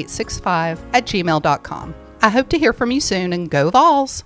vols865@gmail.com. I hope to hear from you soon, and go Vols!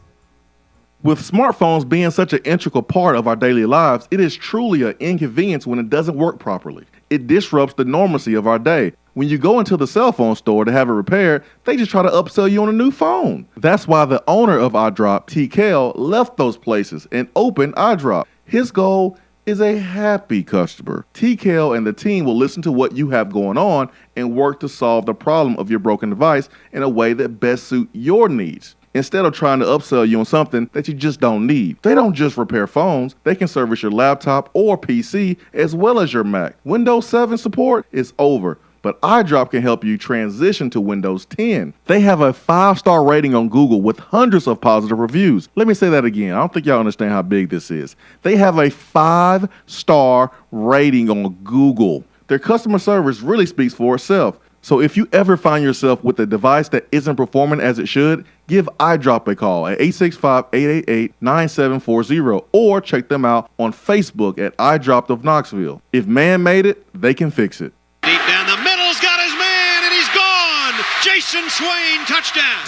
With smartphones being such an integral part of our daily lives, it is truly an inconvenience when it doesn't work properly. It disrupts the normalcy of our day. When you go into the cell phone store to have it repaired, they just try to upsell you on a new phone. That's why the owner of iDrop, T. Kell, left those places and opened iDrop. His goal is a happy customer. T. Kell and the team will listen to what you have going on and work to solve the problem of your broken device in a way that best suit your needs, instead of trying to upsell you on something that you just don't need. They don't just repair phones, they can service your laptop or PC as well as your Mac. Windows 7 support is over, but iDrop can help you transition to Windows 10. They have a 5-star rating on Google with hundreds of positive reviews. Let me say that again. I don't think y'all understand how big this is. They have a 5-star rating on Google. Their customer service really speaks for itself. So if you ever find yourself with a device that isn't performing as it should, give iDrop a call at 865-888-9740 or check them out on Facebook at iDrop of Knoxville. If man made it, they can fix it. Deep down the middle's got his man, and he's gone. Jason Swain, touchdown.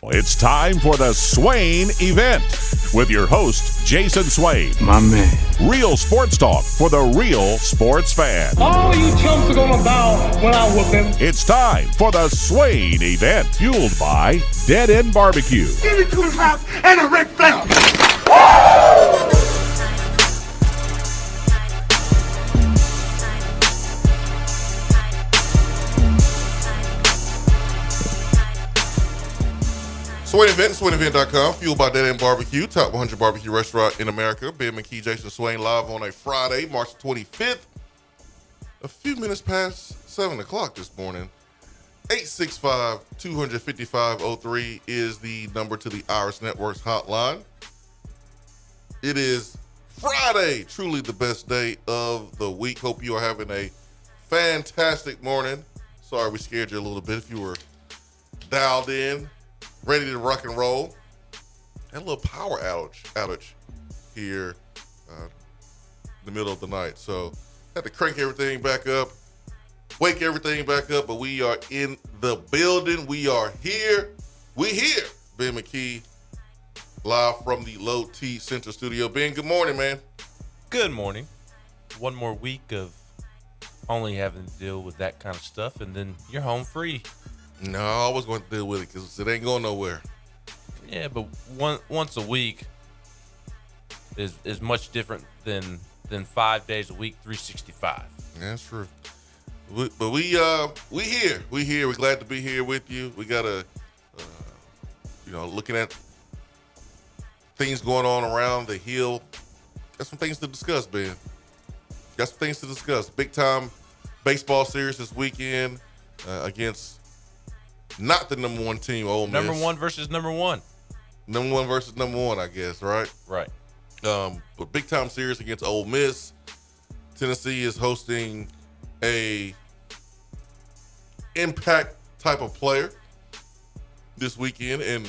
It's time for the Swain Event with your host, Jason Swain. My man. Real sports talk for the real sports fan. All you chumps are gonna bow when I whoop him. It's time for the Swain Event, fueled by Dead End Barbecue. Give me 2 rounds and a Ric Flair. Swain Event, SwainEvent.com, fueled by Dead End Barbecue, top 100 barbecue restaurant in America. Ben McKee, Jason Swain, live on a Friday, March 25th. A few minutes past 7 o'clock this morning. 865-255-03 is the number to the Iris Networks hotline. It is Friday, truly the best day of the week. Hope you are having a fantastic morning. Sorry we scared you a little bit if you were dialed in, ready to rock and roll. And a little power outage here in the middle of the night. So had to crank everything back up, wake everything back up, but we are in the building. We are here. We here. Ben McKee, live from the Low T Center studio. Ben, good morning, man. Good morning. One more week of only having to deal with that kind of stuff, and then you're home free. No, I always going to deal with it because it ain't going nowhere. Yeah, but once a week is much different than 5 days a week, 365. Yeah, that's true. But we here. We here. We're glad to be here with you. We got looking at things going on around the Hill. Got some things to discuss, Ben. Got some things to discuss. Big time baseball series this weekend against not the number one team, Ole Miss. Number one versus number one. Number one versus number one, I guess, right? Right. But big time series against Ole Miss. Tennessee is hosting a impact type of player this weekend in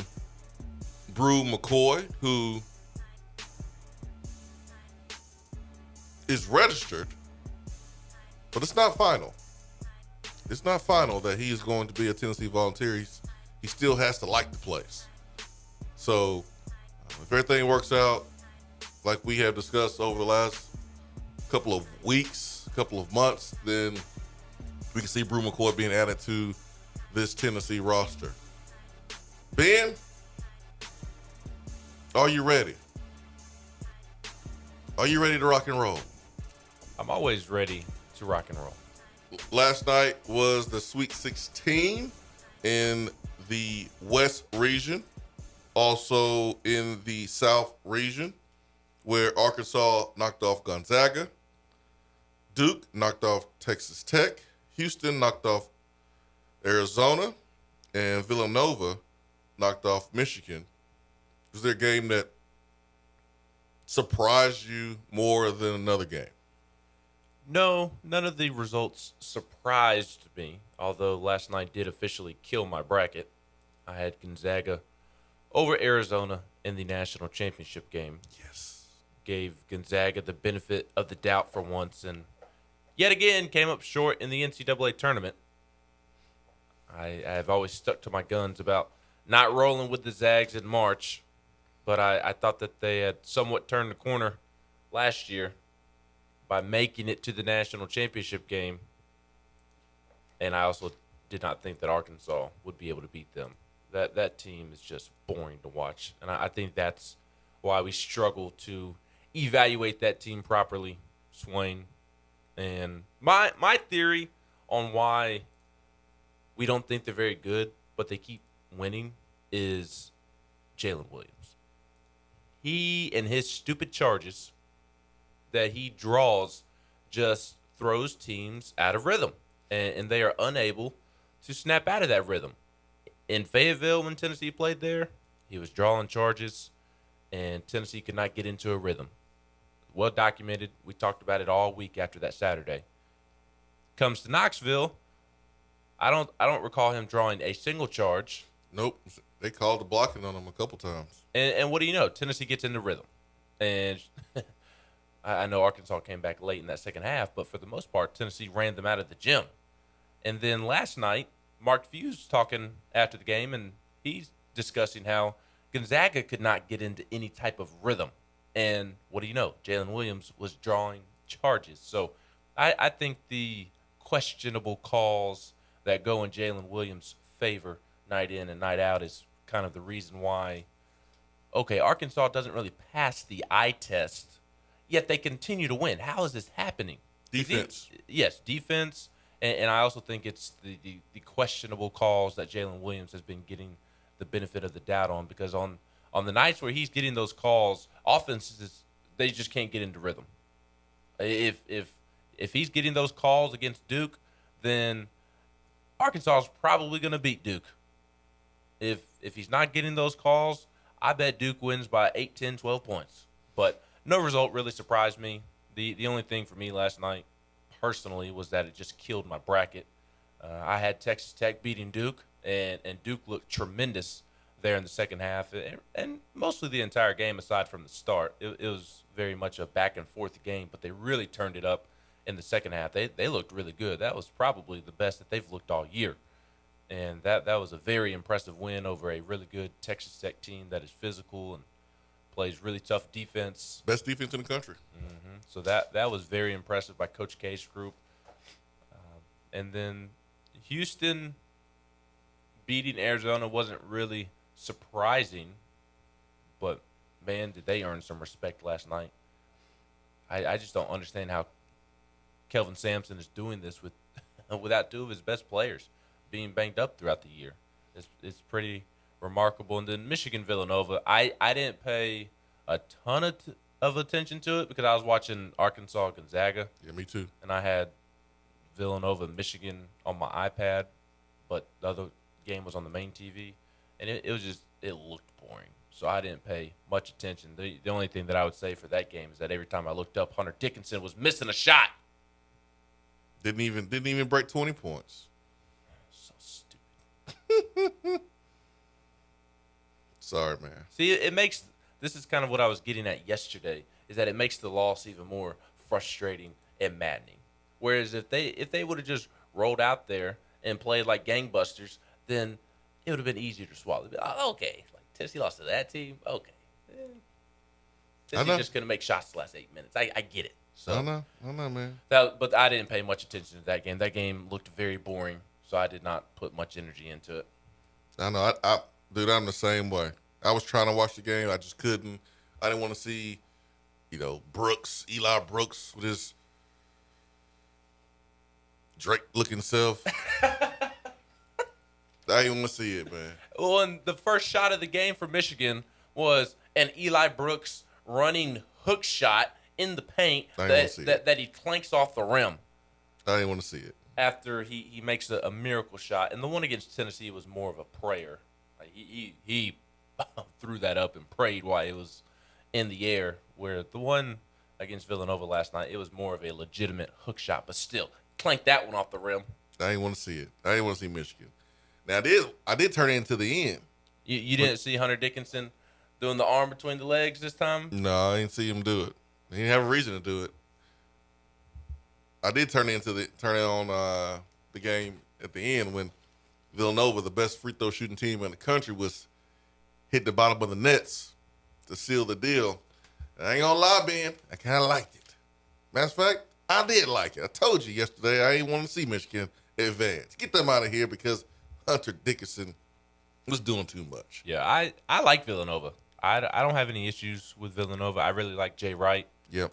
Brew McCoy, who is registered, but it's not final. It's not final that he is going to be a Tennessee Volunteer. He still has to like the place. So if everything works out like we have discussed over the last couple of weeks, couple of months, then we can see Brew McCoy being added to this Tennessee roster. Ben, are you ready? Are you ready to rock and roll? I'm always ready to rock and roll. Last night was the Sweet 16 in the West region, also in the South region, where Arkansas knocked off Gonzaga, Duke knocked off Texas Tech, Houston knocked off Arizona, and Villanova knocked off Michigan. Was there a game that surprised you more than another game? No, none of the results surprised me, although last night did officially kill my bracket. I had Gonzaga over Arizona in the national championship game. Yes. Gave Gonzaga the benefit of the doubt for once, and yet again came up short in the NCAA tournament. I've always stuck to my guns about not rolling with the Zags in March, but I thought that they had somewhat turned the corner last year by making it to the national championship game, and I also did not think that Arkansas would be able to beat them. That team is just boring to watch, and I think that's why we struggle to evaluate that team properly, Swain. And my theory on why we don't think they're very good, but they keep winning, is Jalen Williams. He and his stupid charges that he draws just throws teams out of rhythm, and they are unable to snap out of that rhythm. In Fayetteville, when Tennessee played there, he was drawing charges, and Tennessee could not get into a rhythm. Well documented. We talked about it all week after that Saturday. Comes to Knoxville, I don't recall him drawing a single charge. Nope. They called the blocking on him a couple times. And what do you know? Tennessee gets into rhythm. And I know Arkansas came back late in that second half, but for the most part, Tennessee ran them out of the gym. And then last night, Mark Few was talking after the game, and he's discussing how Gonzaga could not get into any type of rhythm. And what do you know? Jalen Williams was drawing charges. So I think the questionable calls that go in Jalen Williams' favor night in and night out is kind of the reason why, okay, Arkansas doesn't really pass the eye test, yet they continue to win. How is this happening? Defense. Yes, defense. And I also think it's the questionable calls that Jalen Williams has been getting the benefit of the doubt on, because on the nights where he's getting those calls, offenses, they just can't get into rhythm. If he's getting those calls against Duke, then Arkansas is probably going to beat Duke. If he's not getting those calls, I bet Duke wins by 8, 10, 12 points. But no result really surprised me. The only thing for me last night, personally, was that it just killed my bracket. I had Texas Tech beating Duke, and Duke looked tremendous there in the second half, and mostly the entire game aside from the start. It was very much a back-and-forth game, but they really turned it up in the second half. They looked really good. That was probably the best that they've looked all year. And that was a very impressive win over a really good Texas Tech team that is physical and plays really tough defense. Best defense in the country. Mm-hmm. So that was very impressive by Coach K's group. And then Houston beating Arizona wasn't really surprising, but, man, did they earn some respect last night. I just don't understand how Kelvin Sampson is doing this without two of his best players being banged up throughout the year. It's pretty remarkable. And then Michigan Villanova, I didn't pay a ton of attention to it because I was watching Arkansas Gonzaga. Yeah, me too. And I had Villanova Michigan on my iPad, but the other game was on the main TV, and it looked boring. So I didn't pay much attention. The only thing that I would say for that game is that every time I looked up, Hunter Dickinson was missing a shot. Didn't even break 20 points. So stupid. Sorry, man. See, this is kind of what I was getting at yesterday, is that it makes the loss even more frustrating and maddening. Whereas if they would have just rolled out there and played like gangbusters, then it would have been easier to swallow. Oh, okay, like Tennessee lost to that team. Okay, Tennessee just couldn't make shots the last 8 minutes. I get it. So I know, man. But I didn't pay much attention to that game. That game looked very boring, so I did not put much energy into it. I know. Dude, I'm the same way. I was trying to watch the game. I just couldn't. I didn't want to see, Eli Brooks with his Drake-looking self. I didn't want to see it, man. Well, and the first shot of the game for Michigan was an Eli Brooks running hook shot in the paint that he clanks off the rim. I didn't want to see it. After he makes a miracle shot. And the one against Tennessee was more of a prayer. Like he threw that up and prayed while it was in the air, where the one against Villanova last night, it was more of a legitimate hook shot, but still, clank that one off the rim. I didn't want to see it. I didn't want to see Michigan. Now, I did turn it into the end. You didn't see Hunter Dickinson doing the arm between the legs this time? No, I didn't see him do it. He didn't have a reason to do it. I did turn it on the game at the end when Villanova, the best free throw shooting team in the country, was hit the bottom of the nets to seal the deal. And I ain't gonna lie, Ben, I kind of liked it. Matter of fact, I did like it. I told you yesterday I ain't want to see Michigan advance. Get them out of here because Hunter Dickinson was doing too much. Yeah, I like Villanova. I don't have any issues with Villanova. I really like Jay Wright. Yep.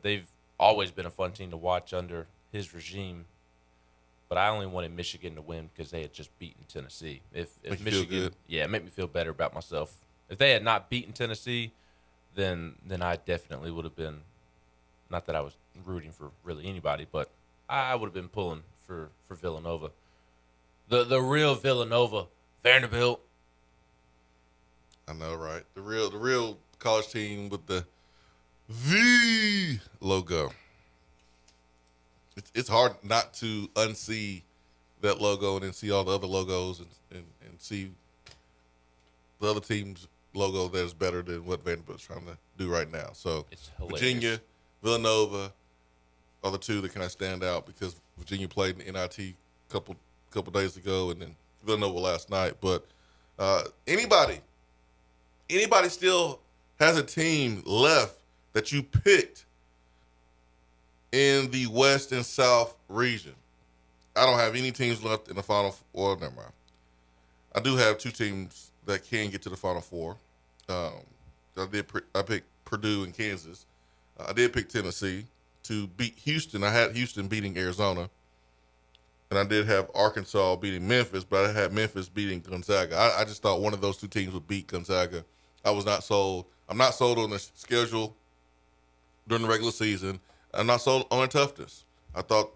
They've always been a fun team to watch under his regime. But I only wanted Michigan to win because they had just beaten Tennessee. If Make you Michigan, feel good. yeah, it made me feel better about myself. If they had not beaten Tennessee, then I definitely would have been. Not that I was rooting for really anybody, but I would have been pulling for Villanova. The real Villanova, Vanderbilt. I know, right? The real college team with the V logo. It's hard not to unsee that logo and then see all the other logos and see the other team's logo that is better than what Vanderbilt's trying to do right now. So It's hilarious. Virginia, Villanova are the two that kind of stand out because Virginia played in NIT a couple days ago and then Villanova last night. But anybody still has a team left that you picked in the West and South region? I don't have any teams left in the Final Four. Never mind. I do have two teams that can get to the Final Four. I picked Purdue and Kansas. I did pick Tennessee to beat Houston. I had Houston beating Arizona. And I did have Arkansas beating Memphis, but I had Memphis beating Gonzaga. I just thought one of those two teams would beat Gonzaga. I was not sold. I'm not sold on the schedule during the regular season. I'm not sold on their toughness. I thought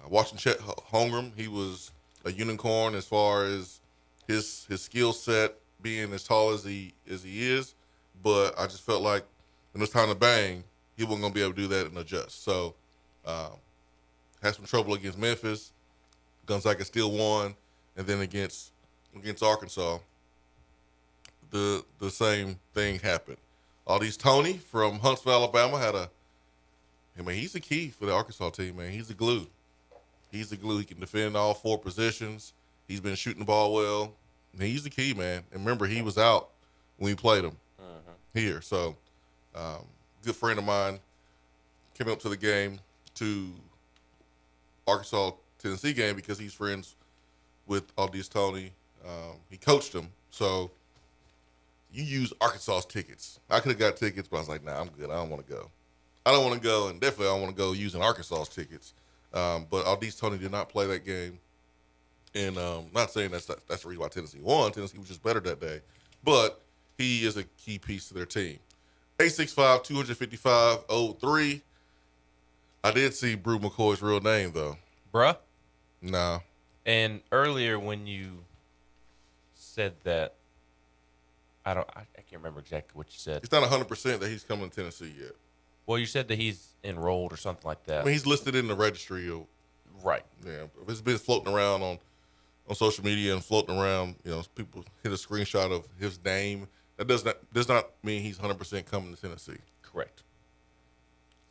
watching Chet Holmgren, he was a unicorn as far as his skill set being as tall as he is. But I just felt like when it was time to bang, he wasn't going to be able to do that and adjust. So had some trouble against Memphis. Gonzaga still won. And then against Arkansas, the same thing happened. Tony from Huntsville, Alabama he's the key for the Arkansas team, man. He's the glue. He's the glue. He can defend all four positions. He's been shooting the ball well. And he's the key, man. And remember, he was out when we played him here. So, good friend of mine came up to the game, to Arkansas-Tennessee game because he's friends with Tony. He coached him. So, you use Arkansas's tickets. I could have got tickets, but I was like, nah, I'm good. I don't want to go. And definitely I don't want to go using Arkansas's tickets. But Tony did not play that game. And not saying that's the reason why Tennessee won. Tennessee was just better that day. But he is a key piece to their team. 865-255-03. I did see Brew McCoy's real name, though. Bruh? Nah. And earlier when you said that, I can't remember exactly what you said. It's not 100% that he's coming to Tennessee yet. Well, you said that he's enrolled or something like that. I mean, he's listed in the registry. Right. Yeah. It's been floating around on social media and floating around, people hit a screenshot of his name. That does not mean he's 100% coming to Tennessee. Correct.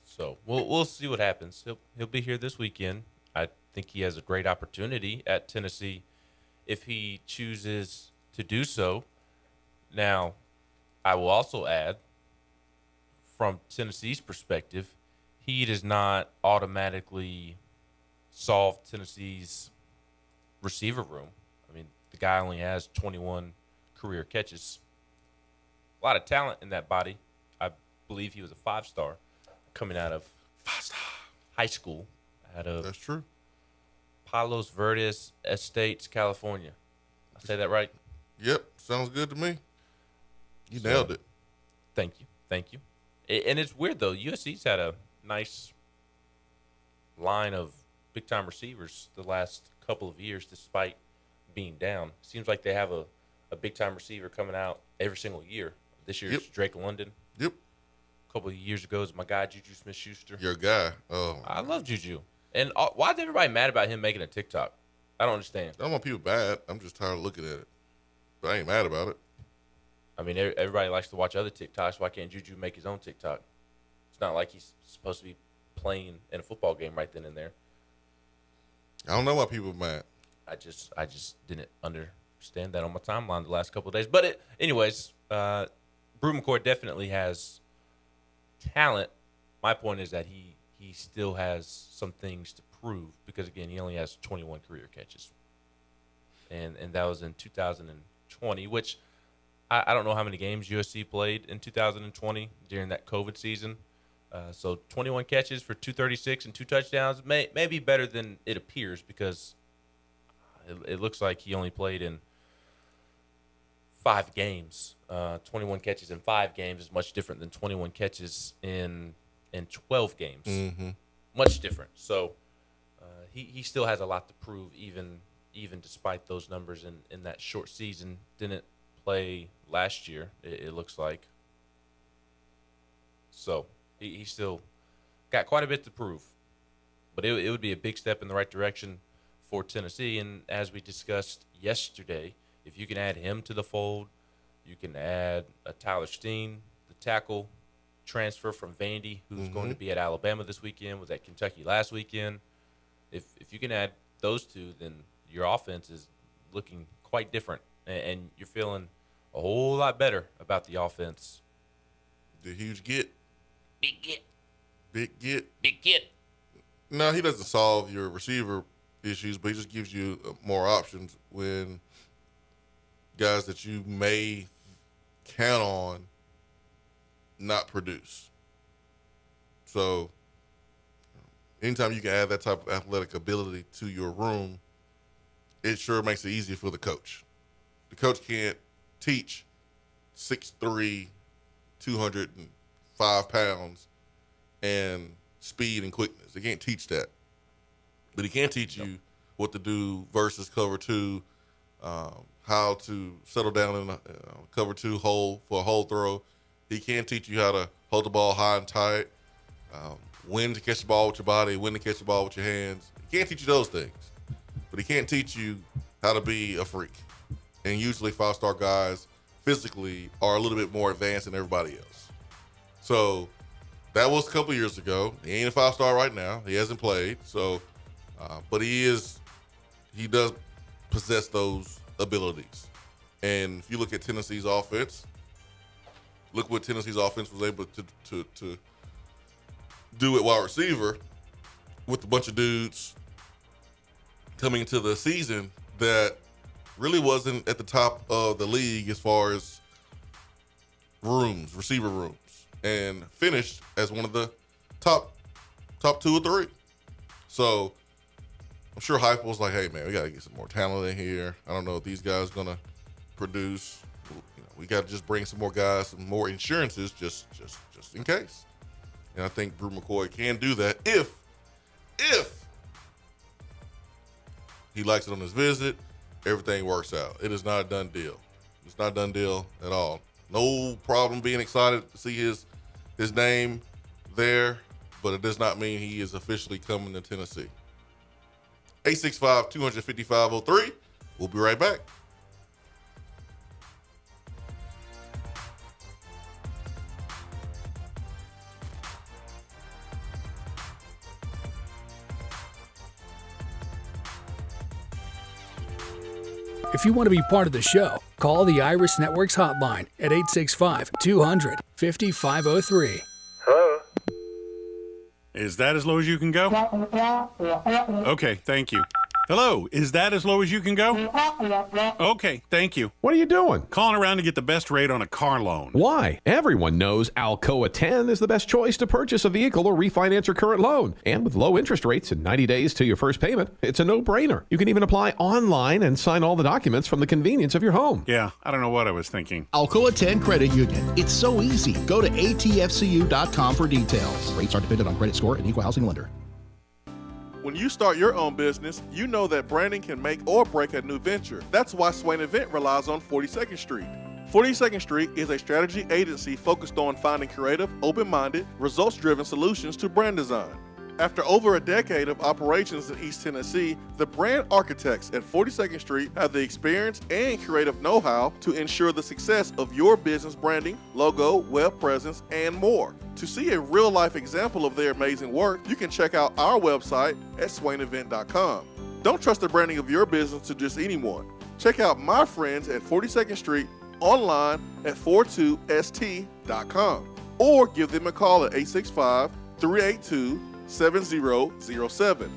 So we'll see what happens. He'll be here this weekend. I think he has a great opportunity at Tennessee if he chooses to do so. Now, I will also add, from Tennessee's perspective, he does not automatically solve Tennessee's receiver room. I mean, the guy only has 21 career catches. A lot of talent in that body. I believe he was a 5-star coming out of high school. That's true. Palos Verdes Estates, California. I say that right? Yep, sounds good to me. You nailed it. Thank you. And it's weird, though. USC's had a nice line of big-time receivers the last couple of years despite being down. Seems like they have a big-time receiver coming out every single year. This year it's Drake London. Yep. A couple of years ago is my guy, Juju Smith-Schuster. Your guy. Oh, I love Juju. And why is everybody mad about him making a TikTok? I don't understand. I don't want people bad. I'm just tired of looking at it. But I ain't mad about it. I mean, everybody likes to watch other TikToks. Why can't Juju make his own TikTok? It's not like he's supposed to be playing in a football game right then and there. I don't know why people are mad. I just didn't understand that on my timeline the last couple of days. But anyways, Brew McCoy definitely has talent. My point is that he still has some things to prove because, again, he only has 21 career catches. And that was in 2020, which I don't know how many games USC played in 2020 during that COVID season. So 21 catches for 236 and 2 touchdowns may be better than it appears because it looks like he only played in 5 games. 21 catches in 5 games is much different than 21 catches in 12 games. Mm-hmm. Much different. So he still has a lot to prove, even despite those numbers in that short season. Didn't play last year, it looks like. So he still got quite a bit to prove. But it would be a big step in the right direction for Tennessee. And as we discussed yesterday, if you can add him to the fold, you can add a Tyler Steen, the tackle transfer from Vandy, who's going to be at Alabama this weekend, was at Kentucky last weekend. If you can add those two, then your offense is looking quite different, and you're feeling a whole lot better about the offense. The huge get. Big get. Big get. Big get. No, he doesn't solve your receiver issues, but he just gives you more options when guys that you may count on not produce. So anytime you can add that type of athletic ability to your room, it sure makes it easier for the coach. The coach can't teach 6'3", 205 pounds and speed and quickness. They can't teach that. But he can teach you what to do versus cover 2, how to settle down in a cover 2 hole for a hole throw. He can teach you how to hold the ball high and tight, when to catch the ball with your body, when to catch the ball with your hands. He can't teach you those things. But he can't teach you how to be a freak. And usually 5-star guys physically are a little bit more advanced than everybody else. So that was a couple years ago. He ain't a 5-star right now. He hasn't played. So, but he does possess those abilities. And if you look at Tennessee's offense, look what Tennessee's offense was able to do at wide receiver with a bunch of dudes coming into the season that really wasn't at the top of the league as far as receiver rooms, and finished as one of the top 2 or 3. So I'm sure Heupel was like, hey, man, we got to get some more talent in here. I don't know if these guys going to produce. We got to just bring some more guys, some more insurances just in case. And I think Brew McCoy can do that if he likes it on his visit, everything works out. It is not a done deal. It's not a done deal at all. No problem being excited to see his name there, but it does not mean he is officially coming to Tennessee. 865-255-03. We'll be right back. If you want to be part of the show, call the Iris Networks hotline at 865-200-5503. Hello? Is that as low as you can go? Okay, thank you. Hello, is that as low as you can go? Okay, thank you. What are you doing? Calling around to get the best rate on a car loan. Why? Everyone knows Alcoa 10 is the best choice to purchase a vehicle or refinance your current loan. And with low interest rates and 90 days to your first payment, it's a no-brainer. You can even apply online and sign all the documents from the convenience of your home. Yeah, I don't know what I was thinking. Alcoa 10 Credit Union. It's so easy. Go to atfcu.com for details. Rates are dependent on credit score and equal housing lender. When you start your own business, you know that branding can make or break a new venture. That's why Swain Event relies on 42nd Street. 42nd Street is a strategy agency focused on finding creative, open-minded, results-driven solutions to brand design. After over a decade of operations in East Tennessee, the brand architects at 42nd Street have the experience and creative know-how to ensure the success of your business branding, logo, web presence, and more. To see a real-life example of their amazing work, you can check out our website at swainevent.com. Don't trust the branding of your business to just anyone. Check out my friends at 42nd Street online at 42st.com or give them a call at 865-382-7007.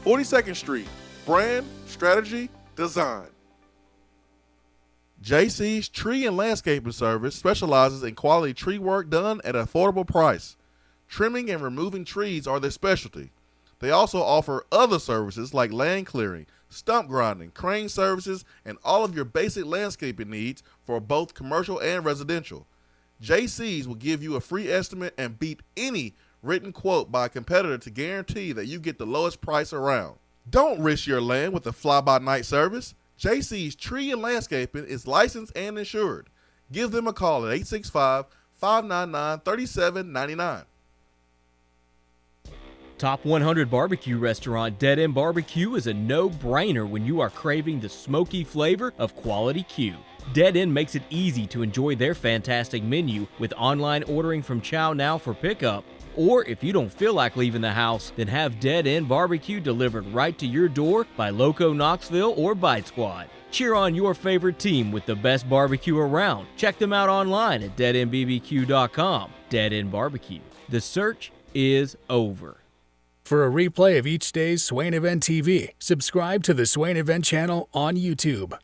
42nd Street, brand, strategy, design. JC's Tree and Landscaping Service specializes in quality tree work done at an affordable price. Trimming and removing trees are their specialty. They also offer other services like land clearing, stump grinding, crane services, and all of your basic landscaping needs for both commercial and residential. JC's will give you a free estimate and beat any written quote by a competitor to guarantee that you get the lowest price around. Don't risk your land with a fly-by-night service. JC's Tree and Landscaping is licensed and insured. Give them a call at 865-599-3799. Top 100 barbecue restaurant Dead End Barbecue is a no-brainer when you are craving the smoky flavor of quality Q. Dead End makes it easy to enjoy their fantastic menu with online ordering from Chow Now for pickup. Or if you don't feel like leaving the house, then have Dead End Barbecue delivered right to your door by Loco Knoxville or Bite Squad. Cheer on your favorite team with the best barbecue around. Check them out online at deadendbbq.com. Dead End Barbecue. The search is over. For a replay of each day's Swain Event TV, subscribe to the Swain Event channel on YouTube.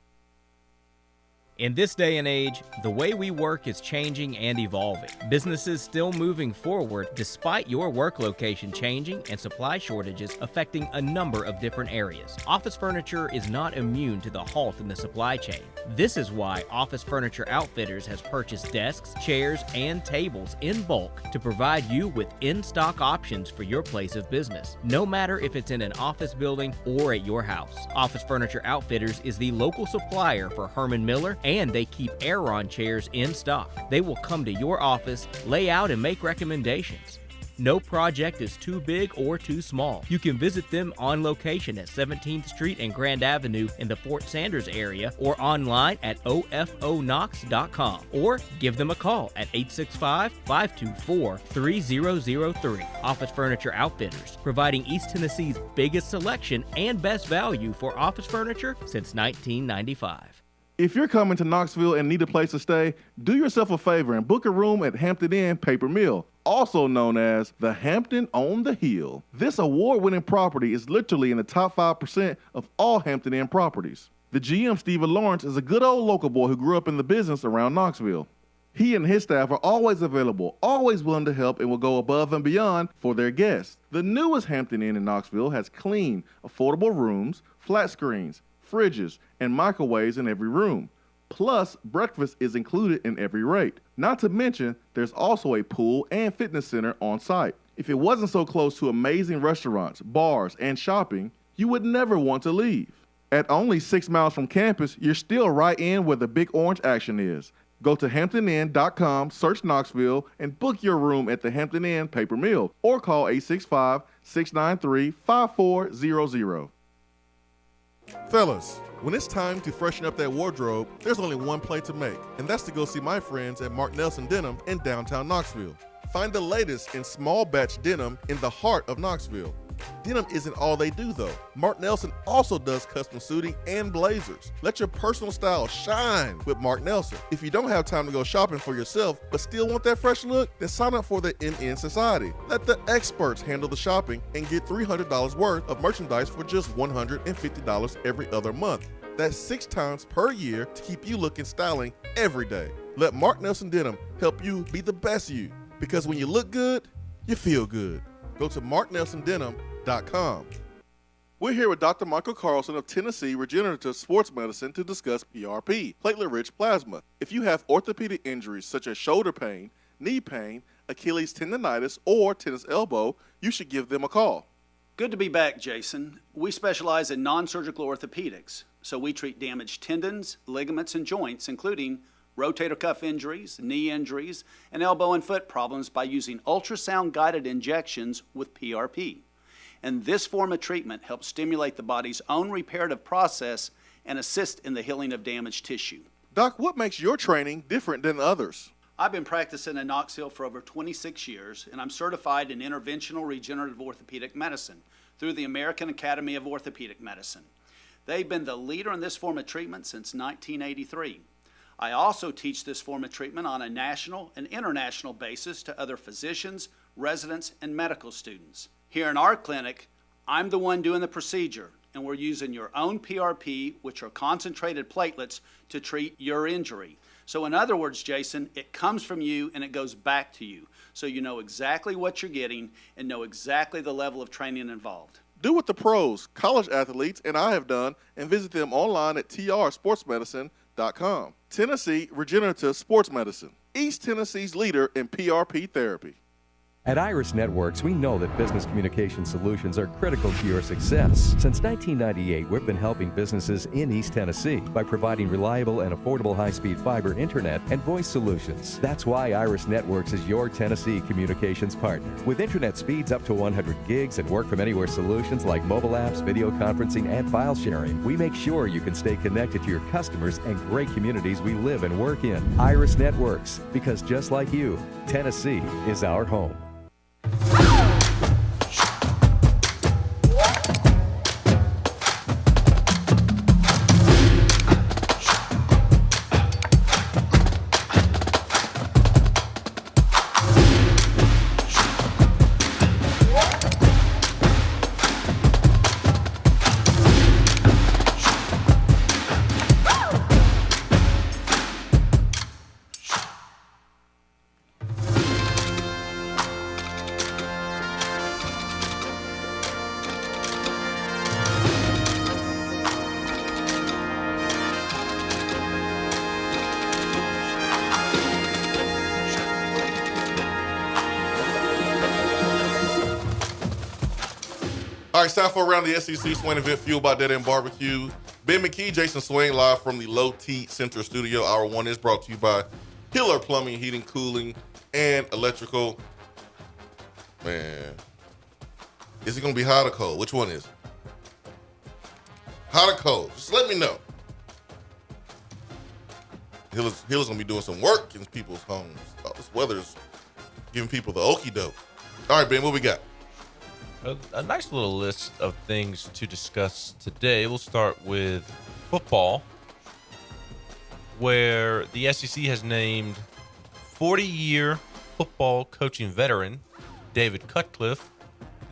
In this day and age, the way we work is changing and evolving. Businesses still moving forward despite your work location changing and supply shortages affecting a number of different areas. Office furniture is not immune to the halt in the supply chain. This is why Office Furniture Outfitters has purchased desks, chairs, and tables in bulk to provide you with in-stock options for your place of business, no matter if it's in an office building or at your house. Office Furniture Outfitters is the local supplier for Herman Miller, and they keep Aeron chairs in stock. They will come to your office, lay out, and make recommendations. No project is too big or too small. You can visit them on location at 17th Street and Grand Avenue in the Fort Sanders area or online at ofonox.com or give them a call at 865-524-3003. Office Furniture Outfitters, providing East Tennessee's biggest selection and best value for office furniture since 1995. If you're coming to Knoxville and need a place to stay, do yourself a favor and book a room at Hampton Inn Paper Mill, also known as the Hampton on the Hill. This award-winning property is literally in the top 5% of all Hampton Inn properties. The GM, Stephen Lawrence, is a good old local boy who grew up in the business around Knoxville. He and his staff are always available, always willing to help, and will go above and beyond for their guests. The newest Hampton Inn in Knoxville has clean, affordable rooms, flat screens, fridges, and microwaves in every room. Plus, breakfast is included in every rate. Not to mention, there's also a pool and fitness center on site. If it wasn't so close to amazing restaurants, bars, and shopping, you would never want to leave. At only 6 miles from campus, you're still right in where the big orange action is. Go to HamptonInn.com, search Knoxville, and book your room at the Hampton Inn Paper Mill, or call 865-693-5400. Fellas, when it's time to freshen up that wardrobe, there's only one play to make, and that's to go see my friends at Mark Nelson Denim in downtown Knoxville. Find the latest in small batch denim in the heart of Knoxville. Denim isn't all they do though. Mark Nelson also does custom suiting and blazers. Let your personal style shine with Mark Nelson. If you don't have time to go shopping for yourself but still want that fresh look, then sign up for the NN Society. Let the experts handle the shopping and get $300 worth of merchandise for just $150 every other month. That's 6 times per year to keep you looking styling every day. Let Mark Nelson Denim help you be the best you, because when you look good, you feel good. Go to marknelsondenim.com. We're here with Dr. Michael Carlson of Tennessee Regenerative Sports Medicine to discuss PRP, platelet-rich plasma. If you have orthopedic injuries such as shoulder pain, knee pain, Achilles tendonitis, or tennis elbow, you should give them a call. Good to be back, Jason. We specialize in non-surgical orthopedics, so we treat damaged tendons, ligaments, and joints, including rotator cuff injuries, knee injuries, and elbow and foot problems by using ultrasound-guided injections with PRP. And this form of treatment helps stimulate the body's own reparative process and assist in the healing of damaged tissue. Doc, what makes your training different than others? I've been practicing in Knoxville for over 26 years, and I'm certified in interventional regenerative orthopedic medicine. through the American Academy of Orthopedic Medicine. They've been the leader in this form of treatment since 1983. I also teach this form of treatment on a national and international basis to other physicians, residents, and medical students. Here in our clinic, I'm the one doing the procedure, and we're using your own PRP, which are concentrated platelets, to treat your injury. So in other words, Jason, it comes from you and it goes back to you. So you know exactly what you're getting and know exactly the level of training involved. Do what the pros, college athletes, and I have done, and visit them online at trsportsmedicine.com. Tennessee Regenerative Sports Medicine, East Tennessee's leader in PRP therapy. At Iris Networks, we know that business communication solutions are critical to your success. Since 1998, we've been helping businesses in East Tennessee by providing reliable and affordable high-speed fiber internet and voice solutions. That's why Iris Networks is your Tennessee communications partner. With internet speeds up to 100 gigs and work-from-anywhere solutions like mobile apps, video conferencing, and file sharing, we make sure you can stay connected to your customers and great communities we live and work in. Iris Networks, because just like you, Tennessee is our home. All right, it's time for Around the SEC Swain Event, fueled by Dead End Barbecue. Ben McKee, Jason Swain, live from the Low T Center Studio. Hour 1 is brought to you by Hiller Plumbing, Heating, Cooling, and Electrical. Man, is it going to be hot or cold? Which one is it? Hot or cold? Just let me know. Hiller's going to be doing some work in people's homes. Oh, this weather's giving people the okie doke. All right, Ben, what we got? A nice little list of things to discuss today. We'll start with football, where the SEC has named 40-year football coaching veteran David Cutcliffe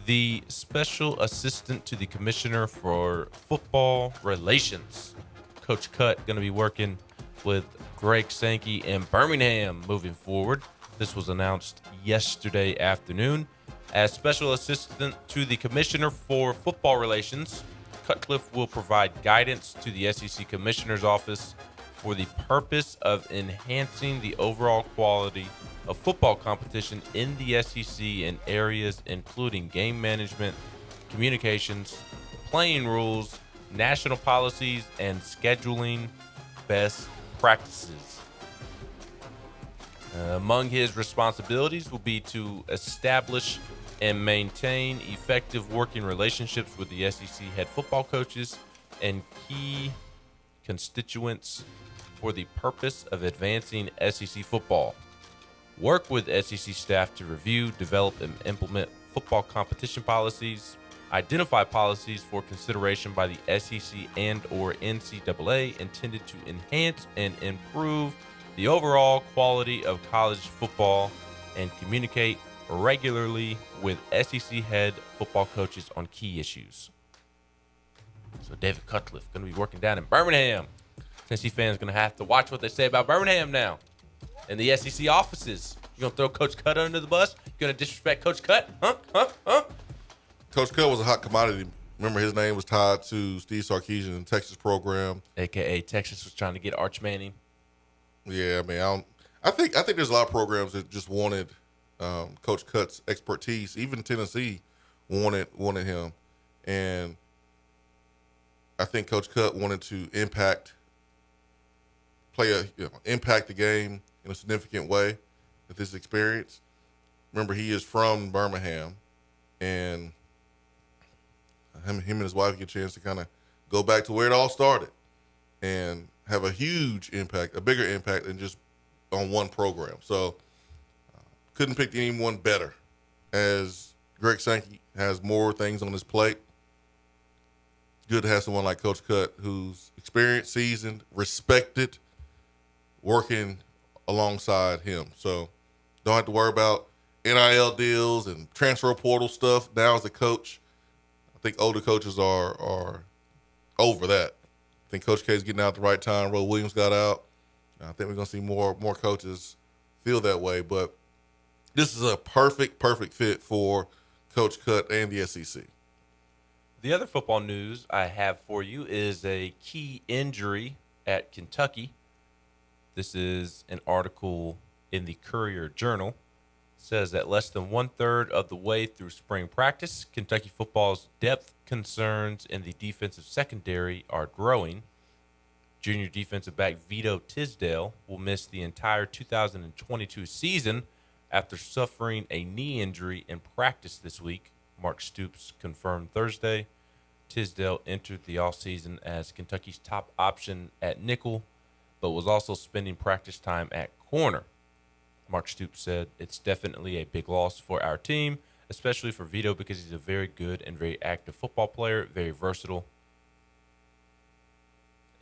the special assistant to the commissioner for football relations. Coach Cut going to be working with Greg Sankey in Birmingham moving forward. This was announced yesterday afternoon. As special assistant to the Commissioner for Football Relations, Cutcliffe will provide guidance to the SEC Commissioner's Office for the purpose of enhancing the overall quality of football competition in the SEC in areas including game management, communications, playing rules, national policies, and scheduling best practices. Among his responsibilities will be to establish and maintain effective working relationships with the SEC head football coaches and key constituents for the purpose of advancing SEC football. Work with SEC staff to review, develop, and implement football competition policies. Identify policies for consideration by the SEC and/or NCAA intended to enhance and improve the overall quality of college football, and communicate regularly with SEC head football coaches on key issues. So David Cutcliffe going to be working down in Birmingham. Tennessee fans going to have to watch what they say about Birmingham now. And the SEC offices. You going to throw Coach Cut under the bus? You going to disrespect Coach Cut? Huh? Coach Cut was a hot commodity. Remember, his name was tied to Steve Sarkisian in the Texas program. AKA Texas was trying to get Arch Manning. Yeah, I mean, I think there's a lot of programs that just wanted Coach Cut's expertise. Even Tennessee wanted him, and I think Coach Cut wanted to impact the game in a significant way with his experience. Remember, he is from Birmingham, and him and his wife get a chance to kind of go back to where it all started and have a huge impact, a bigger impact than just on one program. So couldn't pick anyone better as Greg Sankey has more things on his plate. Good to have someone like Coach Cut who's experienced, seasoned, respected, working alongside him. So don't have to worry about NIL deals and transfer portal stuff. Now as a coach, I think older coaches are over that. I think Coach K is getting out at the right time. Ro Williams got out. I think we're going to see more coaches feel that way. But this is a perfect fit for Coach Cut and the SEC. The other football news I have for you is a key injury at Kentucky. This is an article in the Courier-Journal. It says that less than 1/3 of the way through spring practice, Kentucky football's depth concerns in the defensive secondary are growing. Junior defensive back Vito Tisdale will miss the entire 2022 season after suffering a knee injury in practice this week. Mark Stoops confirmed Thursday. Tisdale entered the offseason as Kentucky's top option at nickel, but was also spending practice time at corner. Mark Stoops said, "It's definitely a big loss for our team, especially for Vito because he's a very good and very active football player, very versatile."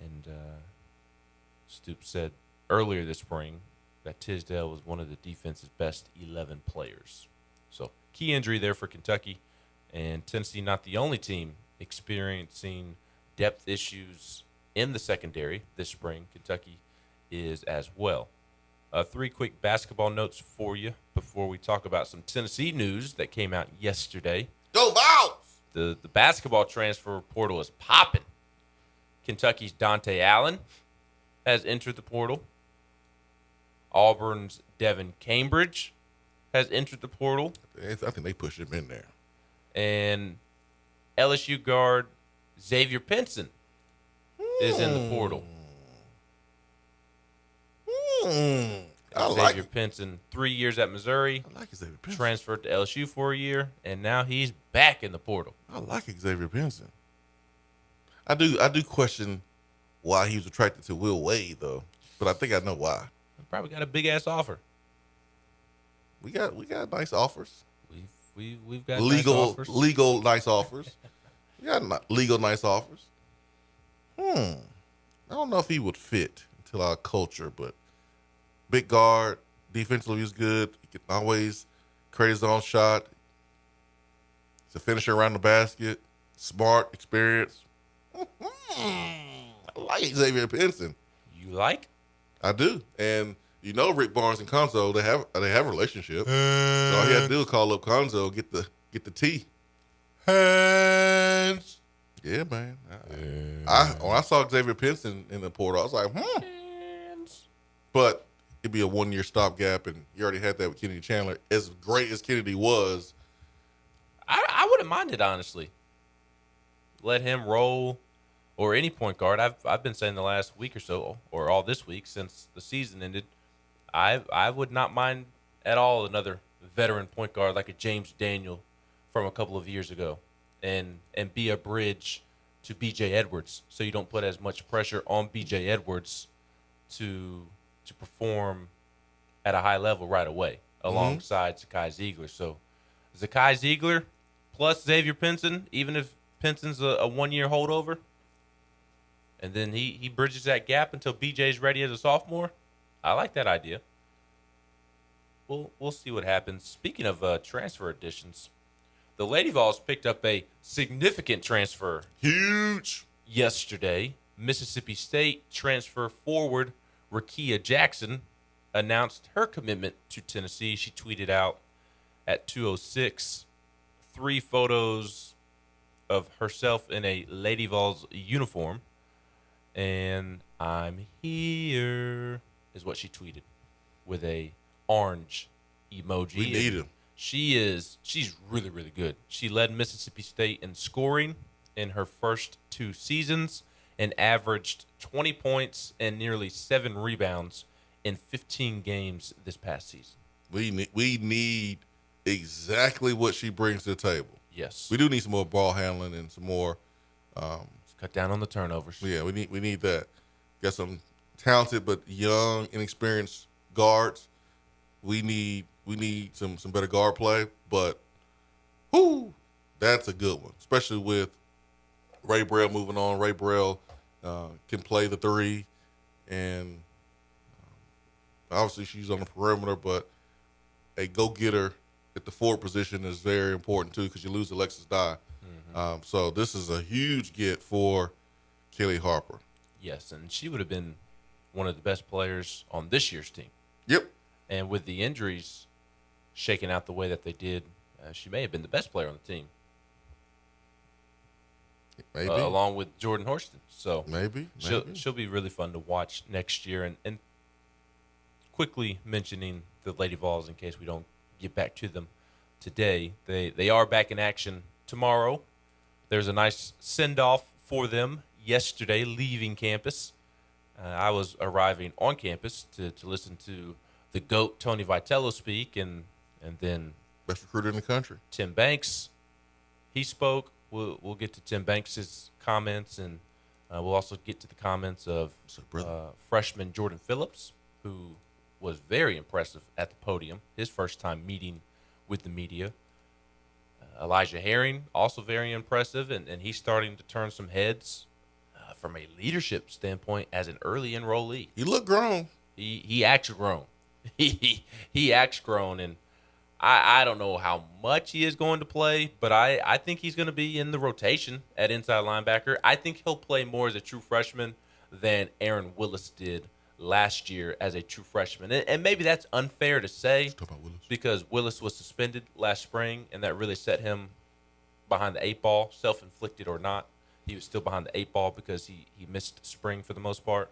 And Stoops said earlier this spring that Tisdale was one of the defense's best 11 players. So key injury there for Kentucky, and Tennessee not the only team experiencing depth issues in the secondary this spring. Kentucky is as well. 3 quick basketball notes for you before we talk about some Tennessee news that came out yesterday. Go Vols! The basketball transfer portal is popping. Kentucky's Dante Allen has entered the portal. Auburn's Devin Cambridge has entered the portal. I think they pushed him in there. And LSU guard Xavier Pinson is in the portal. Xavier Pinson, 3 years at Missouri. I like Xavier Pinson. Transferred to LSU for a year, and now he's back in the portal. I like Xavier Pinson. I do question why he was attracted to Will Wade, though. But I think I know why. Probably got a big ass offer. We got nice offers. We've got legal nice offers. Legal nice offers. We got legal nice offers. I don't know if he would fit into our culture, but big guard, defensively he's good. He can always create his own shot. He's a finisher around the basket. Smart, experienced. I like Xavier Pinson. You like? I do. And you know Rick Barnes and Conzo, they have a relationship. So all he had to do was call up Conzo, get the tea. Hands. Yeah, man. When I saw Xavier Pinson in the portal, I was like, Hands. But it'd be a 1-year stopgap, and you already had that with Kennedy Chandler. As great as Kennedy was, I wouldn't mind it, honestly. Let him roll, or any point guard. I've been saying the last week or so, or all this week since the season ended, I would not mind at all another veteran point guard like a James Daniel from a couple of years ago, and be a bridge to B.J. Edwards, so you don't put as much pressure on B.J. Edwards to perform at a high level right away alongside Zakai Ziegler. So Zakai Ziegler plus Xavier Pinson, even if Pinson's a 1-year holdover, and then he bridges that gap until BJ's ready as a sophomore. I like that idea. We'll see what happens. Speaking of transfer additions, the Lady Vols picked up a significant transfer. Huge. Yesterday, Mississippi State transfer forward Rakia Jackson announced her commitment to Tennessee. She tweeted out at 2:06 3 photos of herself in a Lady Vols uniform. And "I'm here" is what she tweeted with a orange emoji. We need him. She's really, really good. She led Mississippi State in scoring in her first 2 seasons and averaged 20 points and nearly 7 rebounds in 15 games this past season. We need exactly what she brings to the table. Yes. We do need some more ball handling and some more cut down on the turnovers. Yeah, we need that. Got some talented but young, inexperienced guards. We need some better guard play, but Whoo, that's a good one, especially with Ray Burrell moving on. Ray Burrell can play the 3, and obviously she's on the perimeter, but a go-getter at the forward position is very important too, because you lose Alexis Dye. So this is a huge get for Kelly Harper. Yes, and she would have been one of the best players on this year's team. Yep. And with the injuries shaking out the way that they did, she may have been the best player on the team. Maybe. Along with Jordan Horston. So maybe. She'll be really fun to watch next year. And quickly mentioning the Lady Vols in case we don't get back to them today. They are back in action tomorrow. There's a nice send-off for them yesterday leaving campus. I was arriving on campus to listen to the GOAT Tony Vitello speak, and then best recruiter in the country, Tim Banks. He spoke. We'll get to Tim Banks' comments, and we'll also get to the comments of freshman Jordan Phillips, who was very impressive at the podium, his first time meeting with the media. Elijah Herring, also very impressive, and he's starting to turn some heads from a leadership standpoint as an early enrollee. He looked grown. He acts grown. He acts grown, and I don't know how much he is going to play, but I think he's going to be in the rotation at inside linebacker. I think he'll play more as a true freshman than Aaron Willis did last year as a true freshman. And maybe that's unfair to say because Willis was suspended last spring, and that really set him behind the 8 ball, self-inflicted or not. He was still behind the 8 ball because he missed spring for the most part.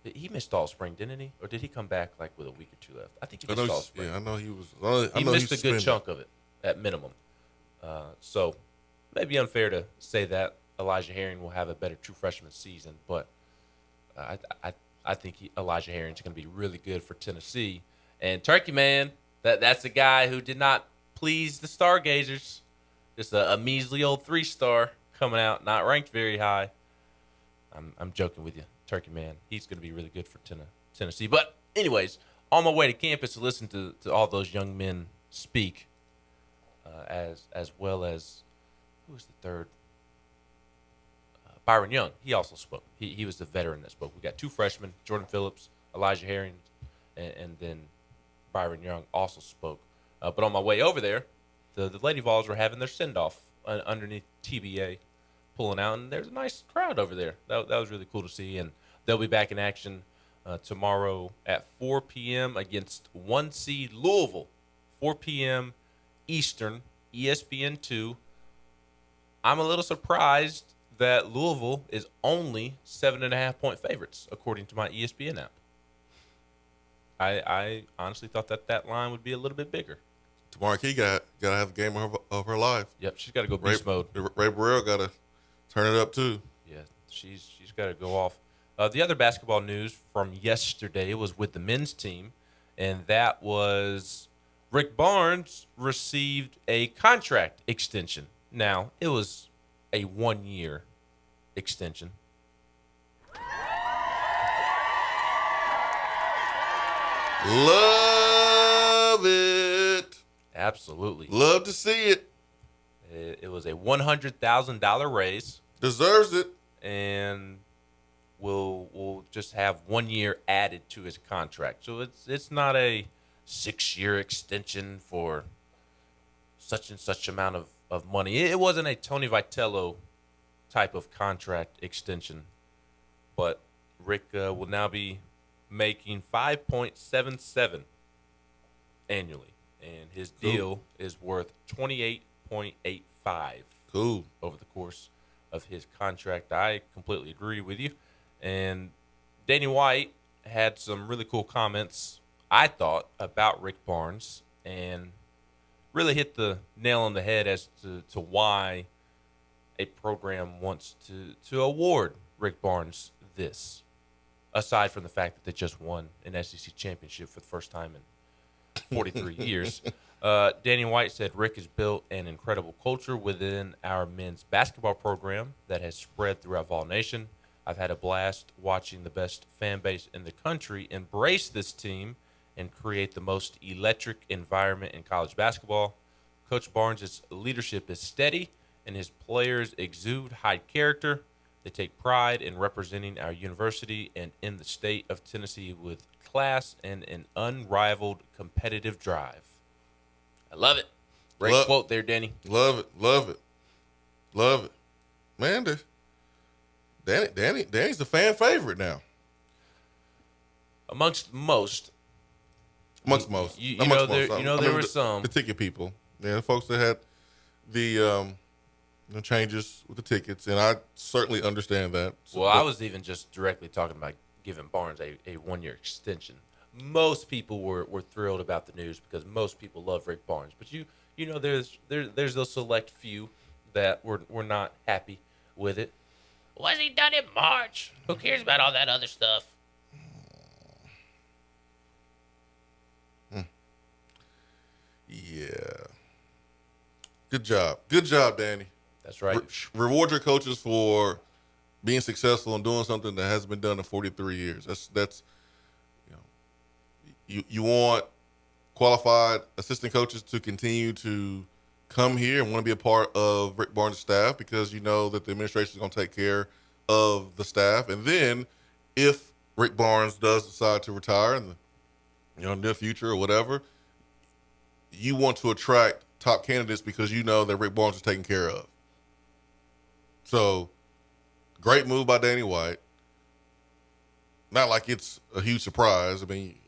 He missed all spring, didn't he? Or did he come back like with a week or 2 left? I think he missed all spring. Yeah, I know he was. He missed a good chunk of it at minimum. So maybe unfair to say that Elijah Herring will have a better true freshman season, but I think Elijah Herring is going to be really good for Tennessee. And Turkey Man, that's a guy who did not please the stargazers. Just a measly old 3-star coming out, not ranked very high. I'm joking with you, Turkey Man. He's going to be really good for Tennessee. But anyways, on my way to campus to listen to all those young men speak, as well as, who was the third? Byron Young. He also spoke. He was the veteran that spoke. We got 2 freshmen, Jordan Phillips, Elijah Herring, and then Byron Young also spoke. But on my way over there, the Lady Vols were having their send-off underneath TBA, pulling out, and there's a nice crowd over there. That was really cool to see, and they'll be back in action tomorrow at 4 p.m. against 1 seed Louisville, 4 p.m. Eastern, ESPN2. I'm a little surprised that Louisville is only 7.5-point favorites, according to my ESPN app. I honestly thought that line would be a little bit bigger. Tamara Key got to have a game of her life. Yep, she's got to go beast mode. Ray Burrell got to turn it up too. Yeah, she's got to go off. The other basketball news from yesterday was with the men's team, and that was Rick Barnes received a contract extension. Now, it was a 1-year extension. Love it. Absolutely. Love to see it. It was a $100,000 raise. Deserves it. And will just have 1 year added to his contract. So it's not a 6-year extension for such and such amount of money. It wasn't a Tony Vitello type of contract extension. But Rick will now be making $5.77 annually, and his deal is worth $28.85. Cool. Over the course of his contract. I completely agree with you. And Dannie White had some really cool comments, I thought, about Rick Barnes, and really hit the nail on the head as to why a program wants to award Rick Barnes this, aside from the fact that they just won an SEC championship for the first time in 43 years. Dannie White said Rick has built an incredible culture within our men's basketball program that has spread throughout Vol Nation. I've had a blast watching the best fan base in the country embrace this team and create the most electric environment in college basketball. Coach Barnes' leadership is steady, and his players exude high character. They take pride in representing our university and in the state of Tennessee with class and an unrivaled competitive drive. I love it. Great quote there, Danny. Love it. Love it. Love it. Man, Danny's the fan favorite now. Amongst most. Amongst most. There were some. The ticket people. Yeah, the folks that had the changes with the tickets, and I certainly understand that. Well, I was even just directly talking about giving Barnes a one-year extension. Most people were thrilled about the news because most people love Rick Barnes. But there's those select few that were not happy with it. Was he done in March? Who cares about all that other stuff? Yeah. Good job. Good job, Danny. That's right. Reward your coaches for being successful and doing something that hasn't been done in 43 years. That's you want qualified assistant coaches to continue to come here and want to be a part of Rick Barnes' staff because you know that the administration is going to take care of the staff. And then if Rick Barnes does decide to retire in the near future or whatever, you want to attract top candidates because you know that Rick Barnes is taken care of. So, great move by Dannie White. Not like it's a huge surprise. I mean,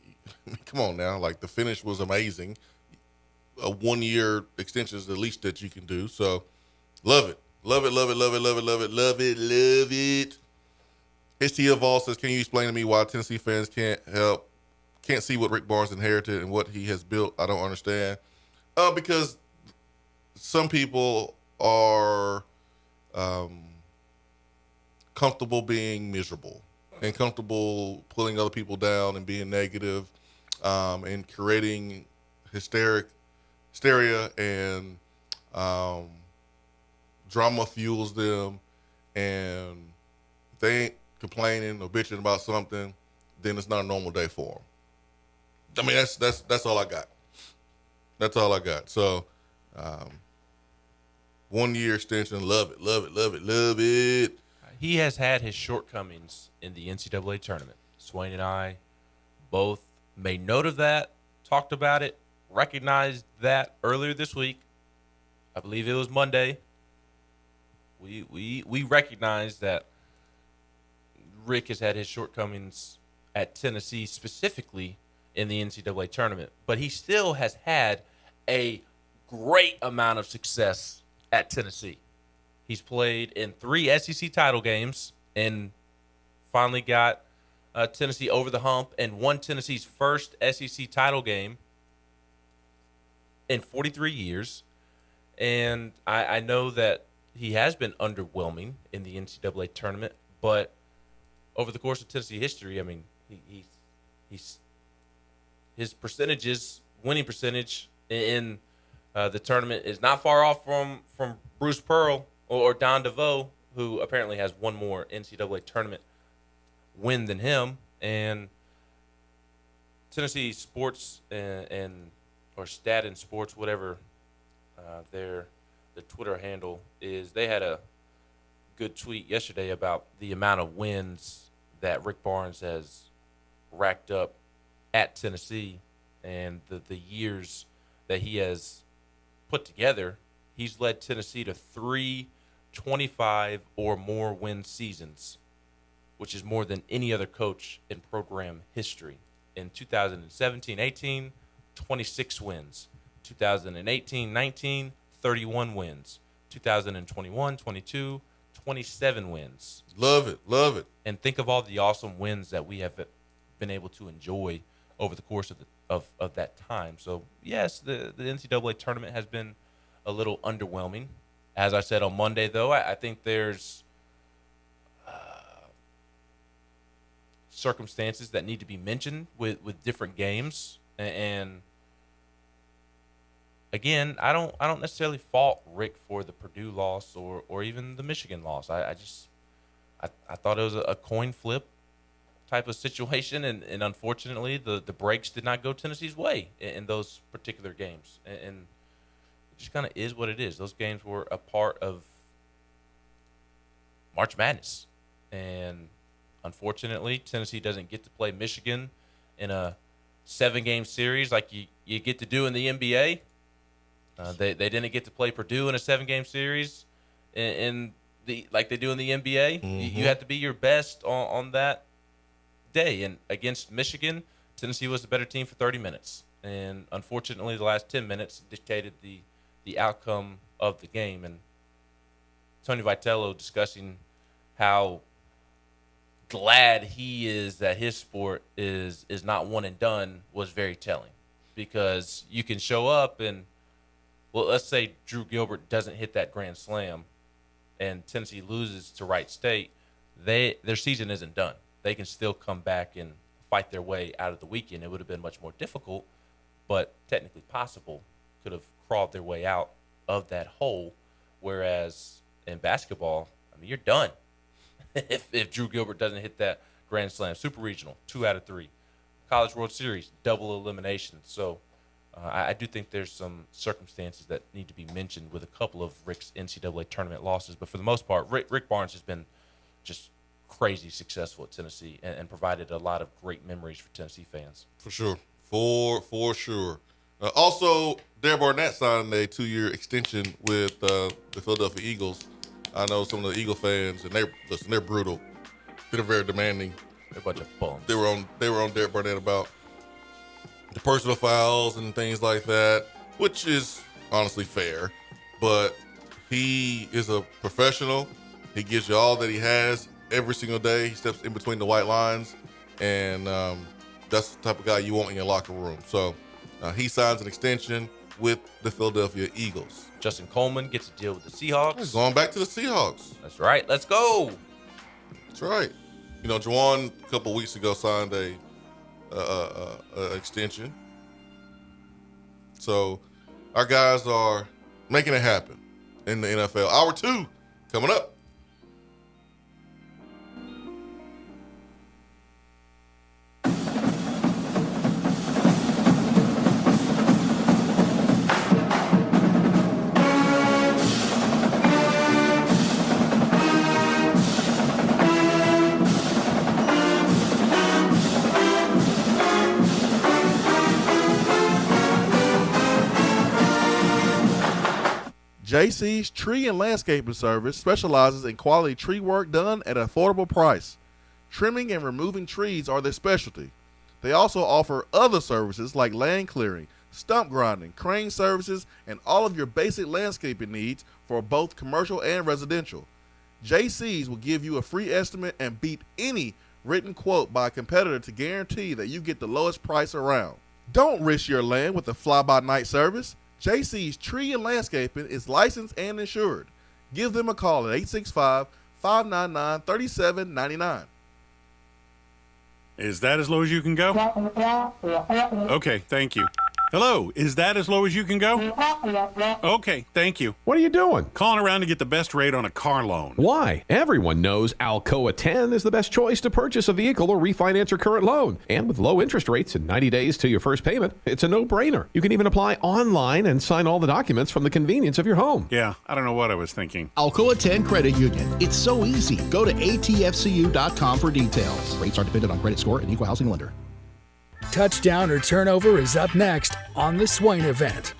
come on now. Like, the finish was amazing. A one-year extension is the least that you can do. So, love it. Love it, love it, love it, love it, love it, love it, love it. HTL Vols says, can you explain to me why Tennessee fans can't see what Rick Barnes inherited and what he has built? I don't understand. Because some people are comfortable being miserable and comfortable pulling other people down and being negative and creating hysteria and drama fuels them, and if they ain't complaining or bitching about something, then it's not a normal day for them. I mean, that's all I got. That's all I got. So, 1 year extension, love it, love it, love it, love it. He has had his shortcomings in the NCAA tournament. Swain and I both made note of that, talked about it, recognized that earlier this week. I believe it was Monday. We recognized that Rick has had his shortcomings at Tennessee, specifically in the NCAA tournament, but he still has had a great amount of success at Tennessee. He's played in 3 SEC title games and finally got Tennessee over the hump and won Tennessee's first SEC title game in 43 years. And I know that he has been underwhelming in the NCAA tournament, but over the course of Tennessee history, I mean, he's his winning percentage in the tournament is not far off from Bruce Pearl or Don DeVoe, who apparently has one more NCAA tournament win than him. And Tennessee Sports or Stat and Sports, whatever their Twitter handle is, they had a good tweet yesterday about the amount of wins that Rick Barnes has racked up at Tennessee and the years that he has put together. He's led Tennessee to 3 25 or more win seasons, which is more than any other coach in program history. In 2017-18, 26 wins. 2018-19, 31 wins. 2021-22, 27 wins. Love it, love it. And think of all the awesome wins that we have been able to enjoy over the course of that time. So, yes, the NCAA tournament has been a little underwhelming. As I said on Monday, though, I think there's circumstances that need to be mentioned with different games. And again, I don't necessarily fault Rick for the Purdue loss or even the Michigan loss. I thought it was a coin flip type of situation, and unfortunately the breaks did not go Tennessee's way in those particular games. And it just kind of is what it is. Those games were a part of March Madness. And unfortunately, Tennessee doesn't get to play Michigan in a 7-game series like you get to do in the NBA. They didn't get to play Purdue in a 7-game series like they do in the NBA. Mm-hmm. You have to be your best on that day. And against Michigan, Tennessee was the better team for 30 minutes. And unfortunately, the last 10 minutes dictated the outcome of the game. And Tony Vitello discussing how glad he is that his sport is not one and done was very telling, because you can show up and, well, let's say Drew Gilbert doesn't hit that grand slam and Tennessee loses to Wright State, their season isn't done. They can still come back and fight their way out of the weekend. It would have been much more difficult, but technically possible. Could have crawled their way out of that hole, whereas in basketball, I mean, you're done. if Drew Gilbert doesn't hit that grand slam. Super regional, 2 out of 3. College World Series, double elimination. So I do think there's some circumstances that need to be mentioned with a couple of Rick's NCAA tournament losses. But for the most part, Rick Barnes has been just crazy successful at Tennessee and provided a lot of great memories for Tennessee fans. For sure. For sure. Also, Dare Barnett signed a 2-year extension with the Philadelphia Eagles. I know some of the Eagle fans, and they're brutal. They're very demanding. They're a bunch of bums. They were on Derek Barnett about the personal fouls and things like that, which is honestly fair. But he is a professional. He gives you all that he has every single day. He steps in between the white lines, and that's the type of guy you want in your locker room. So he signs an extension with the Philadelphia Eagles. Justin Coleman gets to deal with the Seahawks. He's going back to the Seahawks. That's right. Let's go. That's right. You know, Juwan a couple weeks ago signed a extension. So our guys are making it happen in the NFL. Hour 2 coming up. JC's Tree and Landscaping Service specializes in quality tree work done at an affordable price. Trimming and removing trees are their specialty. They also offer other services like land clearing, stump grinding, crane services, and all of your basic landscaping needs for both commercial and residential. JC's will give you a free estimate and beat any written quote by a competitor to guarantee that you get the lowest price around. Don't risk your land with a fly-by-night service. JC's Tree and Landscaping is licensed and insured. Give them a call at 865-599-3799. Is that as low as you can go? Okay, thank you. Hello, is that as low as you can go? Okay, thank you. What are you doing? Calling around to get the best rate on a car loan. Why? Everyone knows Alcoa 10 is the best choice to purchase a vehicle or refinance your current loan. And with low interest rates and 90 days to your first payment, it's a no-brainer. You can even apply online and sign all the documents from the convenience of your home. Yeah, I don't know what I was thinking. Alcoa 10 Credit Union. It's so easy. Go to atfcu.com for details. Rates are dependent on credit score and equal housing lender. Touchdown or turnover is up next on the Swain Event.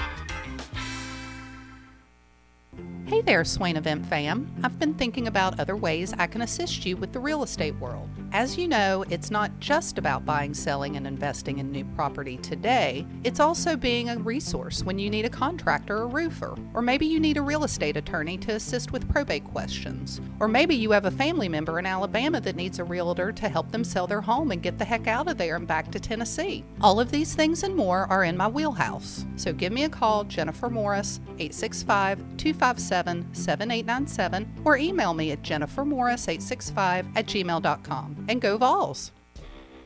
Hey there, Swain Event fam. I've been thinking about other ways I can assist you with the real estate world. As you know, it's not just about buying, selling, and investing in new property today. It's also being a resource when you need a contractor or roofer. Or maybe you need a real estate attorney to assist with probate questions. Or maybe you have a family member in Alabama that needs a realtor to help them sell their home and get the heck out of there and back to Tennessee. All of these things and more are in my wheelhouse. So give me a call, Jennifer Morris, 865-257-7897, or email me at jennifermorris865@gmail.com. And go Vols!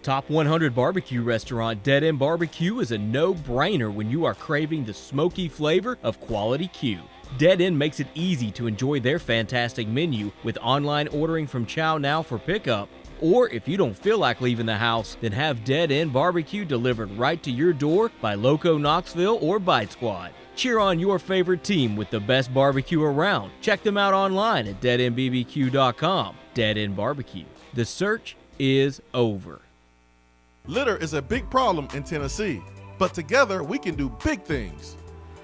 Top 100 barbecue restaurant Dead End Barbecue is a no-brainer when you are craving the smoky flavor of quality Q. Dead End makes it easy to enjoy their fantastic menu with online ordering from Chow Now for pickup, Or if you don't feel like leaving the house, then have Dead End Barbecue delivered right to your door by Loco Knoxville or Bite Squad. Cheer on your favorite team with the best barbecue around. Check them out online at deadendbbq.com. Dead End Barbecue. The search is over. Litter is a big problem in Tennessee, but together we can do big things.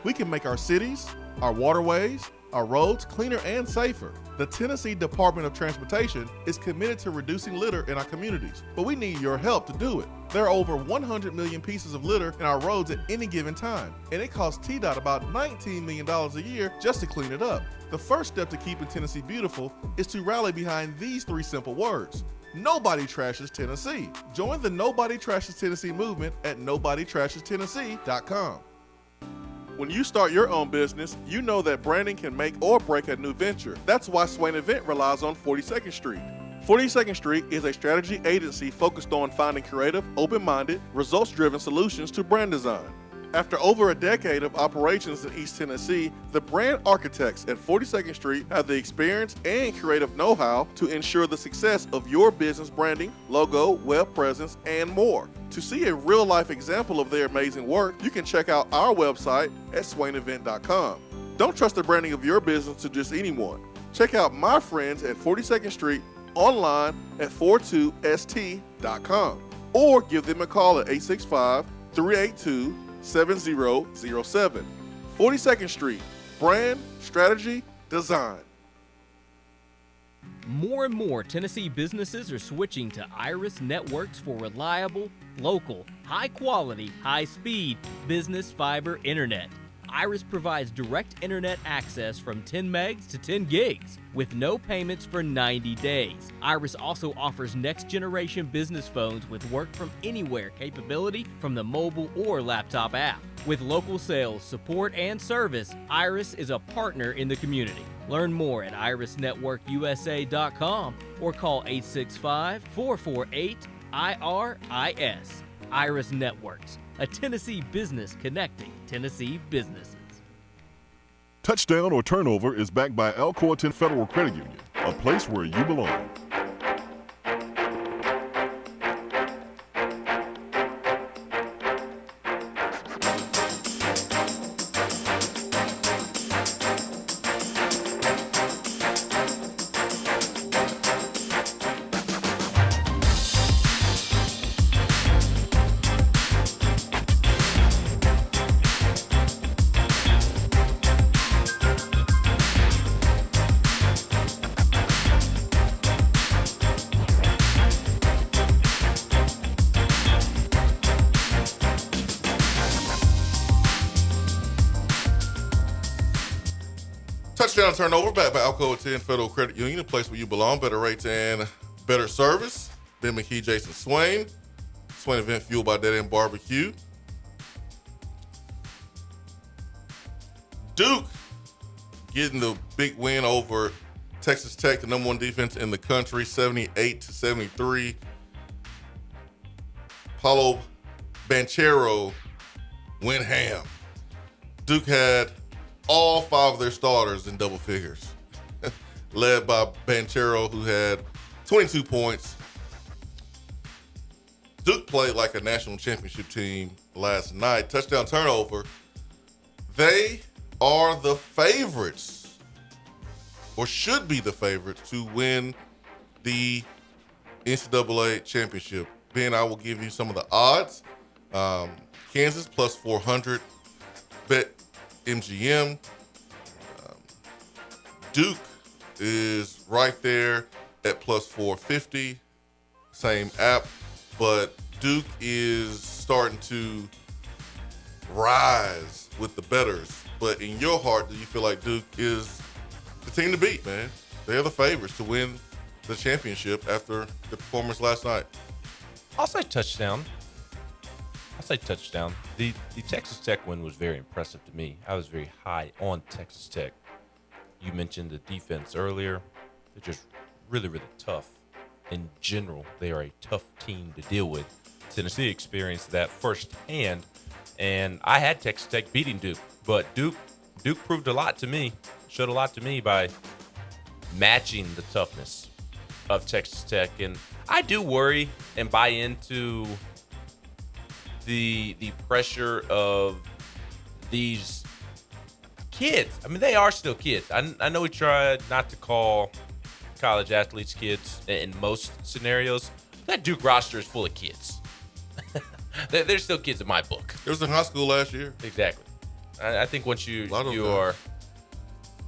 We can make our cities, our waterways, our roads cleaner and safer. The Tennessee Department of Transportation is committed to reducing litter in our communities, but we need your help to do it. There are over 100 million pieces of litter in our roads at any given time, and it costs TDOT about $19 million a year just to clean it up. The first step to keeping Tennessee beautiful is to rally behind these 3 simple words. Nobody trashes Tennessee. Join the Nobody Trashes Tennessee movement at nobodytrashestennessee.com. When you start your own business, you know that branding can make or break a new venture. That's why Swain Event relies on 42nd Street. 42nd Street is a strategy agency focused on finding creative, open-minded, results-driven solutions to brand design. After over a decade of operations in East Tennessee, the brand architects at 42nd Street have the experience and creative know-how to ensure the success of your business branding, logo, web presence, and more. To see a real-life example of their amazing work, you can check out our website at swainevent.com. Don't trust the branding of your business to just anyone. Check out my friends at 42nd Street online at 42st.com or give them a call at 865-382-7007. 42nd Street, brand, strategy, design. More and more Tennessee businesses are switching to Iris Networks for reliable, local, high-quality, high-speed business fiber internet. Iris provides direct internet access from 10 megs to 10 gigs with no payments for 90 days. Iris also offers next-generation business phones with work from anywhere capability from the mobile or laptop app. With local sales, support, and service, Iris is a partner in the community. Learn more at irisnetworkusa.com or call 865-448-IRIS. Iris Networks, a Tennessee business connecting Tennessee businesses. Touchdown or Turnover is backed by Alcoa 10 Federal Credit Union, a place where you belong. Touchdown turnover back by Alcoa 10 Federal Credit Union, a place where you belong. Better rates and better service. Ben McKee, Jason Swain. Swain Event fueled by Dead End Barbecue. Duke getting the big win over Texas Tech, the number 1 defense in the country, 78-73. Paulo Banchero went ham. Duke had all 5 of their starters in double figures, led by Banchero, who had 22 points. Duke played like a national championship team last night. Touchdown turnover. They are the favorites, or should be the favorites, to win the NCAA championship. Ben, I will give you some of the odds. Kansas plus 400. Bet MGM. Duke is right there at plus 450. Same app, but Duke is starting to rise with the bettors. But in your heart, do you feel like Duke is the team to beat, man? They're the favorites to win the championship after the performance last night. I'll say touchdown. The Texas Tech win was very impressive to me. I was very high on Texas Tech. You mentioned the defense earlier. They're just really, really tough. In general, they are a tough team to deal with. Tennessee experienced that firsthand, and I had Texas Tech beating Duke, but Duke proved a lot to me, showed a lot to me by matching the toughness of Texas Tech. And I do worry and buy into the pressure of these kids. I mean, they are still kids. I know we try not to call college athletes kids in most scenarios. That Duke roster is full of kids. They're still kids in my book. It was in high school last year. Exactly. I think once you are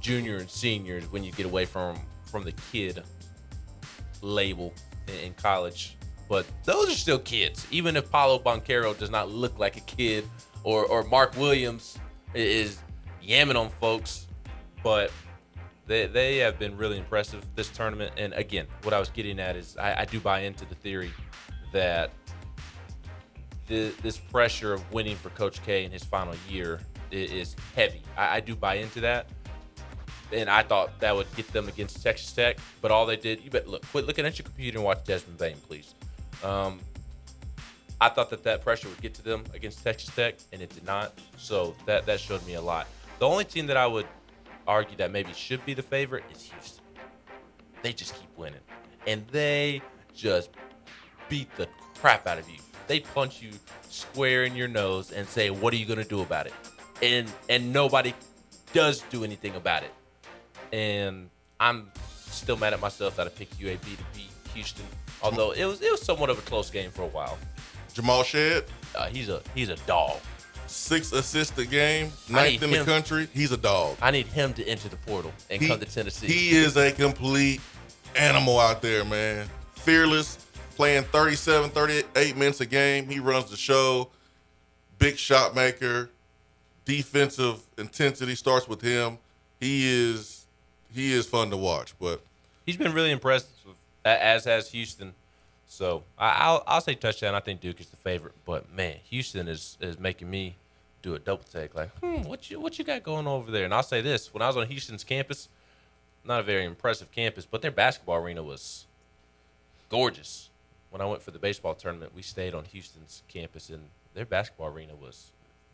junior and seniors, when you get away from the kid label in college. But those are still kids. Even if Paulo Banchero does not look like a kid, or Mark Williams is yamming on folks, but they have been really impressive this tournament. And again, what I was getting at is I do buy into the theory that this pressure of winning for Coach K in his final year is heavy. I do buy into that. And I thought that would get them against Texas Tech, but all they did, quit looking at your computer and watch Desmond Bain, please. I thought that pressure would get to them against Texas Tech, and it did not. So that showed me a lot. The only team that I would argue that maybe should be the favorite is Houston. They just keep winning, and they just beat the crap out of you. They punch you square in your nose and say, "What are you going to do about it?" And nobody does do anything about it. And I'm still mad at myself that I picked UAB to beat Houston, although it was somewhat of a close game for a while. Jamal Shead, he's a dog. 6 assists a game, 9th in the country. He's a dog. I need him to enter the portal and come to Tennessee. He is a complete animal out there, man. Fearless, playing 37, 38 minutes a game. He runs the show. Big shot maker. Defensive intensity starts with him. He is fun to watch, but he's been really impressive, as has Houston. So I'll say touchdown. I think Duke is the favorite, but man, Houston is making me do a double take. Like, what you got going over there? And I'll say this: when I was on Houston's campus, not a very impressive campus, but their basketball arena was gorgeous. When I went for the baseball tournament, we stayed on Houston's campus, and their basketball arena was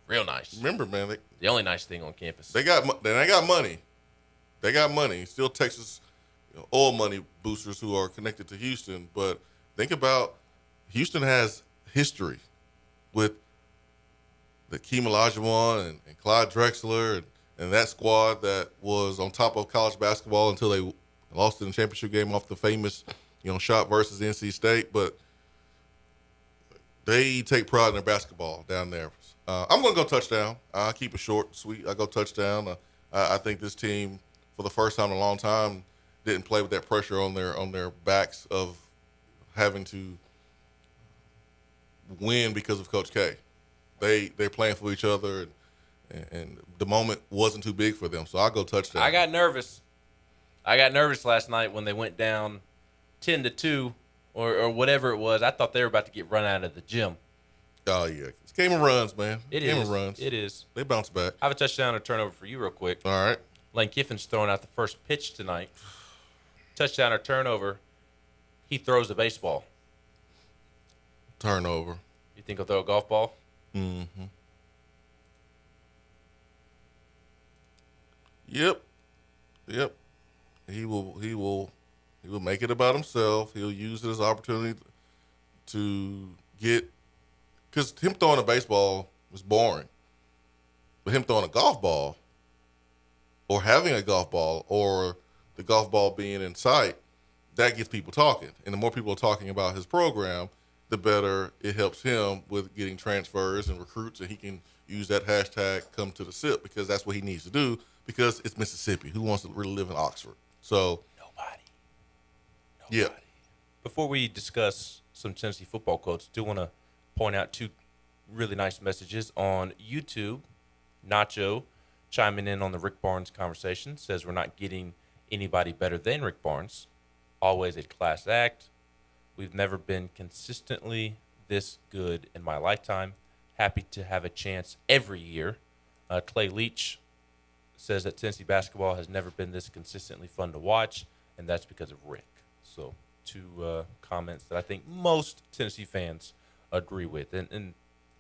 real nice. Remember, man, the only nice thing on campus. They got money. They got money. Still Texas oil money boosters who are connected to Houston. But think about Houston has history with the Keem Olajuwon and Clyde Drexler and that squad that was on top of college basketball until they lost in the championship game off the famous shot versus NC State. But they take pride in their basketball down there. I'm going to go touchdown. I'll keep it short and sweet. I go touchdown. I think this team, for the first time in a long time, didn't play with that pressure on their backs of having to win because of Coach K. They're playing for each other, and the moment wasn't too big for them. So I'll go touchdown. I got nervous last night when they went down 10-2 or whatever it was. I thought they were about to get run out of the gym. Oh, yeah. It's game of runs, man. Game of runs. It is. They bounce back. I have a touchdown or turnover for you real quick. All right. Lane Kiffin's throwing out the first pitch tonight. Touchdown or turnover. He throws a baseball. Turnover. You think he'll throw a golf ball? Mm-hmm. Yep. He will make it about himself. He'll use it as an opportunity to get, because him throwing a baseball is boring. But him throwing a golf ball, or having a golf ball, or the golf ball being in sight, that gets people talking. And the more people are talking about his program, the better it helps him with getting transfers and recruits, and he can use that hashtag come to the SIP, because that's what he needs to do, because it's Mississippi. Who wants to really live in Oxford? So Nobody. Yeah. Before we discuss some Tennessee football quotes, I do want to point out 2 really nice messages on YouTube. Nacho chiming in on the Rick Barnes conversation, says we're not getting anybody better than Rick Barnes. Always a class act. We've never been consistently this good in my lifetime. Happy to have a chance every year. Clay Leach says that Tennessee basketball has never been this consistently fun to watch, and that's because of Rick. So 2 comments that I think most Tennessee fans agree with, and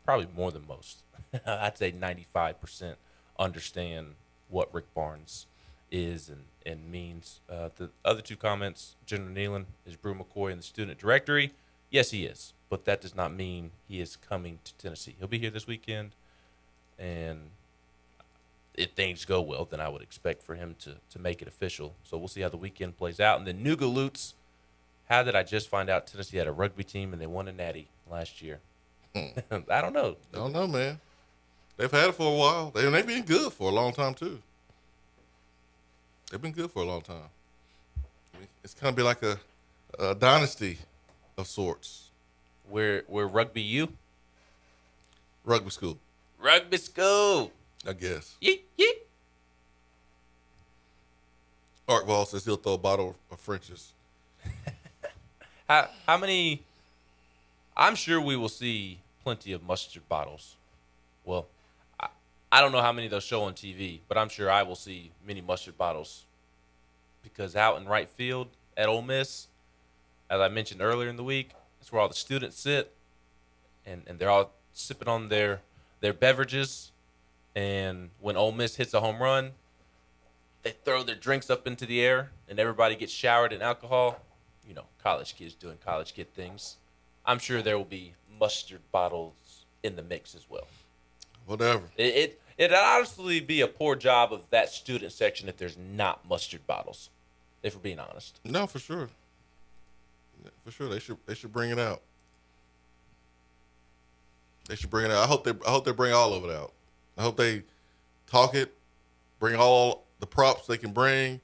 probably more than most. I'd say 95% understand what Rick Barnes is and means. The other two comments, General Nealon, is Brew McCoy in the student directory? Yes, he is, but that does not mean he is coming to Tennessee. He'll be here this weekend, and if things go well, then I would expect for him to make it official. So we'll see how the weekend plays out. And then Nugaloots, how did I just find out Tennessee had a rugby team and they won a natty last year? I don't know. I don't know, man. They've had it for a while. They've been good for a long time, too. They've been good for a long time. It's kind of be like a dynasty of sorts. We're rugby U? Rugby school. Rugby school. I guess. Yeet, yeet. Art Vols says he'll throw a bottle of French's. How many? I'm sure we will see plenty of mustard bottles. Well, I don't know how many they'll show on TV, but I'm sure I will see many mustard bottles because out in right field at Ole Miss, as I mentioned earlier in the week, it's where all the students sit, and they're all sipping on their beverages. And when Ole Miss hits a home run, they throw their drinks up into the air, and everybody gets showered in alcohol. You know, college kids doing college kid things. I'm sure there will be mustard bottles in the mix as well. Whatever. It'd honestly be a poor job of that student section if there's not mustard bottles, if we're being honest. No, for sure. For sure, they should bring it out. They should bring it out. I hope they bring all of it out. I hope they talk it, bring all the props they can bring,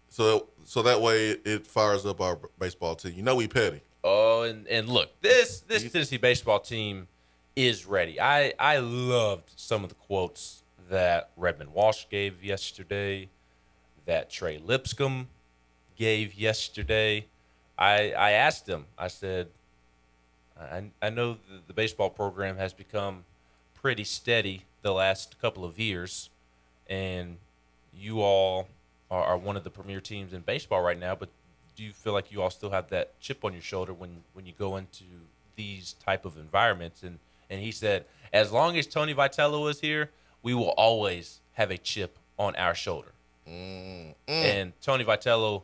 so that way it fires up our baseball team. You know we petty. Oh, and look, this Tennessee baseball team is ready. I loved some of the quotes that Redmond Walsh gave yesterday, that Trey Lipscomb gave yesterday. I asked him, I said, I know the baseball program has become pretty steady the last couple of years, and you all are one of the premier teams in baseball right now, but do you feel like you all still have that chip on your shoulder when you go into these type of environments? And he said, as long as Tony Vitello is here, we will always have a chip on our shoulder. And Tony Vitello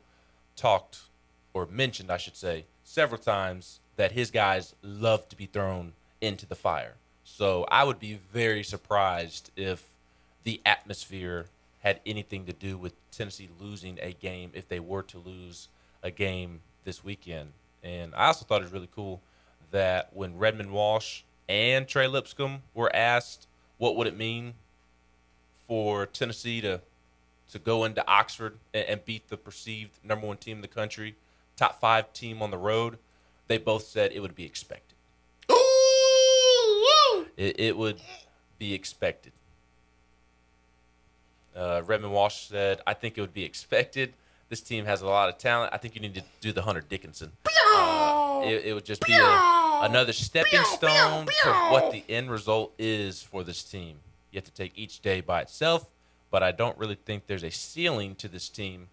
talked, or mentioned, I should say, several times that his guys love to be thrown into the fire. So I would be very surprised if the atmosphere had anything to do with Tennessee losing a game if they were to lose a game this weekend. And I also thought it was really cool that when Redmond Walsh and Trey Lipscomb were asked what would it mean for Tennessee to go into Oxford and beat the perceived number one team in the country, top 5 team on the road, they both said it would be expected. It would be expected. Redmond Walsh said, I think it would be expected. This team has a lot of talent. I think you need to do the Hunter Dickinson. It would just be another stepping stone for what the end result is for this team. You have to take each day by itself, but I don't really think there's a ceiling to this team.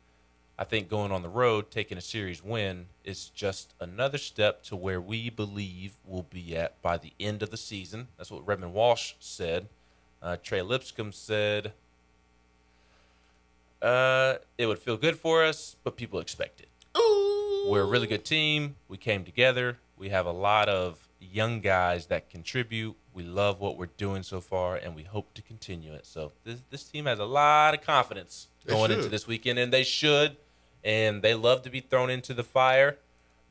I think going on the road, taking a series win, is just another step to where we believe we'll be at by the end of the season. That's what Redmond Walsh said. Trey Lipscomb said, it would feel good for us, but people expect it. Ooh. We're a really good team. We came together. We have a lot of young guys that contribute. We love what we're doing so far, and we hope to continue it. So this team has a lot of confidence going into this weekend, and they should. And they love to be thrown into the fire.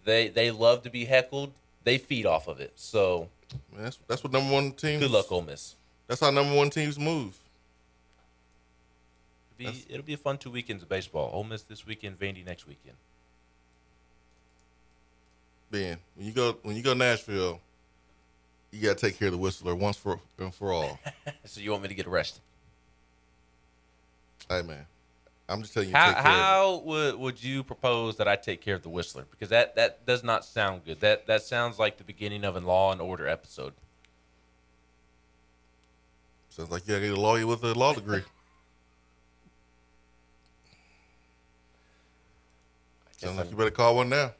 They love to be heckled. They feed off of it. So man, that's what number one teams. Good luck, Ole Miss. That's how number one teams move. It'll be a fun 2 weekends of baseball. Ole Miss this weekend, Vandy next weekend. Ben, when you go to Nashville, you gotta take care of the Whistler once for all. So you want me to get arrested? Hey man, I'm just telling you. How would you propose that I take care of the Whistler? Because that does not sound good. That sounds like the beginning of a Law and Order episode. Sounds like you gotta get a lawyer with a law degree. Sounds like you better call one now.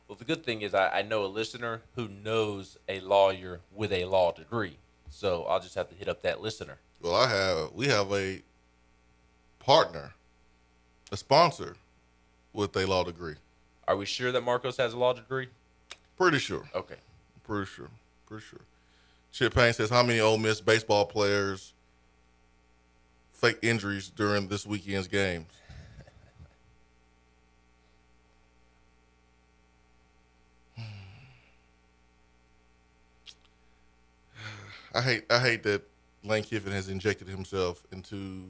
Well, the good thing is I know a listener who knows a lawyer with a law degree. So I'll just have to hit up that listener. Well, we have a partner a sponsor with a law degree. Are we sure that Marcos has a law degree? Pretty sure. Okay. Pretty sure. Chip Payne says, how many Ole Miss baseball players fake injuries during this weekend's games? I hate that Lane Kiffin has injected himself into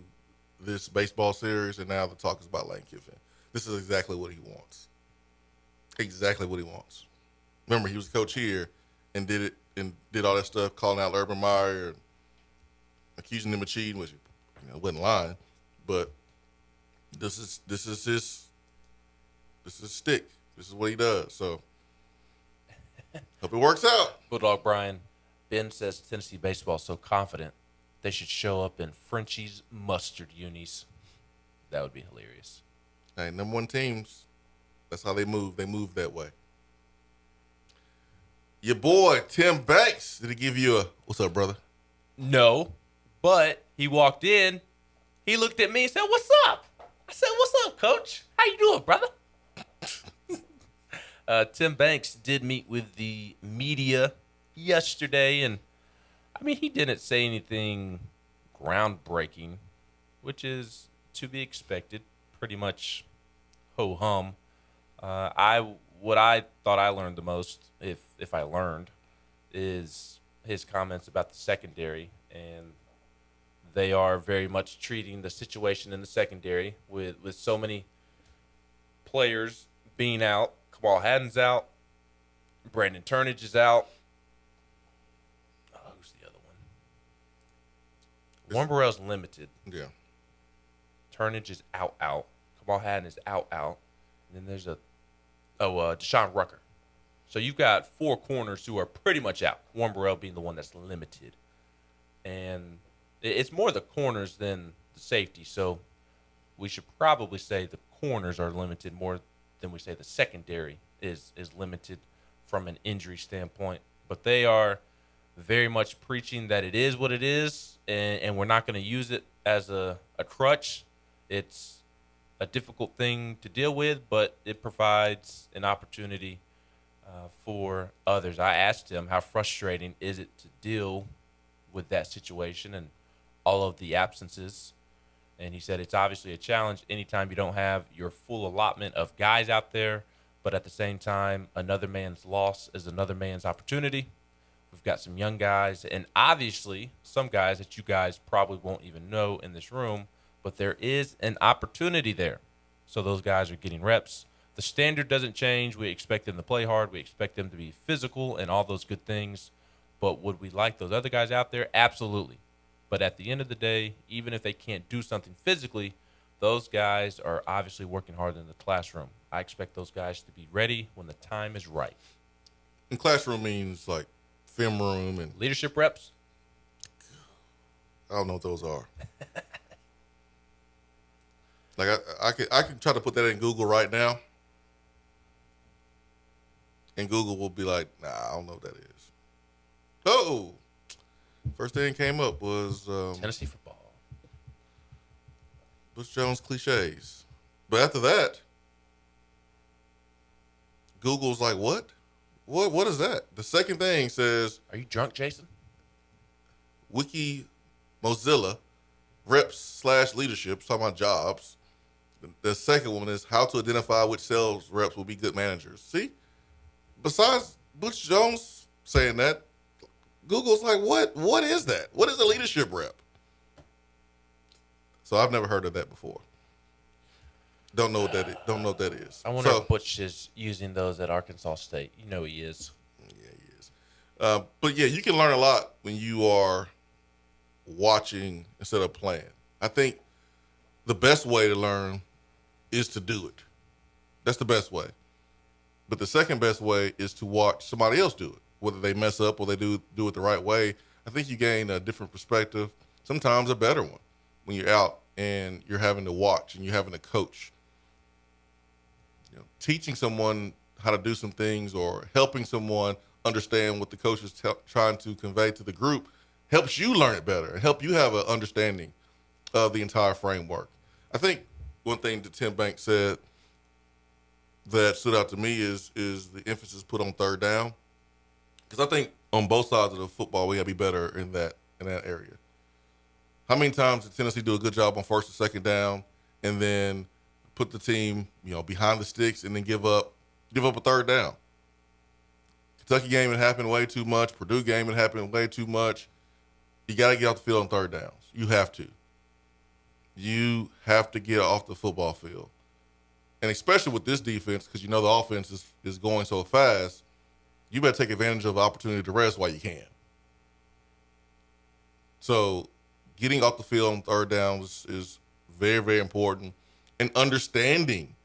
this baseball series, and now the talk is about Lane Kiffin. This is exactly what he wants. Exactly what he wants. Remember, he was coach here and did all that stuff, calling out Urban Meyer, and accusing him of cheating, which wasn't lying. But this is his stick. This is what he does. So hope it works out. Bulldog Brian. Ben says Tennessee baseball is so confident they should show up in Frenchie's mustard unis. That would be hilarious. Hey, number one teams, that's how they move. They move that way. Your boy, Tim Banks, did he give you what's up, brother? No, but he walked in. He looked at me and said, what's up? I said, what's up, coach? How you doing, brother? Tim Banks did meet with the media yesterday, and I mean, he didn't say anything groundbreaking, which is to be expected. Pretty much ho-hum. What I thought I learned the most, if I learned, is his comments about the secondary, and they are very much treating the situation in the secondary with so many players being out. Kamal Haddon's out. Brandon Turnage is out. Who's the other one? Warren Burrell's limited. Yeah. Turnage is out. Kamal Haddon is out. And then there's Deshaun Rucker. So you've got four corners who are pretty much out. Warren Burrell being the one that's limited. And it's more the corners than the safety. So we should probably say the corners are limited more than we say the secondary is limited from an injury standpoint. But they are very much preaching that it is what it is, and we're not going to use it as a crutch. It's a difficult thing to deal with, but it provides an opportunity for others. I asked him how frustrating is it to deal with that situation and all of the absences, and he said it's obviously a challenge anytime you don't have your full allotment of guys out there, but at the same time, another man's loss is another man's opportunity. We've got some young guys, and obviously some guys that you guys probably won't even know in this room, but there is an opportunity there. So those guys are getting reps. The standard doesn't change. We expect them to play hard. We expect them to be physical and all those good things. But would we like those other guys out there? Absolutely. But at the end of the day, even if they can't do something physically, those guys are obviously working hard in the classroom. I expect those guys to be ready when the time is right. And classroom means like film room and leadership reps? I don't know what those are. Like I could try to put that in Google right now, and Google will be like, nah, I don't know what that is. Oh, first thing that came up was Tennessee football. Butch Jones cliches. But after that, Google's like, what? What is that? The second thing says, are you drunk, Jason? Wiki Mozilla reps / leadership, talking about jobs. The second one is how to identify which sales reps will be good managers. See, besides Butch Jones saying that, Google's like, what is that? What is a leadership rep? So I've never heard of that before. Don't know what that is. I wonder if Butch is using those at Arkansas State. You know he is. Yeah, he is. But yeah, you can learn a lot when you are watching instead of playing. I think the best way to learn is to do it. That's the best way. But the second best way is to watch somebody else do it, whether they mess up or they do it the right way. I think you gain a different perspective, sometimes a better one, when you're out and you're having to watch and you're having to coach. You know, teaching someone how to do some things or helping someone understand what the coach is trying to convey to the group helps you learn it better and help you have an understanding of the entire framework. I think one thing that Tim Banks said that stood out to me is the emphasis put on third down. Because I think on both sides of the football, we got to be better in that area. How many times did Tennessee do a good job on first and second down and then put the team, behind the sticks and then give up a third down? Kentucky game, it happened way too much. Purdue game, it happened way too much. You got to get off the field on third downs. You have to. You have to get off the football field. And especially with this defense, because the offense is going so fast, you better take advantage of the opportunity to rest while you can. So getting off the field on third down is very, very important. And understanding.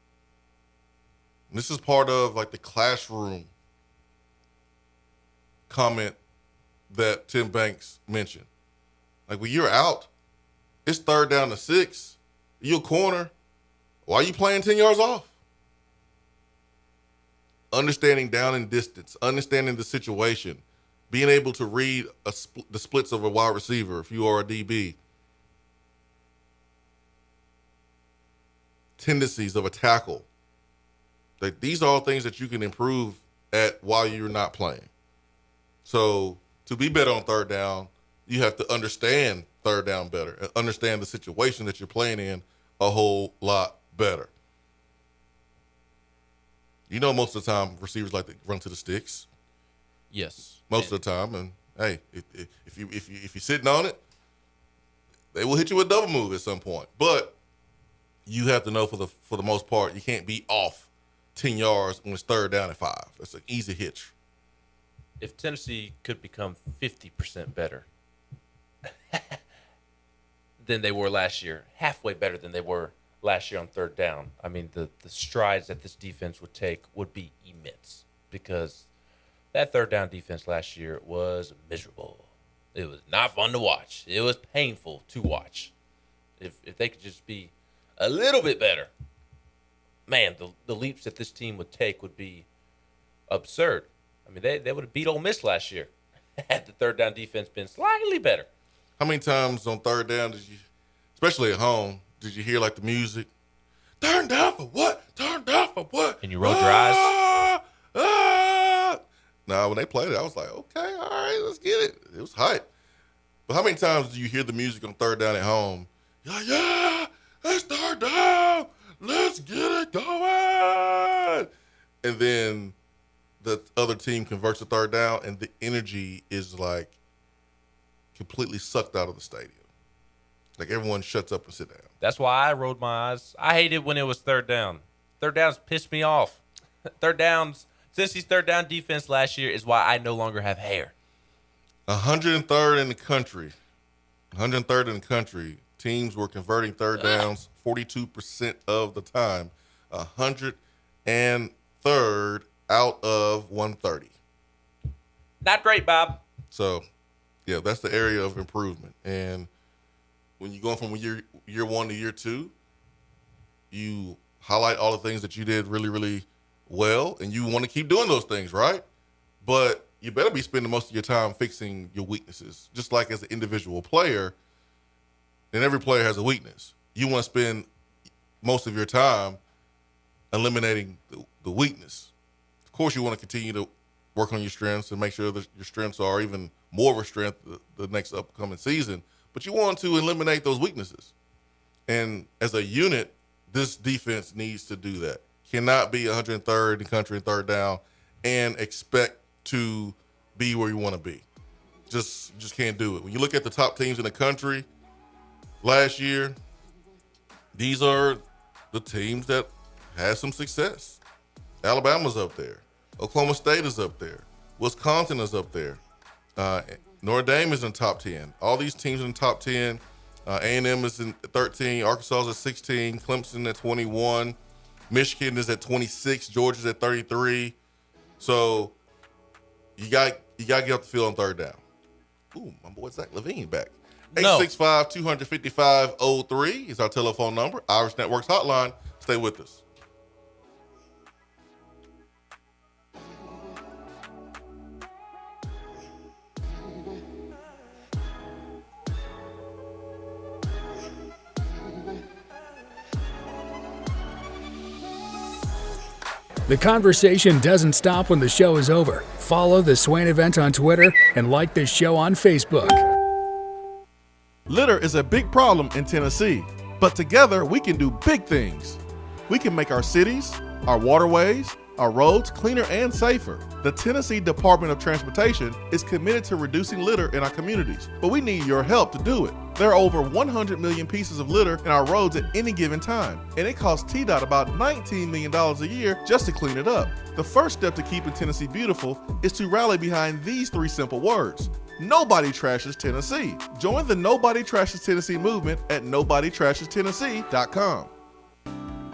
And this is part of like the classroom comment that Tim Banks mentioned. Like when you're out, it's third down to 6. You're a corner. Why are you playing 10 yards off? Understanding down and distance, understanding the situation, being able to read the splits of a wide receiver if you are a DB, tendencies of a tackle. Like these are all things that you can improve at while you're not playing. So to be better on third down, you have to understand third down better and understand the situation that you're playing in a whole lot better. Most of the time receivers like to run to the sticks. Yes. Most of the time. And hey, if you're sitting on it, they will hit you with a double move at some point. But you have to know for the most part, you can't be off 10 yards when it's third down and 5. That's an easy hitch. If Tennessee could become 50% better than they were last year, halfway better than they were last year on third down, I mean, the strides that this defense would take would be immense, because that third down defense last year was miserable. It was not fun to watch. It was painful to watch. If they could just be a little bit better, man, the leaps that this team would take would be absurd. I mean, they would have beat Ole Miss last year had the third down defense been slightly better. How many times on third down did you, especially at home, did you hear like the music? Turn down for what? Turn down for what? And you rolled your eyes? Nah, when they played it, I was like, okay, all right, let's get it. It was hype. But how many times do you hear the music on third down at home? You're like, yeah, let's third down. Let's get it going. And then the other team converts a third down, and the energy is like completely sucked out of the stadium. Like everyone shuts up and sit down. That's why I rolled my eyes. I hated when it was third down. Third downs pissed me off. Tennessee's third down defense last year is why I no longer have hair. 103rd in the country. 103rd in the country. Teams were converting third downs 42% of the time. 103rd out of 130. Not great, Bob. So, yeah, that's the area of improvement. And when you're going from year 1 to year 2, you highlight all the things that you did really, really well, and you want to keep doing those things, right? But you better be spending most of your time fixing your weaknesses. Just like as an individual player, and every player has a weakness. You want to spend most of your time eliminating the weakness. Of course, you want to continue to work on your strengths and make sure that your strengths are even more of a strength the next upcoming season. But you want to eliminate those weaknesses. And as a unit, this defense needs to do that. Cannot be 103rd in the country in third down and expect to be where you want to be. Just can't do it. When you look at the top teams in the country last year, these are the teams that had some success. Alabama's up there. Oklahoma State is up there. Wisconsin is up there. Notre Dame is in the top 10. All these teams in the top 10. A&M is in 13. Arkansas is at 16. Clemson at 21. Michigan is at 26. Georgia's at 33. So you got to get off the field on third down. Ooh, my boy Zach Levine back. 865-255-03 is our telephone number. Irish Networks hotline. Stay with us. The conversation doesn't stop when the show is over. Follow the Swain Event on Twitter and like the show on Facebook. Litter is a big problem in Tennessee, but together we can do big things. We can make our cities, our waterways, our roads cleaner and safer. The Tennessee Department of Transportation is committed to reducing litter in our communities, but we need your help to do it. There are over 100 million pieces of litter in our roads at any given time, and it costs TDOT about $19 million a year just to clean it up. The first step to keeping Tennessee beautiful is to rally behind these 3 simple words. Nobody trashes Tennessee. Join the Nobody Trashes Tennessee movement at nobodytrashestennessee.com.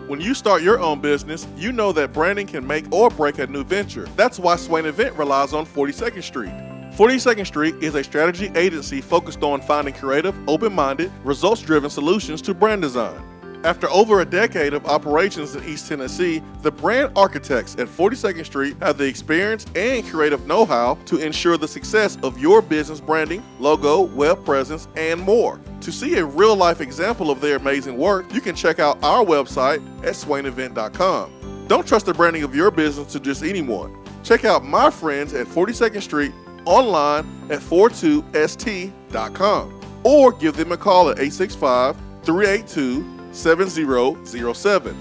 When you start your own business, you know that branding can make or break a new venture. That's why Swain Event relies on 42nd Street. 42nd Street is a strategy agency focused on finding creative, open-minded, results-driven solutions to brand design. After over a decade of operations in East Tennessee, the brand architects at 42nd Street have the experience and creative know-how to ensure the success of your business branding, logo, web presence, and more. To see a real-life example of their amazing work, you can check out our website at swainevent.com. Don't trust the branding of your business to just anyone. Check out my friends at 42nd Street online at 42st.com or give them a call at 865-382-7007.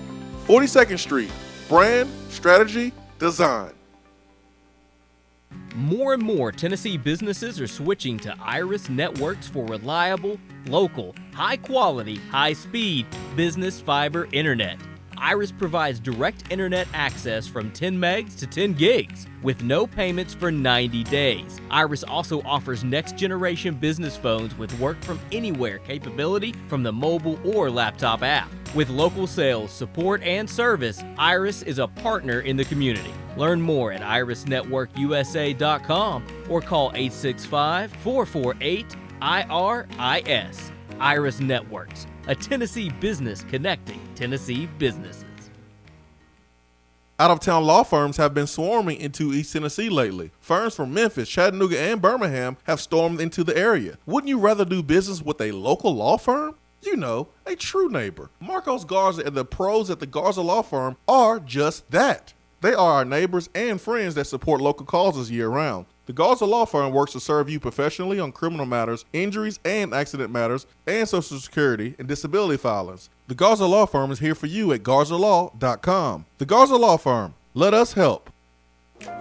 42nd Street, brand, strategy, design. More and more Tennessee businesses are switching to Iris Networks for reliable, local, high-quality, high-speed business fiber internet. Iris provides direct internet access from 10 megs to 10 gigs with no payments for 90 days. Iris also offers next-generation business phones with work from anywhere capability from the mobile or laptop app. With local sales, support, and service, Iris is a partner in the community. Learn more at irisnetworkusa.com or call 865-448-IRIS. Iris Networks, a Tennessee business connecting Tennessee businesses. Out-of-town law firms have been swarming into East Tennessee lately. Firms from Memphis, Chattanooga, and Birmingham have stormed into the area. Wouldn't you rather do business with a local law firm? You know, a true neighbor. Marcos Garza and the pros at the Garza Law Firm are just that. They are our neighbors and friends that support local causes year-round. The Garza Law Firm works to serve you professionally on criminal matters, injuries and accident matters, and Social Security and disability filings. The Garza Law Firm is here for you at garzalaw.com. The Garza Law Firm. Let us help.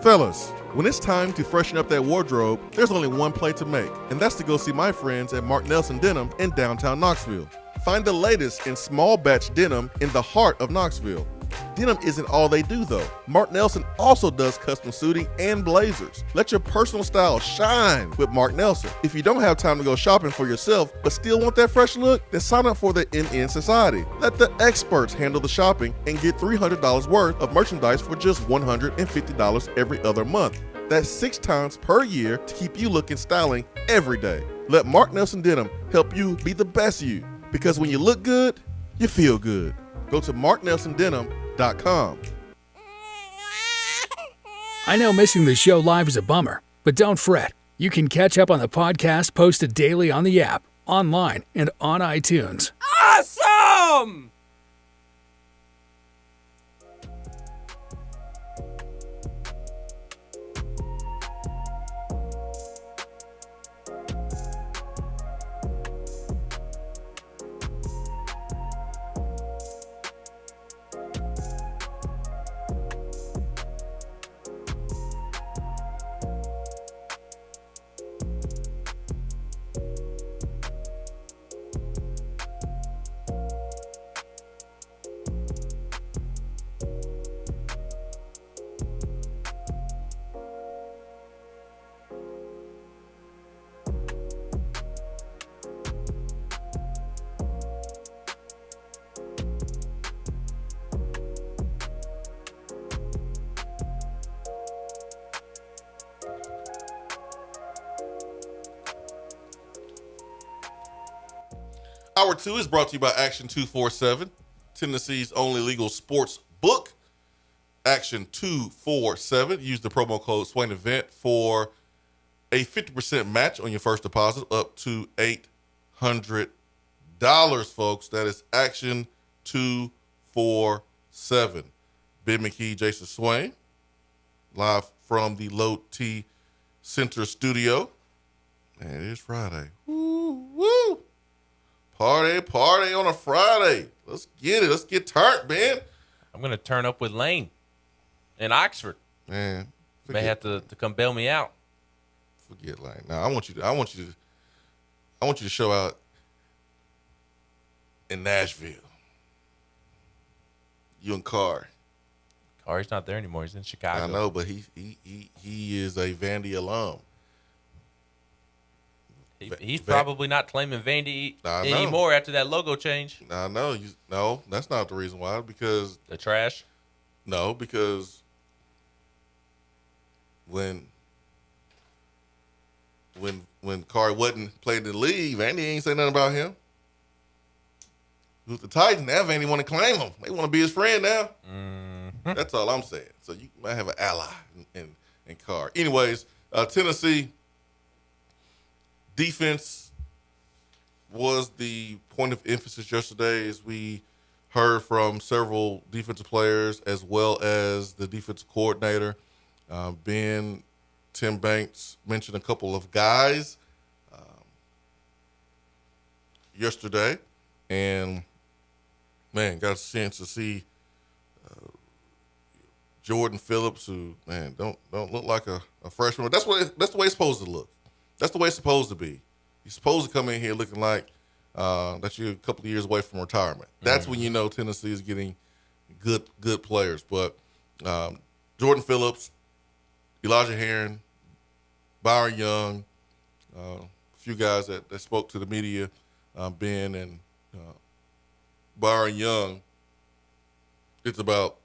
Fellas, when it's time to freshen up that wardrobe, there's only one play to make, and that's to go see my friends at Mark Nelson Denim in downtown Knoxville. Find the latest in small batch denim in the heart of Knoxville. Denim isn't all they do though. Mark Nelson also does custom suiting and blazers. Let your personal style shine with Mark Nelson. If you don't have time to go shopping for yourself but still want that fresh look, then sign up for the NN Society. Let the experts handle the shopping and get $300 worth of merchandise for just $150 every other month. That's 6 times per year to keep you looking styling every day. Let Mark Nelson Denim help you be the best you, because when you look good, you feel good. Go to marknelsondenim.com. I know missing the show live is a bummer, but don't fret. You can catch up on the podcast posted daily on the app, online, and on iTunes. Awesome! Hour 2 is brought to you by Action 247, Tennessee's only legal sports book. Action 247. Use the promo code Swain Event for a 50% match on your first deposit up to $800, folks. That is Action 247. Ben McKee, Jason Swain, live from the Low T Center studio. Man, it is Friday. Woo! Party on a Friday. Let's get it. Let's get turned, man. I'm going to turn up with Lane in Oxford. Man. May have to come bail me out. Forget Lane. Now, I want you to show out in Nashville. You and Carr. Carr's not there anymore. He's in Chicago. I know, but he is a Vandy alum. He's probably not claiming Vandy anymore after that logo change. I know. No, that's not the reason why. Because the trash? No, because when Carr wasn't playing in the league, Vandy ain't say nothing about him. With the Titans, now Vandy want to claim him. They want to be his friend now. Mm-hmm. That's all I'm saying. So you might have an ally in Carr. Anyways, Tennessee defense was the point of emphasis yesterday, as we heard from several defensive players as well as the defensive coordinator. Tim Banks mentioned a couple of guys yesterday, and man, got a chance to see Jordan Phillips, who don't look like a freshman. But that's the way it's supposed to look. That's the way it's supposed to be. You're supposed to come in here looking like that you're a couple of years away from retirement. That's when you know Tennessee is getting good players. But Jordan Phillips, Elijah Herring, Byron Young, a few guys that spoke to the media, Ben and Byron Young, it's about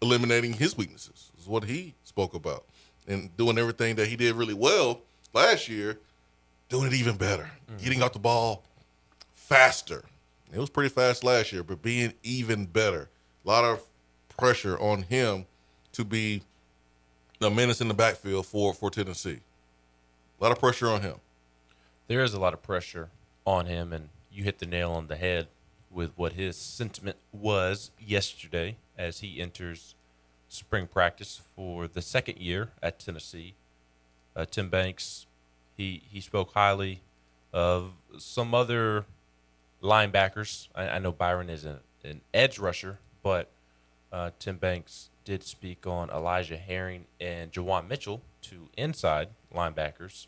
eliminating his weaknesses, is what he spoke about, and doing everything that he did really well last year, doing it even better, getting off the ball faster. It was pretty fast last year, but being even better. A lot of pressure on him to be a menace in the backfield for Tennessee. A lot of pressure on him. There is a lot of pressure on him, and you hit the nail on the head with what his sentiment was yesterday as he enters spring practice for the second year at Tennessee. Tim Banks, he spoke highly of some other linebackers. I know Byron is an edge rusher, but Tim Banks did speak on Elijah Herring and Jawan Mitchell, two inside linebackers.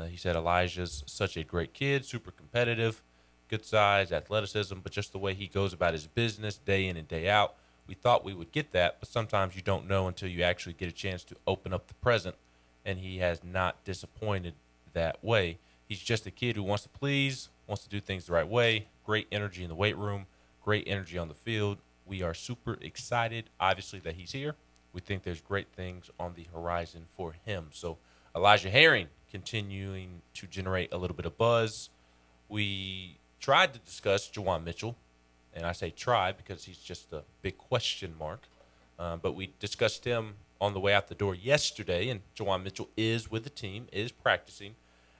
He said Elijah's such a great kid, super competitive, good size, athleticism, but just the way he goes about his business day in and day out. We thought we would get that, but sometimes you don't know until you actually get a chance to open up the present, and he has not disappointed that way. He's just a kid who wants to please, wants to do things the right way, great energy in the weight room, great energy on the field. We are super excited, obviously, that he's here. We think there's great things on the horizon for him. So Elijah Herring continuing to generate a little bit of buzz. We tried to discuss Jawan Mitchell, and I say try because he's just a big question mark. But we discussed him on the way out the door yesterday, and Jawan Mitchell is with the team, is practicing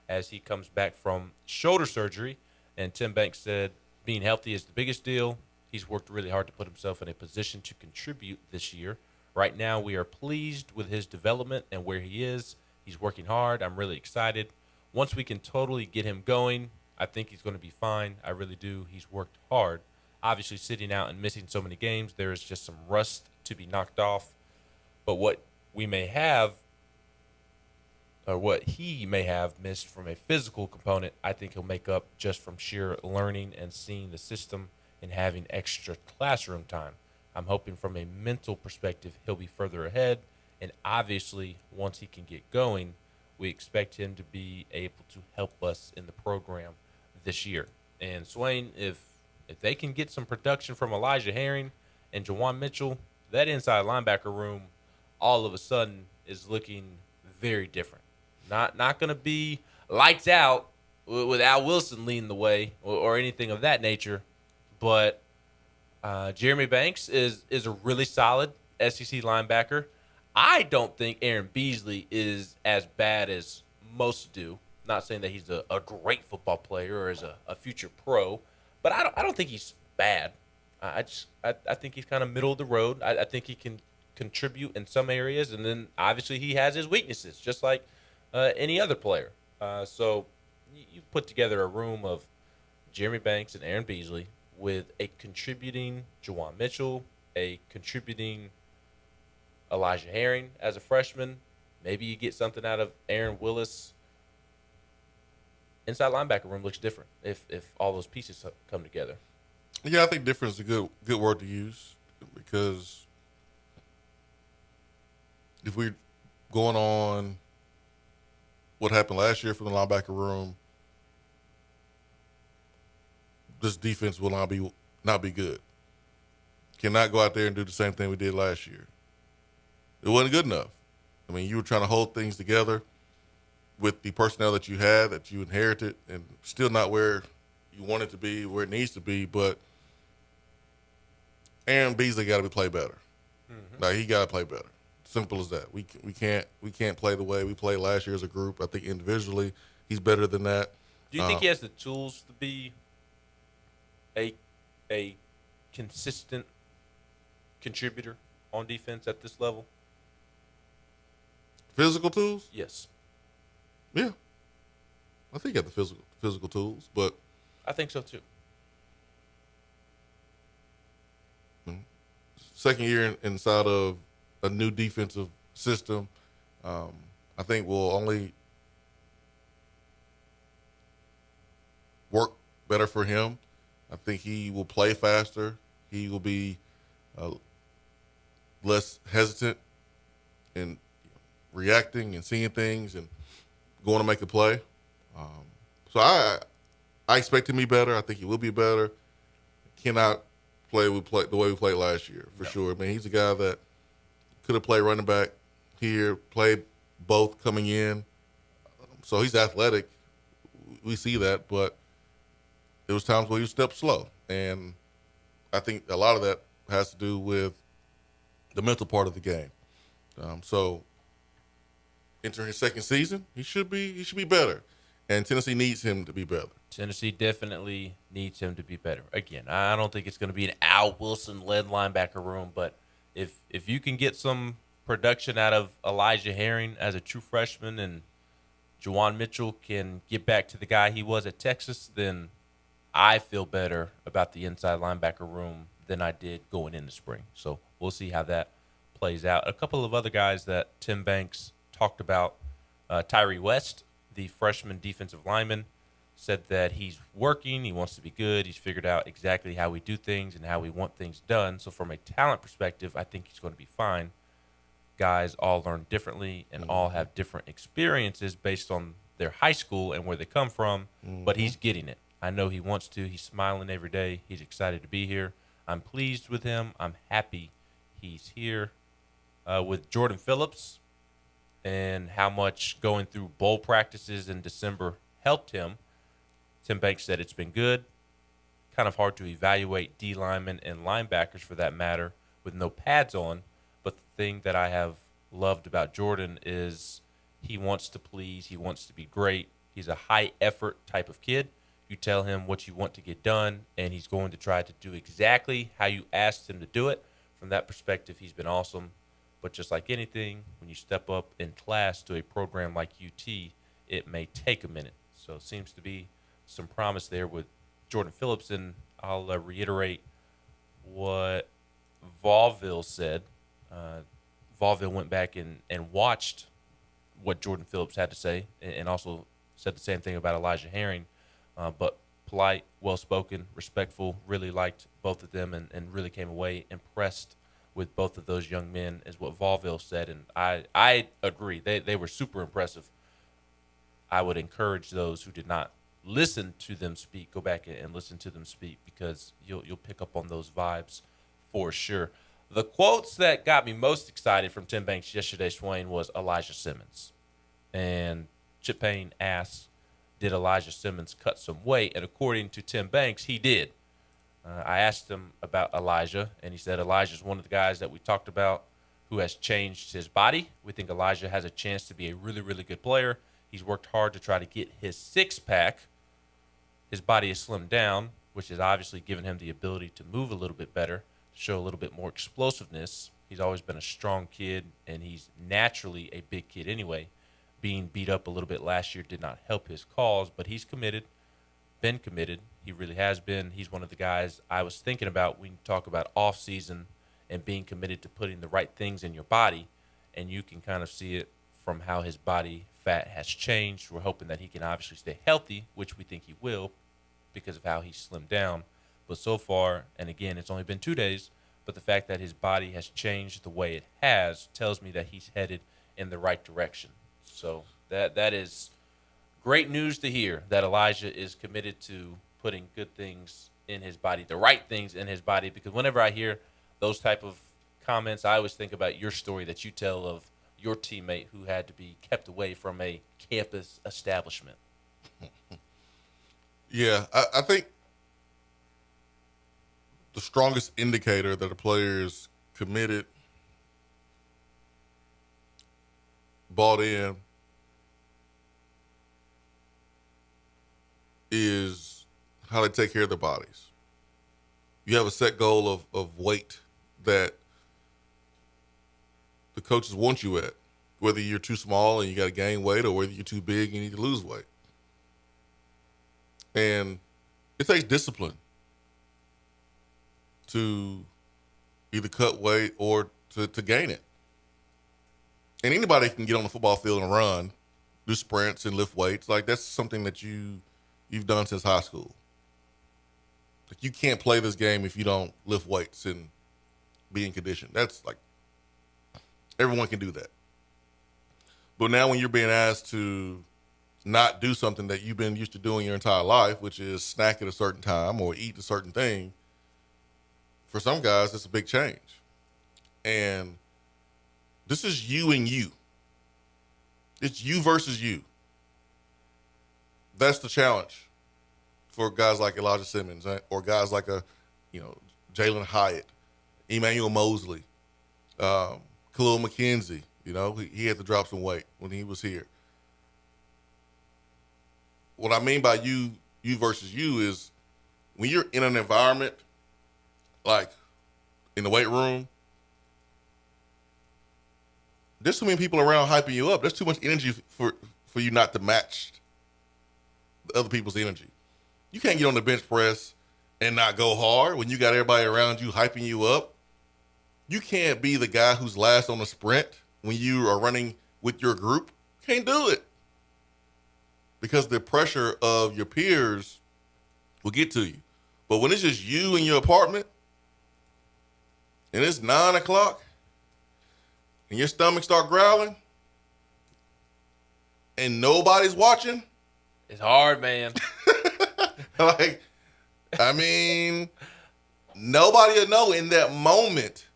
as he comes back from shoulder surgery. And Tim Banks said being healthy is the biggest deal. He's worked really hard to put himself in a position to contribute this year. Right now, we are pleased with his development and where he is. He's working hard. I'm really excited. Once we can totally get him going, I think he's going to be fine. I really do. He's worked hard. Obviously, sitting out and missing so many games, there is just some rust to be knocked off. But what we may have, or what he may have missed from a physical component, I think he'll make up just from sheer learning and seeing the system and having extra classroom time. I'm hoping from a mental perspective, he'll be further ahead. And obviously, once he can get going, we expect him to be able to help us in the program this year. And Swain, if they can get some production from Elijah Herring and Jawan Mitchell, that inside linebacker room all of a sudden is looking very different. Not going to be lights out with Al Wilson leading the way or anything of that nature, but Jeremy Banks is a really solid SEC linebacker. I don't think Aaron Beasley is as bad as most do. Not saying that he's a great football player or is a future pro, but I don't think he's bad. I think he's kind of middle of the road. I think he can contribute in some areas, and then obviously he has his weaknesses, just like any other player. So you put together a room of Jeremy Banks and Aaron Beasley with a contributing Juwan Mitchell, a contributing Elijah Herring as a freshman. Maybe you get something out of Aaron Willis. Inside linebacker room looks different if all those pieces come together. Yeah, I think different is a good word to use, because if we're going on what happened last year from the linebacker room, this defense will not be good. Cannot go out there and do the same thing we did last year. It wasn't good enough. I mean, you were trying to hold things together with the personnel that you had, that you inherited, and still not where you want it to be, where it needs to be. But Aaron Beasley got to play better. Mm-hmm. Like, he got to play better. Simple as that. We can't play the way we played last year as a group. I think individually he's better than that. Do you think he has the tools to be a consistent contributor on defense at this level? Physical tools? Yes. Yeah. I think he got the physical tools, but I think so too. Second year inside of a new defensive system, I think will only work better for him. I think he will play faster. He will be less hesitant in reacting and seeing things and going to make a play. So I expect him to be better. I think he will be better. Cannot play the way we played last year, for sure. I mean, he's a guy that could have played running back here, played both coming in. So he's athletic. We see that, but there was times where he stepped slow. And I think a lot of that has to do with the mental part of the game. So entering his second season, he should be better. And Tennessee needs him to be better. Tennessee definitely needs him to be better. Again, I don't think it's going to be an Al Wilson-led linebacker room, but if you can get some production out of Elijah Herring as a true freshman and Juwan Mitchell can get back to the guy he was at Texas, then I feel better about the inside linebacker room than I did going into spring. So we'll see how that plays out. A couple of other guys that Tim Banks talked about, Tyree West, the freshman defensive lineman, said that he's working, he wants to be good, he's figured out exactly how we do things and how we want things done. So from a talent perspective, I think he's going to be fine. Guys all learn differently and all have different experiences based on their high school and where they come from, but he's getting it. I know he wants to. He's smiling every day. He's excited to be here. I'm pleased with him. I'm happy he's here. With Jordan Phillips and how much going through bowl practices in December helped him, Tim Banks said it's been good. Kind of hard to evaluate D linemen and linebackers for that matter with no pads on. But the thing that I have loved about Jordan is he wants to please. He wants to be great. He's a high-effort type of kid. You tell him what you want to get done, and he's going to try to do exactly how you asked him to do it. From that perspective, he's been awesome. But just like anything, when you step up in class to a program like UT, it may take a minute. So it seems to be some promise there with Jordan Phillips, and I'll reiterate what Volville said. Volville went back and watched what Jordan Phillips had to say, and also said the same thing about Elijah Herring. But polite, well-spoken, respectful, really liked both of them and really came away impressed with both of those young men is what Volville said, and I agree. They were super impressive. I would encourage those who did not listen to them speak, go back and listen to them speak, because you'll pick up on those vibes for sure. The quotes that got me most excited from Tim Banks yesterday, Swain, was Elijah Simmons. And Chip Payne asked, did Elijah Simmons cut some weight? And according to Tim Banks, he did. I asked him about Elijah, and he said Elijah's one of the guys that we talked about who has changed his body. We think Elijah has a chance to be a really, really good player. He's worked hard to try to get his six-pack. His body is slimmed down, which has obviously given him the ability to move a little bit better, show a little bit more explosiveness. He's always been a strong kid, and he's naturally a big kid anyway. Being beat up a little bit last year did not help his cause, but he's been committed. He really has been. He's one of the guys I was thinking about when you talk about off-season and being committed to putting the right things in your body, and you can kind of see it from how his body fat has changed. We're hoping that he can obviously stay healthy, which we think he will because of how he slimmed down. But so far, and again, it's only been 2 days, but the fact that his body has changed the way it has tells me that he's headed in the right direction. So that is great news to hear, that Elijah is committed to putting good things in his body, the right things in his body, because whenever I hear those type of comments, I always think about your story that you tell of your teammate who had to be kept away from a campus establishment. Yeah, I think the strongest indicator that a player is committed, bought in, is how they take care of their bodies. You have a set goal of weight that the coaches want you at, whether you're too small and you got to gain weight or whether you're too big and you need to lose weight. And it takes discipline to either cut weight or to gain it. And anybody can get on the football field and run, do sprints and lift weights. Like, that's something that you've done since high school. Like, you can't play this game if you don't lift weights and be in condition. That's like, everyone can do that. But now when you're being asked to not do something that you've been used to doing your entire life, which is snack at a certain time or eat a certain thing, for some guys, it's a big change. And this is you and you. It's you versus you. That's the challenge for guys like Elijah Simmons or guys like Jalen Hyatt, Emmanuel Mosley, Khalil McKenzie. He had to drop some weight when he was here. What I mean by you versus you is when you're in an environment like in the weight room, there's too many people around hyping you up. There's too much energy for you not to match other people's energy. You can't get on the bench press and not go hard when you got everybody around you hyping you up. You can't be the guy who's last on the sprint when you are running with your group. Can't do it. Because the pressure of your peers will get to you. But when it's just you in your apartment and it's 9 o'clock and your stomach start growling and nobody's watching, it's hard, man. Nobody will know in that moment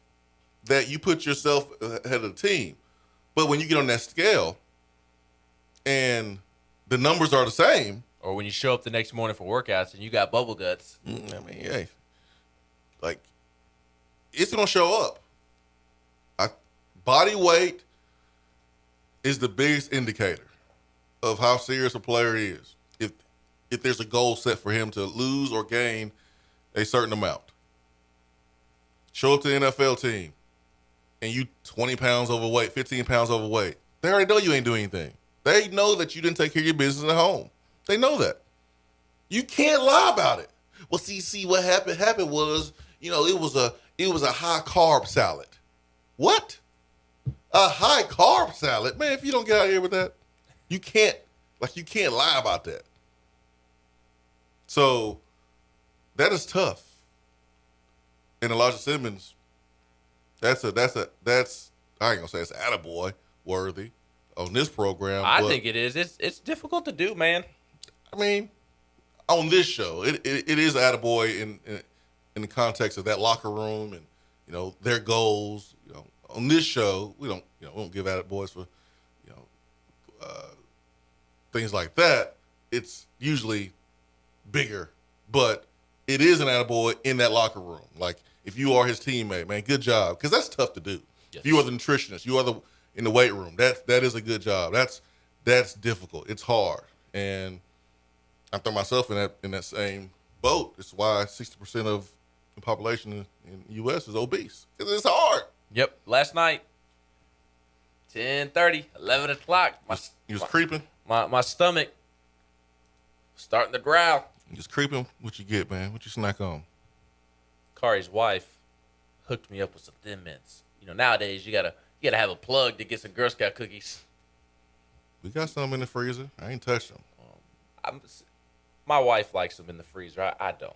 that you put yourself ahead of the team. But when you get on that scale and the numbers are the same. Or when you show up the next morning for workouts and you got bubble guts. It's going to show up. Body weight is the biggest indicator of how serious a player is. If there's a goal set for him to lose or gain a certain amount. Show up to the NFL team and you 20 pounds overweight, 15 pounds overweight. They already know you ain't doing anything. They know that you didn't take care of your business at home. They know that. You can't lie about it. Well, see what happened was, it was a high carb salad. What? A high carb salad? Man, if you don't get out of here with that, you can't lie about that. So that is tough. And Elijah Simmons, that's I ain't gonna say it's attaboy worthy on this program. I think it is. It's difficult to do, man. On this show, it is attaboy in the context of that locker room and their goals. On this show, we don't give attaboys for things like that. It's usually bigger, but it is an attaboy in that locker room. Like, if you are his teammate, man, good job, because that's tough to do. Yes. If you are the nutritionist, you are in the weight room, that is a good job. That's difficult. It's hard, and I throw myself in that same boat. It's why 60% of the population in the U.S. is obese. It's hard. Yep. Last night, 10:30, 11 o'clock. You was creeping? My stomach starting to growl. You just creeping? What you get, man? What you snack on? Kari's wife hooked me up with some Thin Mints. You know, nowadays you gotta have a plug to get some Girl Scout cookies. We got some in the freezer. I ain't touched them. My wife likes them in the freezer. I don't.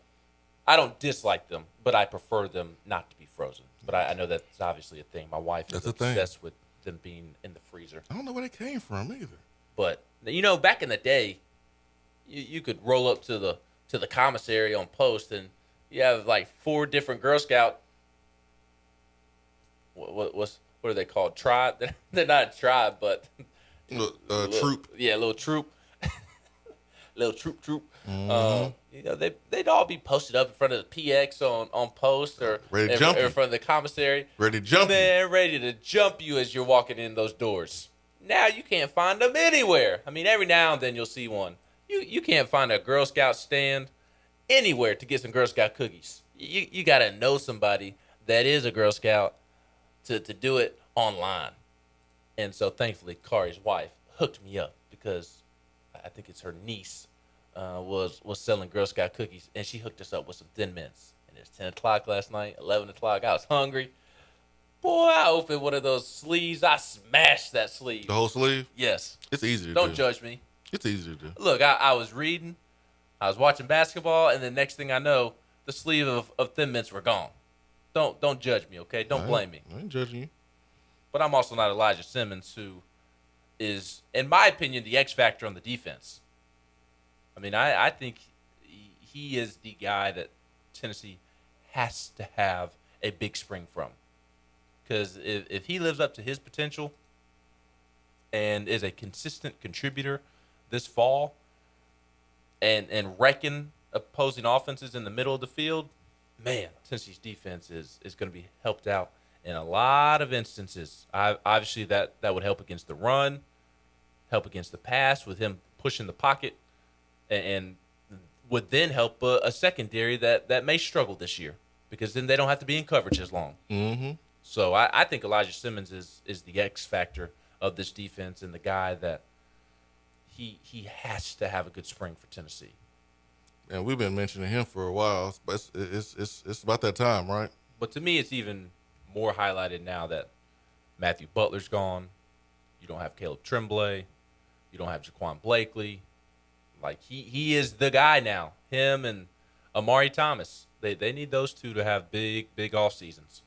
I don't dislike them, but I prefer them not to be frozen. But I know that's obviously a thing. My wife is obsessed with them being in the freezer. I don't know where they came from either. But you know, back in the day, you could roll up to the commissary on post, and you have like 4 different Girl Scout. What are they called? Tribe? They're not a tribe, but troop. Yeah, little troop. Little troop. Mm-hmm. You know, they'd all be posted up in front of the PX on post or ready to jump in front of the commissary. Ready to jump you. Ready to jump you as you're walking in those doors. Now you can't find them anywhere. I mean, every now and then you'll see one. You can't find a Girl Scout stand anywhere to get some Girl Scout cookies. You got to know somebody that is a Girl Scout to do it online. And so thankfully, Kari's wife hooked me up because I think it's her niece was selling Girl Scout cookies, and she hooked us up with some Thin Mints. And it's 10 o'clock last night, 11 o'clock. I was hungry. Boy, I opened one of those sleeves. I smashed that sleeve. The whole sleeve? Yes. It's easy to do. Don't judge me. It's easy to do. Look, I was reading. I was watching basketball, and the next thing I know, the sleeve of Thin Mints were gone. Don't judge me, okay? Don't blame me. I ain't judging you. But I'm also not Elijah Simmons, who is, in my opinion, the X factor on the defense. I mean, I think he is the guy that Tennessee has to have a big spring from. Because if he lives up to his potential and is a consistent contributor this fall and wrecking opposing offenses in the middle of the field, man, Tennessee's defense is going to be helped out in a lot of instances. Obviously, that would help against the run, help against the pass with him pushing the pocket, and would then help a secondary that may struggle this year because then they don't have to be in coverage as long. Mm-hmm. So I think Elijah Simmons is the X factor of this defense and the guy that he has to have a good spring for Tennessee. And we've been mentioning him for a while, but it's about that time, right? But to me, it's even more highlighted now that Matthew Butler's gone. You don't have Caleb Tremblay. You don't have Jaquan Blakely. Like, he is the guy now. Him and Amari Thomas. They need those two to have big off seasons.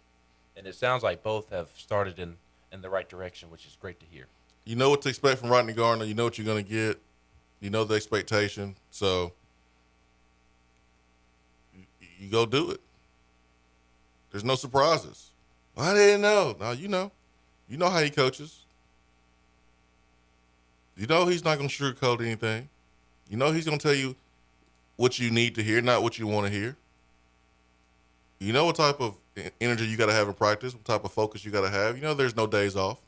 And it sounds like both have started in the right direction, which is great to hear. You know what to expect from Rodney Gardner. You know what you're going to get. You know the expectation. So you go do it. There's no surprises. I didn't know. No, you know. You know how he coaches. You know he's not going to sugarcoat anything. You know he's going to tell you what you need to hear, not what you want to hear. You know what type of energy you got to have in practice, what type of focus you got to have. You know there's no days off.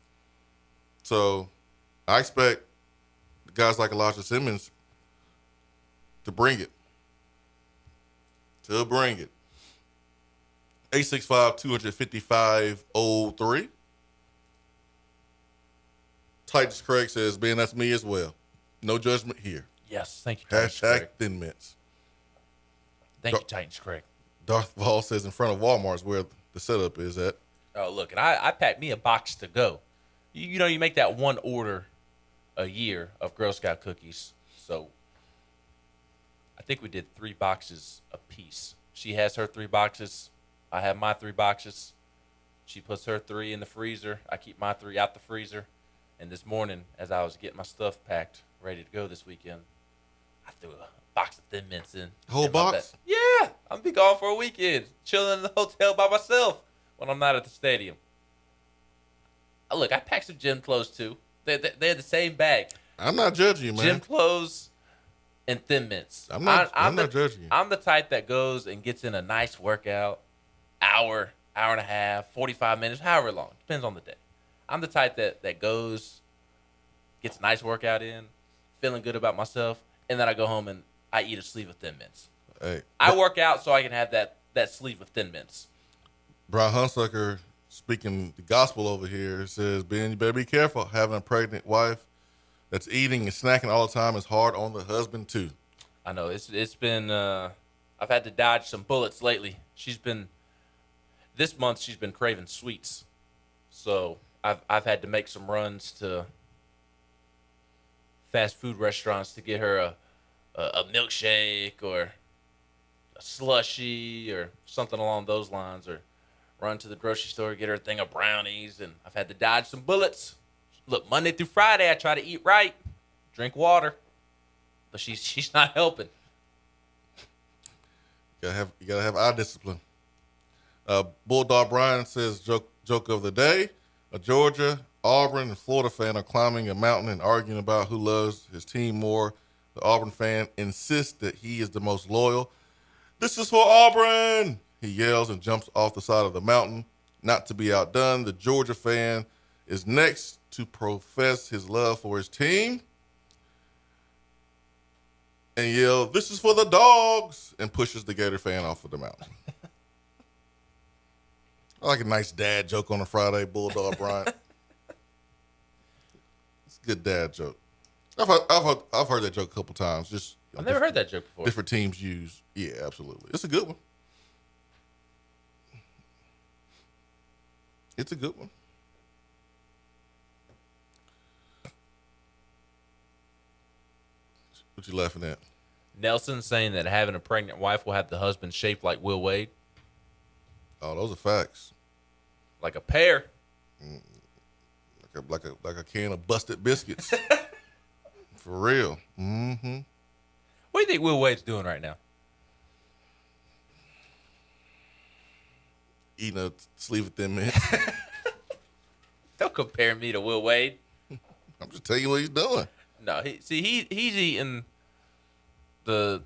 So I expect guys like Elijah Simmons to bring it. 865-255-03. Titus Craig says, Ben, that's me as well. No judgment here. Yes, thank you, Titans Hashtag Craig. Thin Mints. Thank you, Titans Craig. Darth Vols says in front of Walmart is where the setup is at. Oh, look, and I packed me a box to go. You know, you make that one order a year of Girl Scout cookies. So I think we did 3 boxes a piece. She has her 3 boxes. I have my 3 boxes. She puts her 3 in the freezer. I keep my 3 out the freezer. And this morning, as I was getting my stuff packed, ready to go this weekend, I threw a box of Thin Mints in. Whole box? Yeah, I'm going to be gone for a weekend, chilling in the hotel by myself when I'm not at the stadium. Look, I packed some gym clothes too. They're the same bag. I'm not judging you, man. Gym clothes and Thin Mints. I'm not judging you. I'm the type that goes and gets in a nice workout, hour and a half, 45 minutes, however long. Depends on the day. I'm the type that goes, gets a nice workout in, feeling good about myself, and then I go home and I eat a sleeve of Thin Mints. Hey, I work out so I can have that sleeve of Thin Mints. Brian Hunsucker, speaking the gospel over here, says, Ben, you better be careful. Having a pregnant wife that's eating and snacking all the time is hard on the husband, too. I know. It's been I've had to dodge some bullets lately. This month she's been craving sweets. So I've had to make some runs to fast food restaurants to get her a milkshake or a slushie or something along those lines, or run to the grocery store, get her a thing of brownies, and I've had to dodge some bullets. Look, Monday through Friday I try to eat right, drink water, but she's not helping. You gotta have eye discipline. Bulldog Brian says, joke of the day. A Georgia, Auburn, and Florida fan are climbing a mountain and arguing about who loves his team more. The Auburn fan insists that he is the most loyal. This is for Auburn, he yells and jumps off the side of the mountain. Not to be outdone, the Georgia fan is next to profess his love for his team and yell, this is for the dogs, and pushes the Gator fan off of the mountain. I like a nice dad joke on a Friday, Bulldog Brian. It's a good dad joke. I've heard that joke a couple times. Just I've never heard that joke before. Different teams use. Yeah, absolutely. It's a good one. It's a good one. What you laughing at? Nelson saying that having a pregnant wife will have the husband shaped like Will Wade. Oh, those are facts. Like a pear. Like a can of busted biscuits. For real. Mm-hmm. What do you think Will Wade's doing right now? Eating a sleeve of Thin Mints. Don't compare me to Will Wade. I'm just telling you what he's doing. No, he's eating the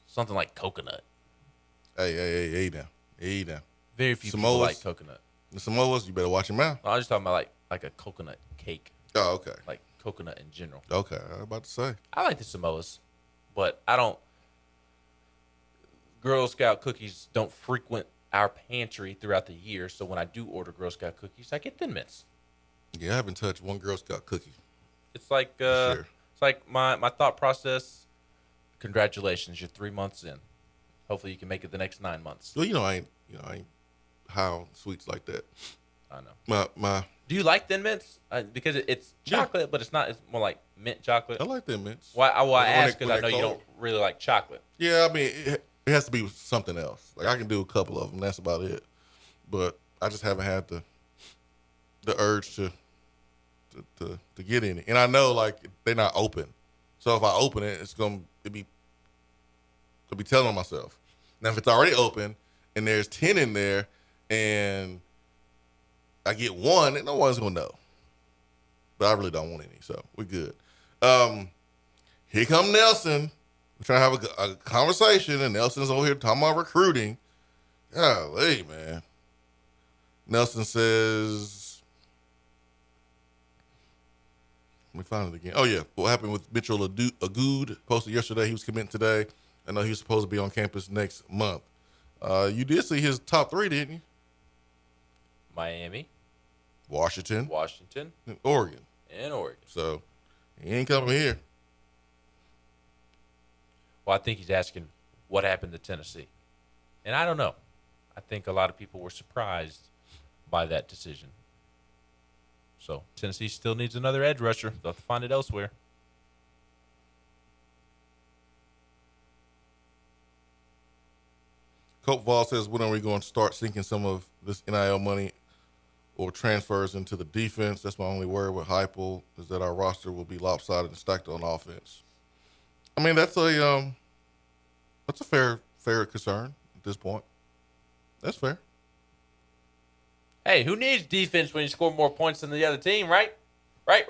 something like coconut. Hey now. Very few Samoas, people like coconut. The Samoas, you better watch your mouth. I was just talking about like a coconut cake. Oh, okay. Like coconut in general. Okay, I was about to say. I like the Samoas, but I don't. Girl Scout cookies don't frequent our pantry throughout the year, so when I do order Girl Scout cookies, I get Thin Mints. Yeah, I haven't touched one Girl Scout cookie. It's like Sure. It's like my thought process. Congratulations, you're 3 months in. Hopefully, you can make it the next 9 months. Well, I ain't high on sweets like that. I know. My. Do you like Thin Mints? Because it's chocolate, but it's not. It's more like mint chocolate. I like Thin Mints. Why I ask because I know you don't really like chocolate. Yeah, I mean, it has to be something else. Like I can do a couple of them. That's about it. But I just haven't had the urge to get any. And I know like they're not open, so if I open it, it's gonna be telling on myself. Now if it's already open and there's 10 in there, and I get one, and no one's gonna know. But I really don't want any, so we're good. Here come Nelson. We're trying to have a conversation, and Nelson's over here talking about recruiting. Golly, man. Nelson says, let me find it again. Oh, yeah. What happened with Mitchell Agood? Posted yesterday. He was committing today. I know he was supposed to be on campus next month. You did see his top 3, didn't you? Miami. Washington. And Oregon. So he ain't coming here. Well, I think he's asking what happened to Tennessee. And I don't know. I think a lot of people were surprised by that decision. So Tennessee still needs another edge rusher. They'll have to find it elsewhere. Coach Vols says, when are we going to start sinking some of this NIL money or transfers into the defense? That's my only worry with Heupel, is that our roster will be lopsided and stacked on offense. I mean, that's a fair concern at this point. That's fair. Hey, who needs defense when you score more points than the other team, right? Right.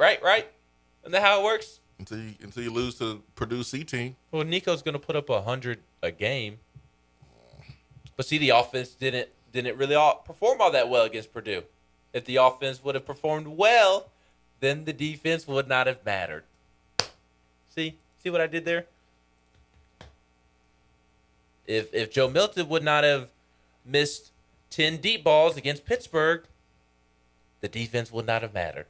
Isn't that how it works? Until you lose to the Purdue C team. Well, Nico's going to put up 100 a game. But see, the offense didn't really perform all that well against Purdue. If the offense would have performed well, then the defense would not have mattered. See what I did there? If Joe Milton would not have missed 10 deep balls against Pittsburgh, the defense would not have mattered.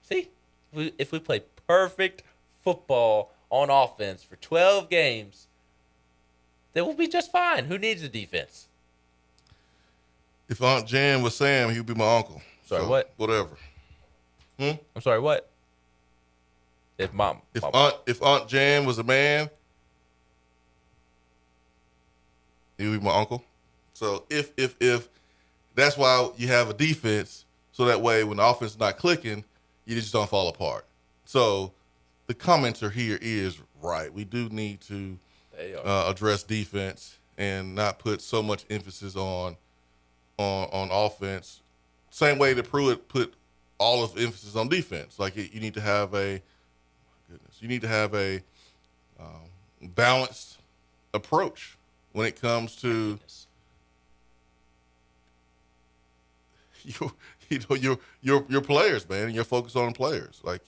See, if we play perfect football on offense for 12 games, then we'll be just fine. Who needs a defense? If Aunt Jan was Sam, he would be my uncle. Sorry, what? Whatever. I'm sorry, what? If Aunt Jan was a man, he would be my uncle. So if that's why you have a defense, so that way when the offense is not clicking, you just don't fall apart. So the commenter here is right. We do need to address defense and not put so much emphasis on offense. Same way that Pruitt put all of the emphasis on defense. Like you need to have a balanced approach when it comes to your players, man, and your focus on players. Like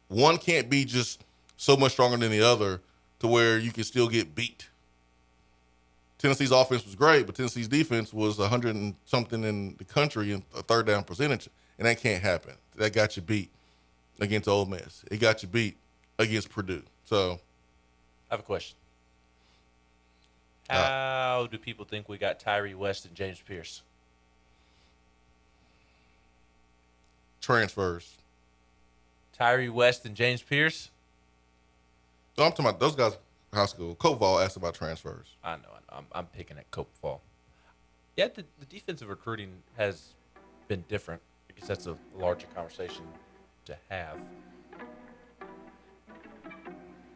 one can't be just so much stronger than the other to where you can still get beat. Tennessee's offense was great, but Tennessee's defense was 100 and something in the country in a third down percentage, and that can't happen. That got you beat against Ole Miss. It got you beat against Purdue. So, I have a question. How do people think we got Tyree West and James Pierce? Transfers. Tyree West and James Pierce? No, I'm talking about those guys in high school. Cope Vol asked about transfers. I know. I'm picking at Cope Vol. Yeah, the defensive recruiting has been different because that's a larger conversation to have.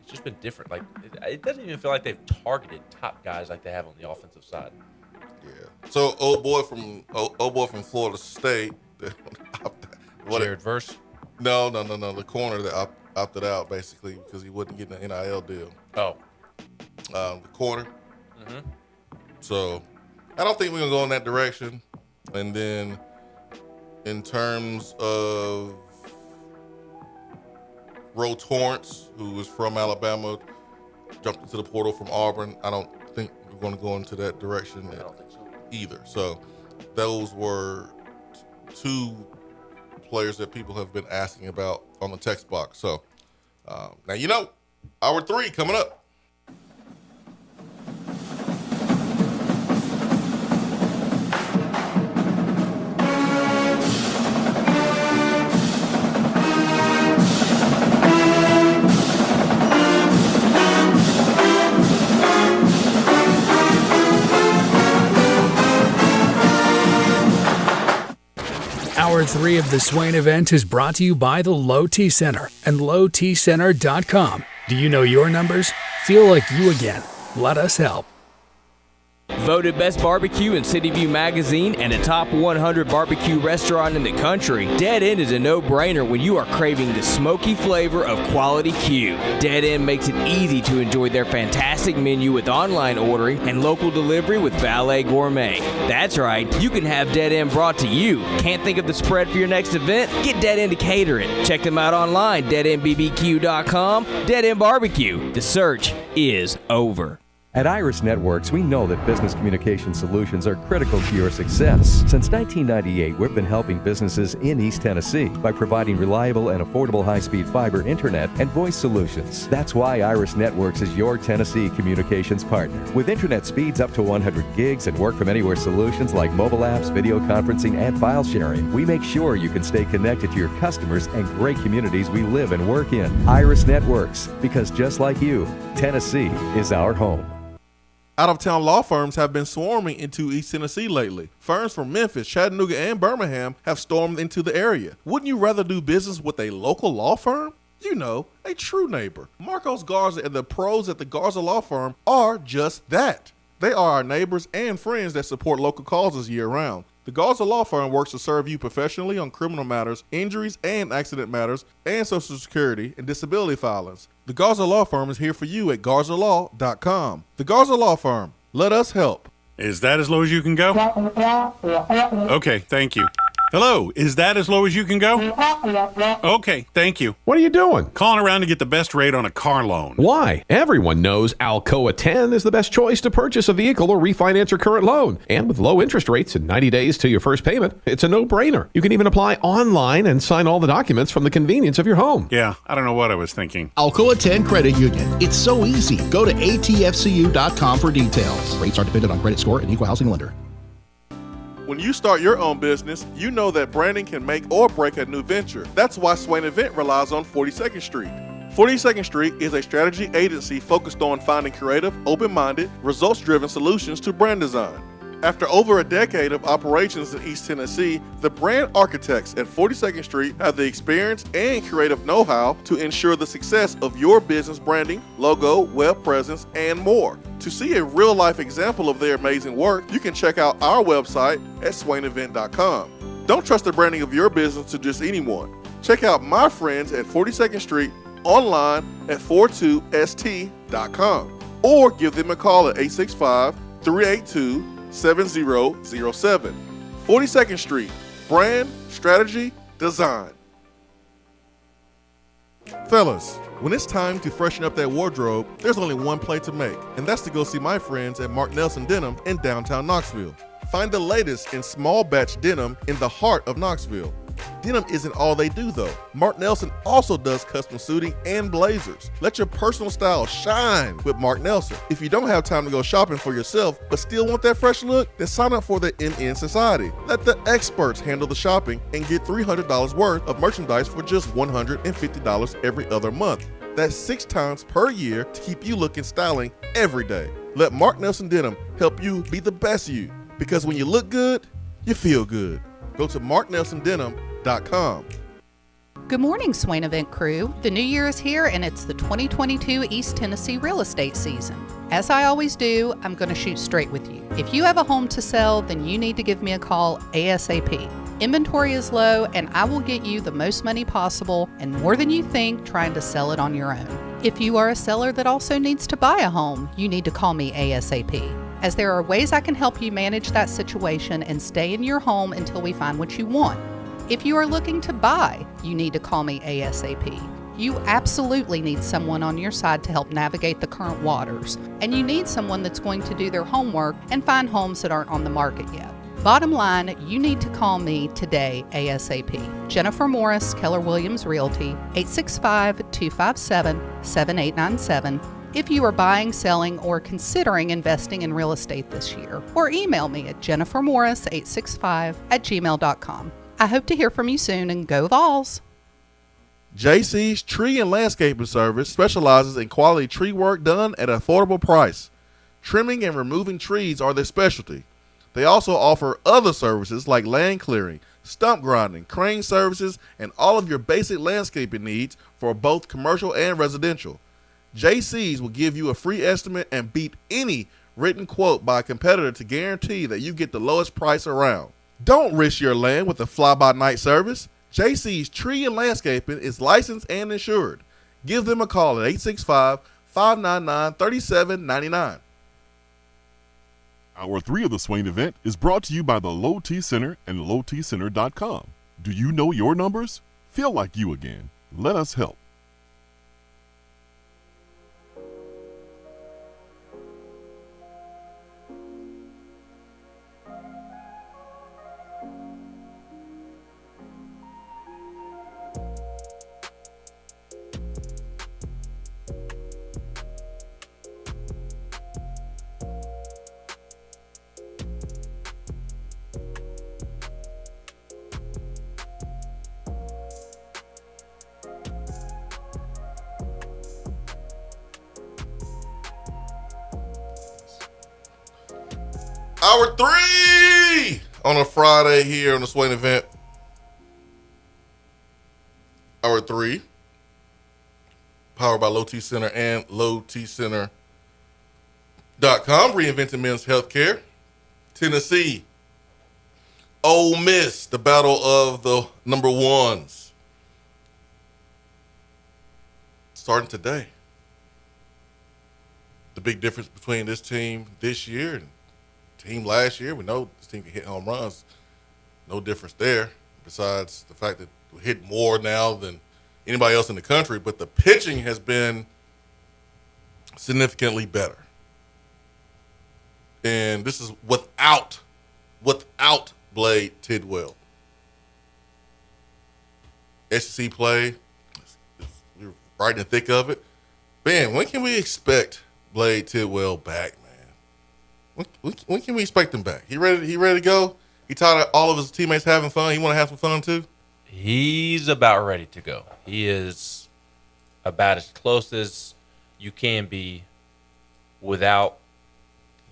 It's just been different. Like it doesn't even feel like they've targeted top guys like they have on the offensive side. Yeah. So old boy from Florida State. Jared Verse? No. The corner that opted out basically because he wasn't getting an NIL deal. Oh. The corner. Mm-hmm. So I don't think we're gonna go in that direction. And then in terms of Roe Torrance, who was from Alabama, jumped into the portal from Auburn, I don't think we're going to go into that direction either. So those were two players that people have been asking about on the text box. So now hour 3 coming up. Hour 3 of the Swain Event is brought to you by the Low T Center and lowtcenter.com. Do you know your numbers? Feel like you again. Let us help. Voted Best Barbecue in City View Magazine and a top 100 barbecue restaurant in the country, Dead End is a no-brainer when you are craving the smoky flavor of quality Q. Dead End makes it easy to enjoy their fantastic menu with online ordering and local delivery with Valet Gourmet. That's right, you can have Dead End brought to you. Can't think of the spread for your next event? Get Dead End to cater it. Check them out online, deadendbbq.com. Dead End Barbecue. The search is over. At Iris Networks, we know that business communication solutions are critical to your success. Since 1998, we've been helping businesses in East Tennessee by providing reliable and affordable high-speed fiber internet and voice solutions. That's why Iris Networks is your Tennessee communications partner. With internet speeds up to 100 gigs and work-from-anywhere solutions like mobile apps, video conferencing, and file sharing, we make sure you can stay connected to your customers and great communities we live and work in. Iris Networks, because just like you, Tennessee is our home. Out-of-town law firms have been swarming into East Tennessee lately. Firms from Memphis, Chattanooga, and Birmingham have stormed into the area. Wouldn't you rather do business with a local law firm? You know, a true neighbor. Marcos Garza and the pros at the Garza Law Firm are just that. They are our neighbors and friends that support local causes year-round. The Garza Law Firm works to serve you professionally on criminal matters, injuries and accident matters, and Social Security and disability filings. The Garza Law Firm is here for you at garzalaw.com. The Garza Law Firm. Let us help. Is that as low as you can go? Okay, thank you. Hello, is that as low as you can go? Okay, thank you. What are you doing? Calling around to get the best rate on a car loan. Why? Everyone knows Alcoa 10 is the best choice to purchase a vehicle or refinance your current loan. And with low interest rates and 90 days to your first payment, it's a no-brainer. You can even apply online and sign all the documents from the convenience of your home. Yeah, I don't know what I was thinking. Alcoa 10 Credit Union. It's so easy. Go to atfcu.com for details. Rates are dependent on credit score and equal housing lender. When you start your own business, you know that branding can make or break a new venture. That's why Swain Event relies on 42nd Street. 42nd Street is a strategy agency focused on finding creative, open-minded, results-driven solutions to brand design. After over a decade of operations in East Tennessee, the brand architects at 42nd Street have the experience and creative know-how to ensure the success of your business branding, logo, web presence, and more. To see a real-life example of their amazing work, you can check out our website at swainevent.com. Don't trust the branding of your business to just anyone. Check out my friends at 42nd Street online at 42st.com or give them a call at 865-382-7007. 42nd Street, brand, strategy, design. Fellas, when it's time to freshen up that wardrobe, there's only one play to make, and that's to go see my friends at Mark Nelson Denim in downtown Knoxville. Find the latest in small batch denim in the heart of Knoxville. Denim isn't all they do though. Mark Nelson also does custom suiting and blazers. Let your personal style shine with Mark Nelson. If you don't have time to go shopping for yourself but still want that fresh look, then sign up for the NN Society. Let the experts handle the shopping and get $300 worth of merchandise for just $150 every other month. That's 6 times per year to keep you looking styling every day. Let Mark Nelson Denim help you be the best you, because when you look good, you feel good. Go to marknelsondenim.com. Good morning, Swain Event crew. The new year is here and it's the 2022 East Tennessee real estate season. As I always do, I'm going to shoot straight with you. If you have a home to sell, then you need to give me a call ASAP. Inventory is low and I will get you the most money possible and more than you think trying to sell it on your own. If you are a seller that also needs to buy a home, you need to call me ASAP, as there are ways I can help you manage that situation and stay in your home until we find what you want. If you are looking to buy, you need to call me ASAP. You absolutely need someone on your side to help navigate the current waters, and you need someone that's going to do their homework and find homes that aren't on the market yet. Bottom line, you need to call me today ASAP. Jennifer Morris, Keller Williams Realty, 865-257-7897. If you are buying, selling, or considering investing in real estate this year, or email me at jennifermorris865@gmail.com. I hope to hear from you soon, and go Vols! JC's Tree and Landscaping Service specializes in quality tree work done at an affordable price. Trimming and removing trees are their specialty. They also offer other services like land clearing, stump grinding, crane services, and all of your basic landscaping needs for both commercial and residential. JC's will give you a free estimate and beat any written quote by a competitor to guarantee that you get the lowest price around. Don't risk your land with a fly-by-night service. JC's Tree and Landscaping is licensed and insured. Give them a call at 865-599-3799. Hour 3 of the Swain Event is brought to you by the Low T Center and lowtcenter.com. Do you know your numbers? Feel like you again. Let us help. Hour 3 on a Friday here on the Swain Event. Hour 3, powered by Low T Center and lowtcenter.com. Reinventing men's healthcare. Tennessee, Ole Miss, the battle of the number ones. Starting today. The big difference between this team this year and team last year, we know this team can hit home runs. No difference there, besides the fact that we hit more now than anybody else in the country. But the pitching has been significantly better. And this is without Blade Tidwell. SEC play, we're right in the thick of it. Ben, when can we expect Blade Tidwell back, man? When can we expect him back? He ready to go? He tired of all of his teammates having fun? He want to have some fun too? He's about ready to go. He is about as close as you can be without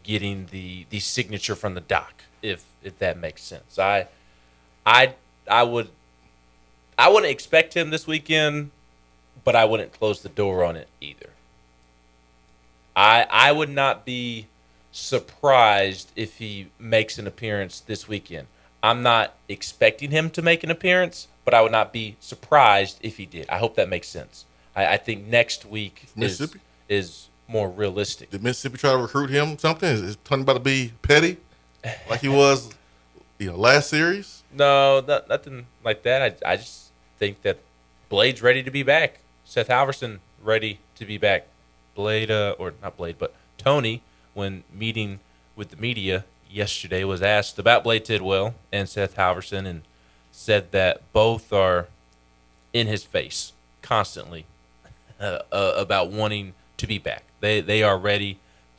getting the signature from the doc, if that makes sense. I wouldn't expect him this weekend, but I wouldn't close the door on it either. I would not be surprised if he makes an appearance this weekend. I'm not expecting him to make an appearance, but I would not be surprised if he did. I hope that makes sense. I think next week is more realistic. Did Mississippi try to recruit him something? Is Tony about to be petty like he was last series? No, nothing like that. I just think that Blade's ready to be back. Seth Halverson ready to be back. Tony, when meeting with the media yesterday, was asked about Blade Tidwell and Seth Halverson and said that both are in his face constantly about wanting to be back. They are ready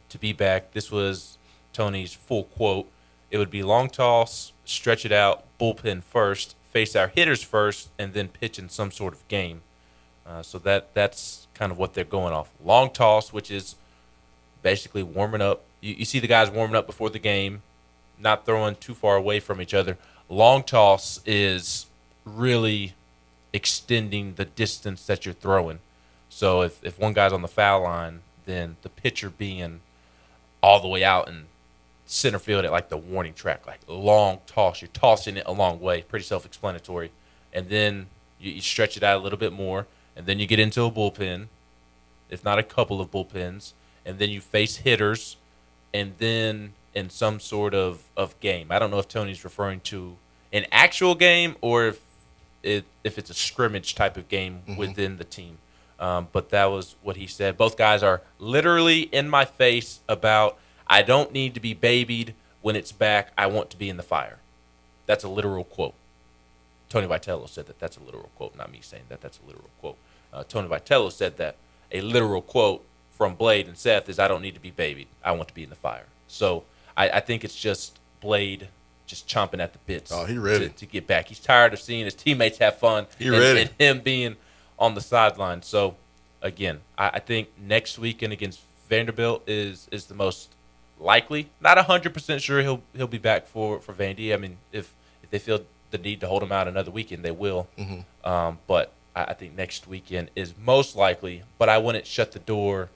to be back. This was Tony's full quote. It would be long toss, stretch it out, bullpen first, face our hitters first, and then pitch in some sort of game. So that's kind of what they're going off. Long toss, which is basically warming up. You see the guys warming up before the game, not throwing too far away from each other. Long toss is really extending the distance that you're throwing. So if one guy's on the foul line, then the pitcher being all the way out in center field at like the warning track, like long toss. You're tossing it a long way, pretty self-explanatory. And then you stretch it out a little bit more, and then you get into a bullpen, if not a couple of bullpens, and then you face hitters, and then in some sort of game. I don't know if Tony's referring to an actual game or if it's a scrimmage type of game within the team. But that was what he said. Both guys are literally in my face about, I don't need to be babied when it's back. I want to be in the fire. That's a literal quote. Tony Vitello said that. That's a literal quote, not me saying that. That's a literal quote. Tony Vitello said that. A literal quote from Blade and Seth is, I don't need to be babied. I want to be in the fire. So I think it's just Blade just chomping at the bits. Oh, he ready to get back. He's tired of seeing his teammates have fun. And him being on the sideline. So, again, I think next weekend against Vanderbilt is the most likely. Not 100% sure he'll be back for Vandy. I mean, if they feel the need to hold him out another weekend, they will. But I think next weekend is most likely. But I wouldn't shut the door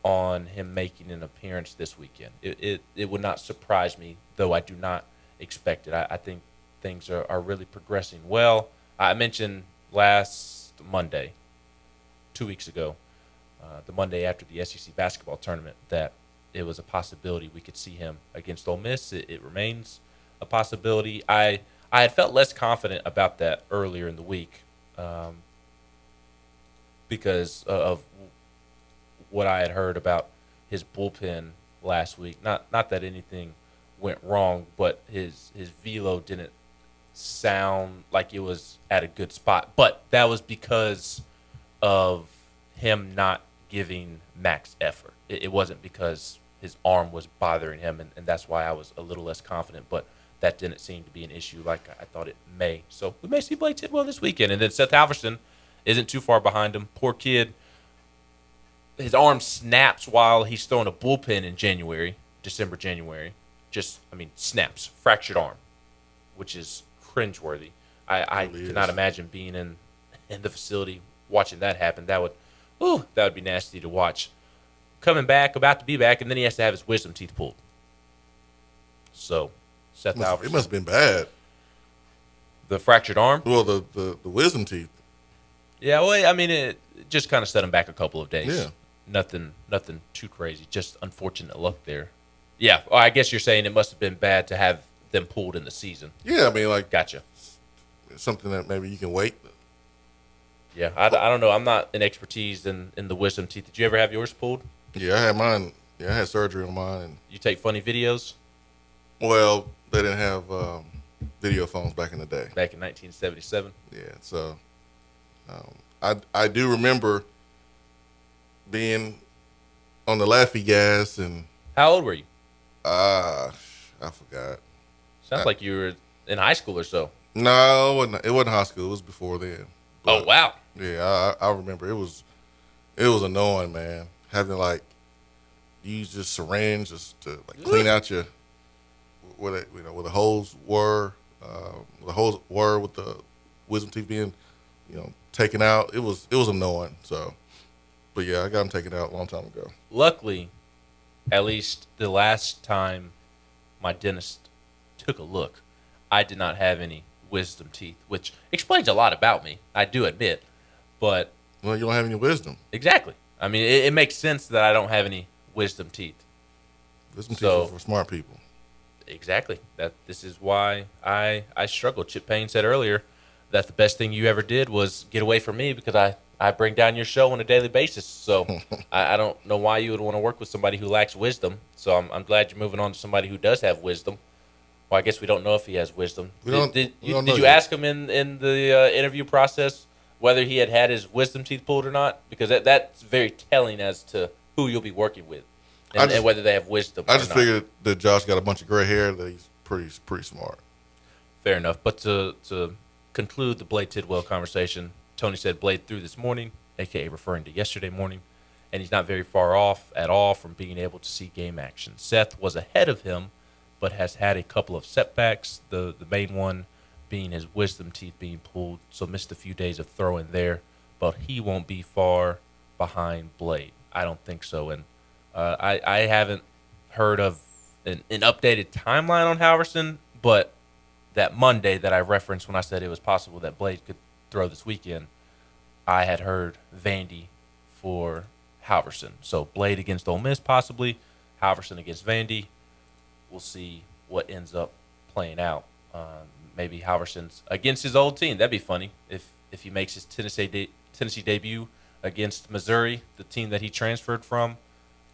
on him making an appearance this weekend. It would not surprise me, though I do not expect it. I think things are really progressing well. I mentioned last Monday, 2 weeks ago, the Monday after the SEC basketball tournament, that it was a possibility we could see him against Ole Miss. It remains a possibility. I had felt less confident about that earlier in the week because of what I had heard about his bullpen last week. Not that anything went wrong, but his velo didn't sound like it was at a good spot. But that was because of him not giving max effort. It wasn't because his arm was bothering him, and that's why I was a little less confident. But that didn't seem to be an issue like I thought it may. So we may see Blake Tidwell this weekend. And then Seth Halverson isn't too far behind him. Poor kid. His arm snaps while he's throwing a bullpen in December, January. Snaps. Fractured arm, which is cringeworthy. I cannot imagine being in the facility watching that happen. That would be nasty to watch. Coming back, about to be back, and then he has to have his wisdom teeth pulled. So, Seth Halverson. It must have been bad. The fractured arm? Well, the wisdom teeth. Yeah, well, I mean, it just kind of set him back a couple of days. Yeah. Nothing too crazy. Just unfortunate luck there. Yeah, well, I guess you're saying it must have been bad to have them pulled in the season. Yeah, I mean, like, gotcha. Something that maybe you can wait. Yeah, I don't know. I'm not an expertise in the wisdom teeth. Did you ever have yours pulled? Yeah, I had mine. Yeah, I had surgery on mine. And, you take funny videos? Well, they didn't have video phones back in the day. Back in 1977? Yeah, so I do remember being on the Laffy gas. And how old were you? I forgot. Sounds like you were in high school or so. No, it wasn't high school. It was before then. But, oh, wow. Yeah, I remember. It was annoying, man. Having to, like, use just syringe just to, like, clean out your where the holes were, with the wisdom teeth being, taken out. It was annoying. So, but yeah, I got them taken out a long time ago. Luckily, at least the last time my dentist took a look, I did not have any wisdom teeth, which explains a lot about me, I do admit. But well, you don't have any wisdom. Exactly. I mean, it makes sense that I don't have any wisdom teeth. Wisdom teeth are for smart people. Exactly. This is why I struggle. Chip Payne said earlier that the best thing you ever did was get away from me because I bring down your show on a daily basis. So I don't know why you would want to work with somebody who lacks wisdom. So I'm glad you're moving on to somebody who does have wisdom. Well, I guess we don't know if he has wisdom. Did you ask him in the interview process whether he had his wisdom teeth pulled or not? Because that's very telling as to who you'll be working with and whether they have wisdom. I just figured that Josh got a bunch of gray hair, that he's pretty smart. Fair enough. But to conclude the Blade Tidwell conversation, Tony said Blade threw this morning, a.k.a. referring to yesterday morning, and he's not very far off at all from being able to see game action. Seth was ahead of him, but has had a couple of setbacks, the main one being his wisdom teeth being pulled, so missed a few days of throwing there, but he won't be far behind Blade. I don't think so, and I haven't heard of an updated timeline on Halverson, but that Monday that I referenced when I said it was possible that Blade could throw this weekend, I had heard Vandy for Halverson. So Blade against Ole Miss possibly, Halverson against Vandy. We'll see what ends up playing out. Maybe Halverson's against his old team. That'd be funny if he makes his Tennessee debut against Missouri, the team that he transferred from.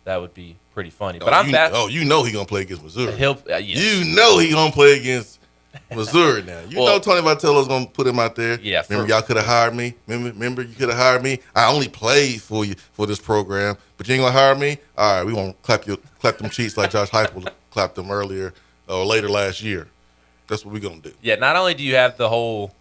That would be pretty funny. But he gonna play against Missouri. Yes. You know he gonna play against Missouri now. You know Tony Vitello's gonna put him out there. Yeah. Remember, y'all could have hired me. Remember, you could have hired me. I only played for you for this program, but you ain't gonna hire me. All right, we gonna clap them cheeks like Josh Heupel clapped them earlier or later last year. That's what we're gonna do. Yeah. Not only do you have the whole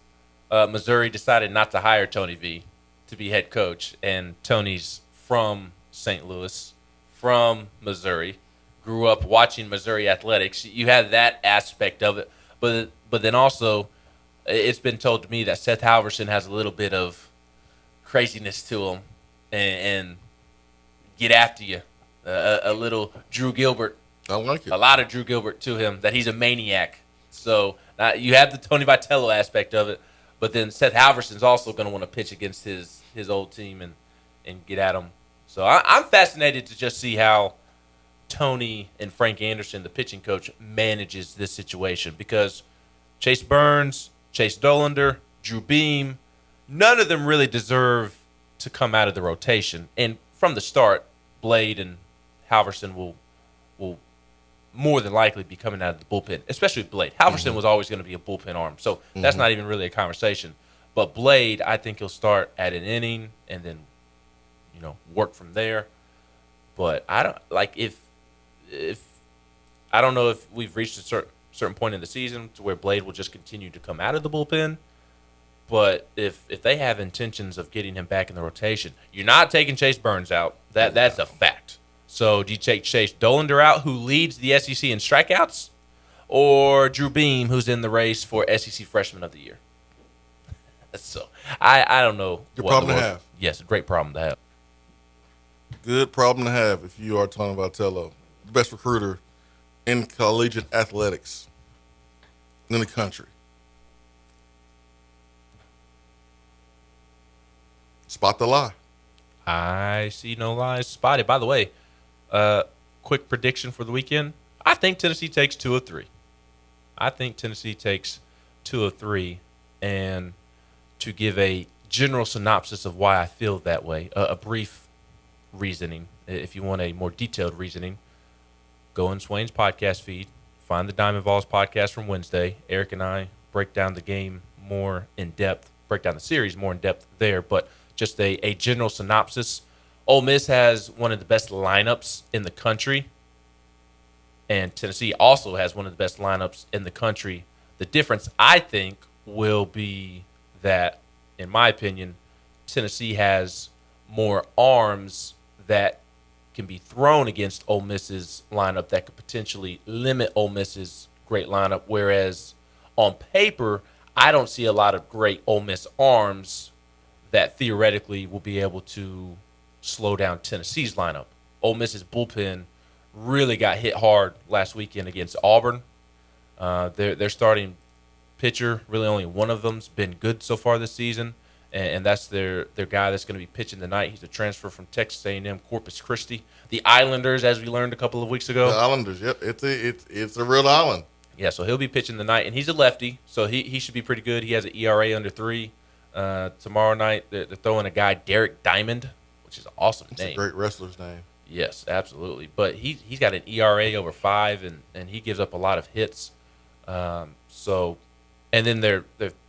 Missouri decided not to hire Tony V to be head coach, and Tony's from St. Louis, from Missouri, grew up watching Missouri athletics. You have that aspect of it. But then also, it's been told to me that Seth Halverson has a little bit of craziness to him and get after you. A little Drew Gilbert. I like it. A lot of Drew Gilbert to him, that he's a maniac. So you have the Tony Vitello aspect of it, but then Seth Halverson's also going to want to pitch against his old team and get at him. So I'm fascinated to just see how Tony and Frank Anderson, the pitching coach, manages this situation, because Chase Burns, Chase Dolander, Drew Beam, none of them really deserve to come out of the rotation. And from the start, Blade and Halverson will more than likely be coming out of the bullpen, especially Blade. Halverson was always going to be a bullpen arm, so that's not even really a conversation. But Blade, I think he'll start at an inning and then, work from there. But I don't I don't know if we've reached a certain point in the season to where Blade will just continue to come out of the bullpen. But if they have intentions of getting him back in the rotation, you're not taking Chase Burns out. That's a fact. So do you take Chase Dolander out, who leads the SEC in strikeouts, or Drew Beam, who's in the race for SEC Freshman of the Year? So I don't know. Good problem to have. Yes, a great problem to have. Good problem to have if you are Tony Vitello, the best recruiter in collegiate athletics in the country. Spot the lie. I see no lies spotted. By the way, quick prediction for the weekend. I think Tennessee takes 2 of 3. I think Tennessee takes 2 of 3. And to give a general synopsis of why I feel that way, a brief reasoning. If you want a more detailed reasoning, go in Swain's podcast feed, find the Diamond Vols podcast from Wednesday. Eric and I break down the game more in depth, break down the series more in depth there. But just a general synopsis. Ole Miss has one of the best lineups in the country, and Tennessee also has one of the best lineups in the country. The difference, I think, will be that, in my opinion, Tennessee has more arms that can be thrown against Ole Miss's lineup that could potentially limit Ole Miss's great lineup, whereas on paper, I don't see a lot of great Ole Miss arms that theoretically will be able to slow down Tennessee's lineup. Ole Miss's bullpen really got hit hard last weekend against Auburn. They're starting pitcher, really only one of them's been good so far this season, and that's their guy that's going to be pitching tonight. He's a transfer from Texas A&M, Corpus Christi. The Islanders, as we learned a couple of weeks ago. The Islanders, yep. It's a real island. Yeah, so he'll be pitching tonight, and he's a lefty, so he should be pretty good. He has an ERA under 3. Tomorrow night, they're throwing a guy, Derek Diamond, which is an awesome name. It's a great wrestler's name. Yes, absolutely. But he's got an ERA over 5, and he gives up a lot of hits. And then their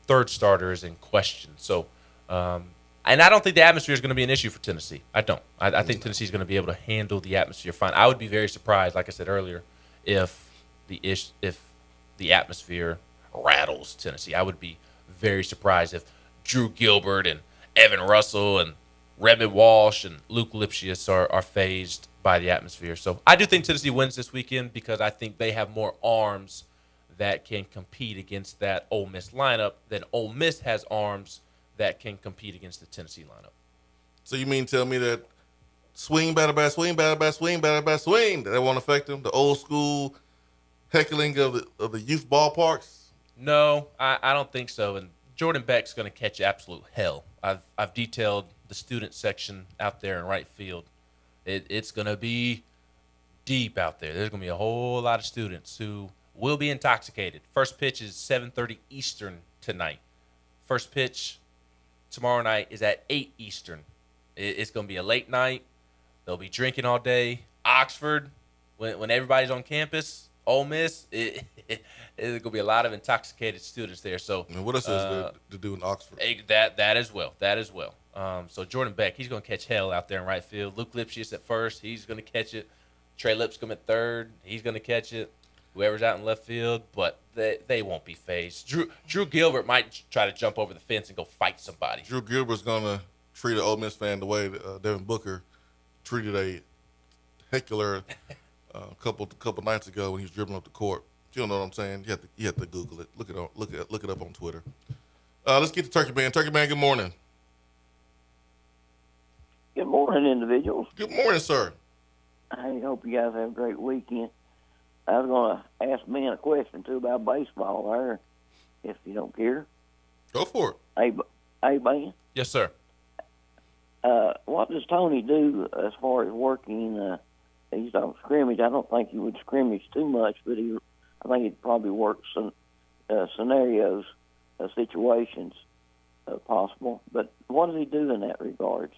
third starter is in question. So, and I don't think the atmosphere is going to be an issue for Tennessee. I don't. I think Tennessee is going to be able to handle the atmosphere fine. I would be very surprised, like I said earlier, if the atmosphere rattles Tennessee. I would be very surprised if Drew Gilbert and Evan Russell and Redmond Walsh and Luke Lipsius are fazed by the atmosphere. So I do think Tennessee wins this weekend because I think they have more arms that can compete against that Ole Miss lineup than Ole Miss has arms that can compete against the Tennessee lineup. So you mean tell me that swing, batter, bat, swing, batter, bat, swing, batter, bat, swing, that won't affect them? The old school heckling of the youth ballparks? No, I don't think so. And Jordan Beck's going to catch absolute hell. I've detailed the student section out there in right field. It's going to be deep out there. There's going to be a whole lot of students who will be intoxicated. First pitch is 7:30 Eastern tonight. First pitch tomorrow night is at 8 Eastern. It's going to be a late night. They'll be drinking all day. Oxford, when everybody's on campus, Ole Miss, it's going to be a lot of intoxicated students there. So, and what else is there to do in Oxford? That as well. So Jordan Beck, he's going to catch hell out there in right field. Luke Lipsius at first, he's going to catch it. Trey Lipscomb at third, he's going to catch it. Whoever's out in left field, but they won't be phased. Drew Gilbert might try to jump over the fence and go fight somebody. Drew Gilbert's going to treat an Ole Miss fan the way Devin Booker treated a heckler a couple nights ago when he was dribbling up the court. You don't know what I'm saying? You have to Google it. Look it up on Twitter. Let's get to Turkey Man. Turkey Man, good morning. Good morning, individuals. Good morning, sir. I hope you guys have a great weekend. I was going to ask Ben a question, too, about baseball there, if you don't care. Go for it. Hey, Ben? Yes, sir. What does Tony do as far as working? He's on scrimmage. I don't think he would scrimmage too much, but I think he'd probably work some scenarios, situations possible. But what does he do in that regards?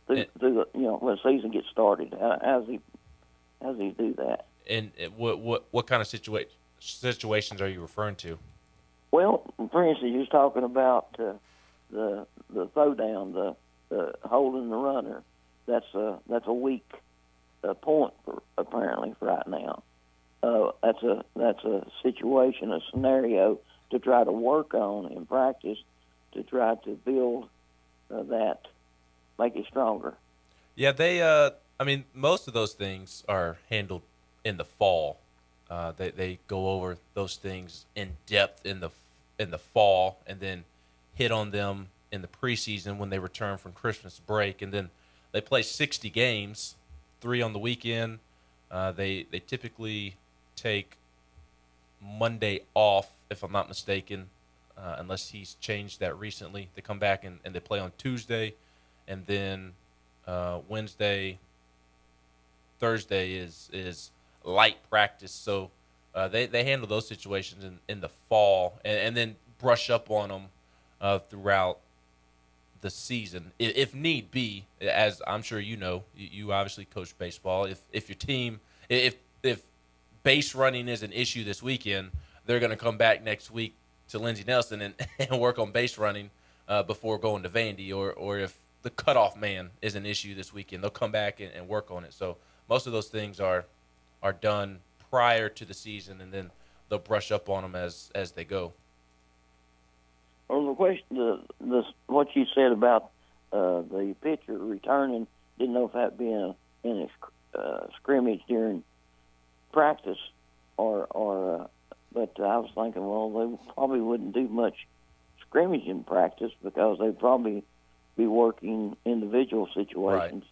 When the season gets started, how does he do that? And what kind of situations are you referring to? Well, for instance, you was talking about the throwdown, the holding the runner. That's a weak point apparently right now. That's a situation, a scenario to try to work on in practice to try to build that, make it stronger. Yeah, they. Most of those things are handled in the fall. They go over those things in depth in the fall, and then hit on them in the preseason when they return from Christmas break, and then they play 60 games, 3 on the weekend. They typically take Monday off, if I'm not mistaken, unless he's changed that recently. They come back and they play on Tuesday, and then Wednesday, Thursday is light practice. So They handle those situations in the fall and then brush up on them throughout the season, if need be. As I'm sure you know, you obviously coach baseball. If your team, if base running is an issue this weekend, they're going to come back next week to Lindsey Nelson and work on base running before going to Vandy. Or if the cutoff man is an issue this weekend, they'll come back and work on it. So most of those things are done prior to the season, and then they'll brush up on them as they go. Well, the question, what you said about the pitcher returning, didn't know if that being in a scrimmage during practice or but I was thinking, well, they probably wouldn't do much scrimmage in practice because they'd probably be working individual situations. Right.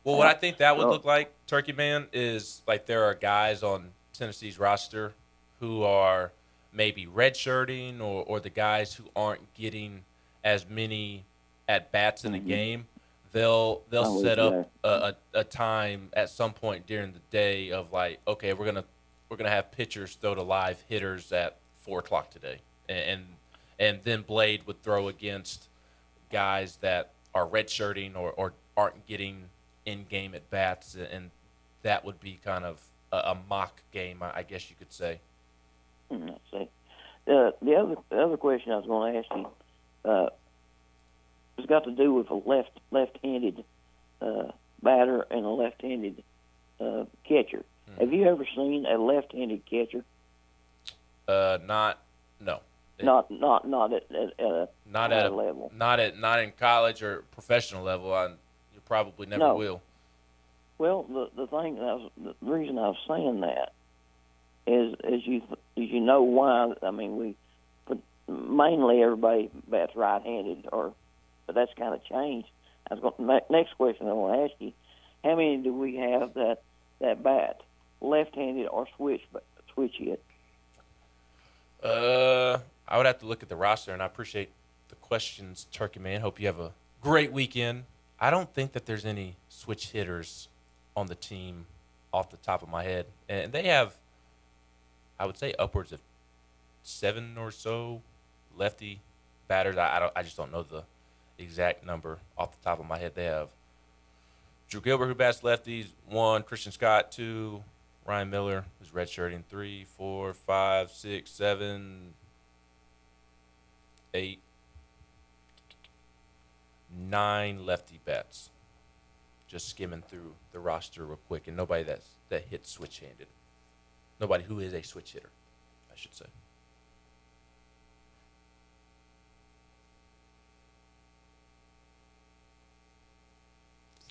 Well, what I think that would look like, Turkey Man, is like there are guys on Tennessee's roster who are maybe redshirting or the guys who aren't getting as many at-bats in a game. They'll set up a time at some point during the day of like, okay, we're gonna have pitchers throw to live hitters at 4:00 today, and then Blade would throw against guys that are redshirting or aren't getting in-game at bats, and that would be kind of a mock game, I guess you could say. I see. The other question I was going to ask you has got to do with a left-handed batter and a left-handed catcher. Have you ever seen a left-handed catcher? No. Not at a level. Not in college or professional level. You probably never will. Well, the reason I was saying that is you know why. I mean, mainly everybody bats right-handed, but that's kind of changed. Next question I want to ask you: how many do we have that bat left-handed or switch it? I would have to look at the roster, and I appreciate the questions, Turkey Man. Hope you have a great weekend. I don't think that there's any switch hitters on the team off the top of my head, and they have, I would say, upwards of 7 or so lefty batters. I just don't know the exact number off the top of my head. They have Drew Gilbert, who bats lefties, 1, Christian Scott, 2, Ryan Miller, who's redshirting, 3, 4, 5, 6, 7, 8, 9 lefty bats. Just skimming through the roster real quick, and nobody that hits switch-handed. Nobody who is a switch hitter, I should say.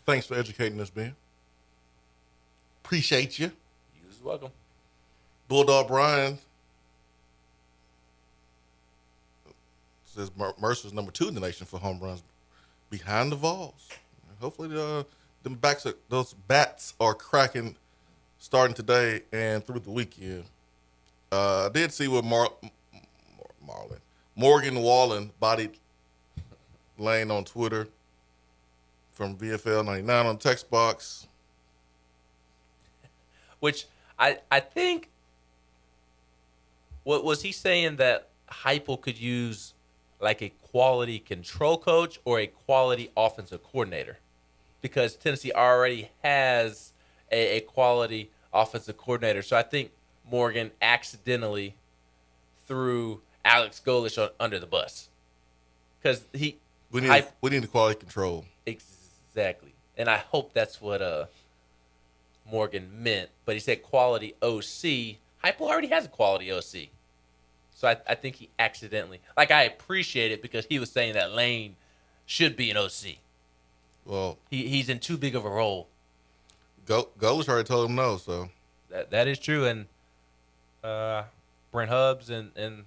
Thanks for educating us, Ben. Appreciate you. You're welcome. Bulldog Brian says Mercer's number 2 in the nation for home runs behind the Vols. Hopefully those bats are cracking starting today and through the weekend. I did see what Morgan Wallen bodied Lane on Twitter from VFL 99 on text box. Which I think, what was he saying, that Heupel could use like a quality control coach or a quality offensive coordinator? Because Tennessee already has a quality offensive coordinator. So I think Morgan accidentally threw Alex Golesh under the bus. Because we need the quality control. Exactly. And I hope that's what Morgan meant. But he said quality OC. Heupel already has a quality OC. So I think he accidentally, like, I appreciate it because he was saying that Lane should be an OC. Well, he's in too big of a role. Golesh already told him no, so that is true. And Brent Hubbs and the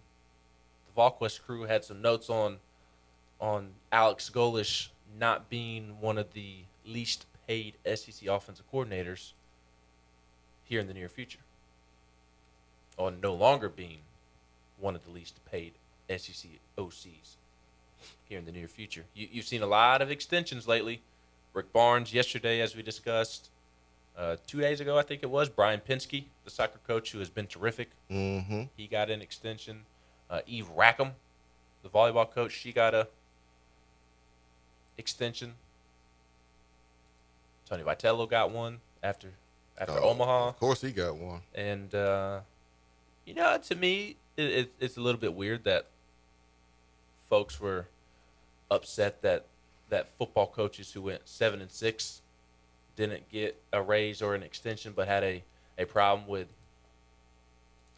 VolQuest crew had some notes on Alex Golesh not being one of the least paid SEC offensive coordinators here in the near future, or no longer being one of the least paid SEC OCs here in the near future. You've seen a lot of extensions lately. Rick Barnes yesterday, as we discussed. 2 days ago, I think it was, Brian Pinsky, the soccer coach who has been terrific. Mm-hmm. He got an extension. Eve Rackham, the volleyball coach, she got a extension. Tony Vitello got one after Omaha. Of course he got one. And, to me, it's a little bit weird that folks were upset that football coaches who went 7-6 didn't get a raise or an extension, but had a problem with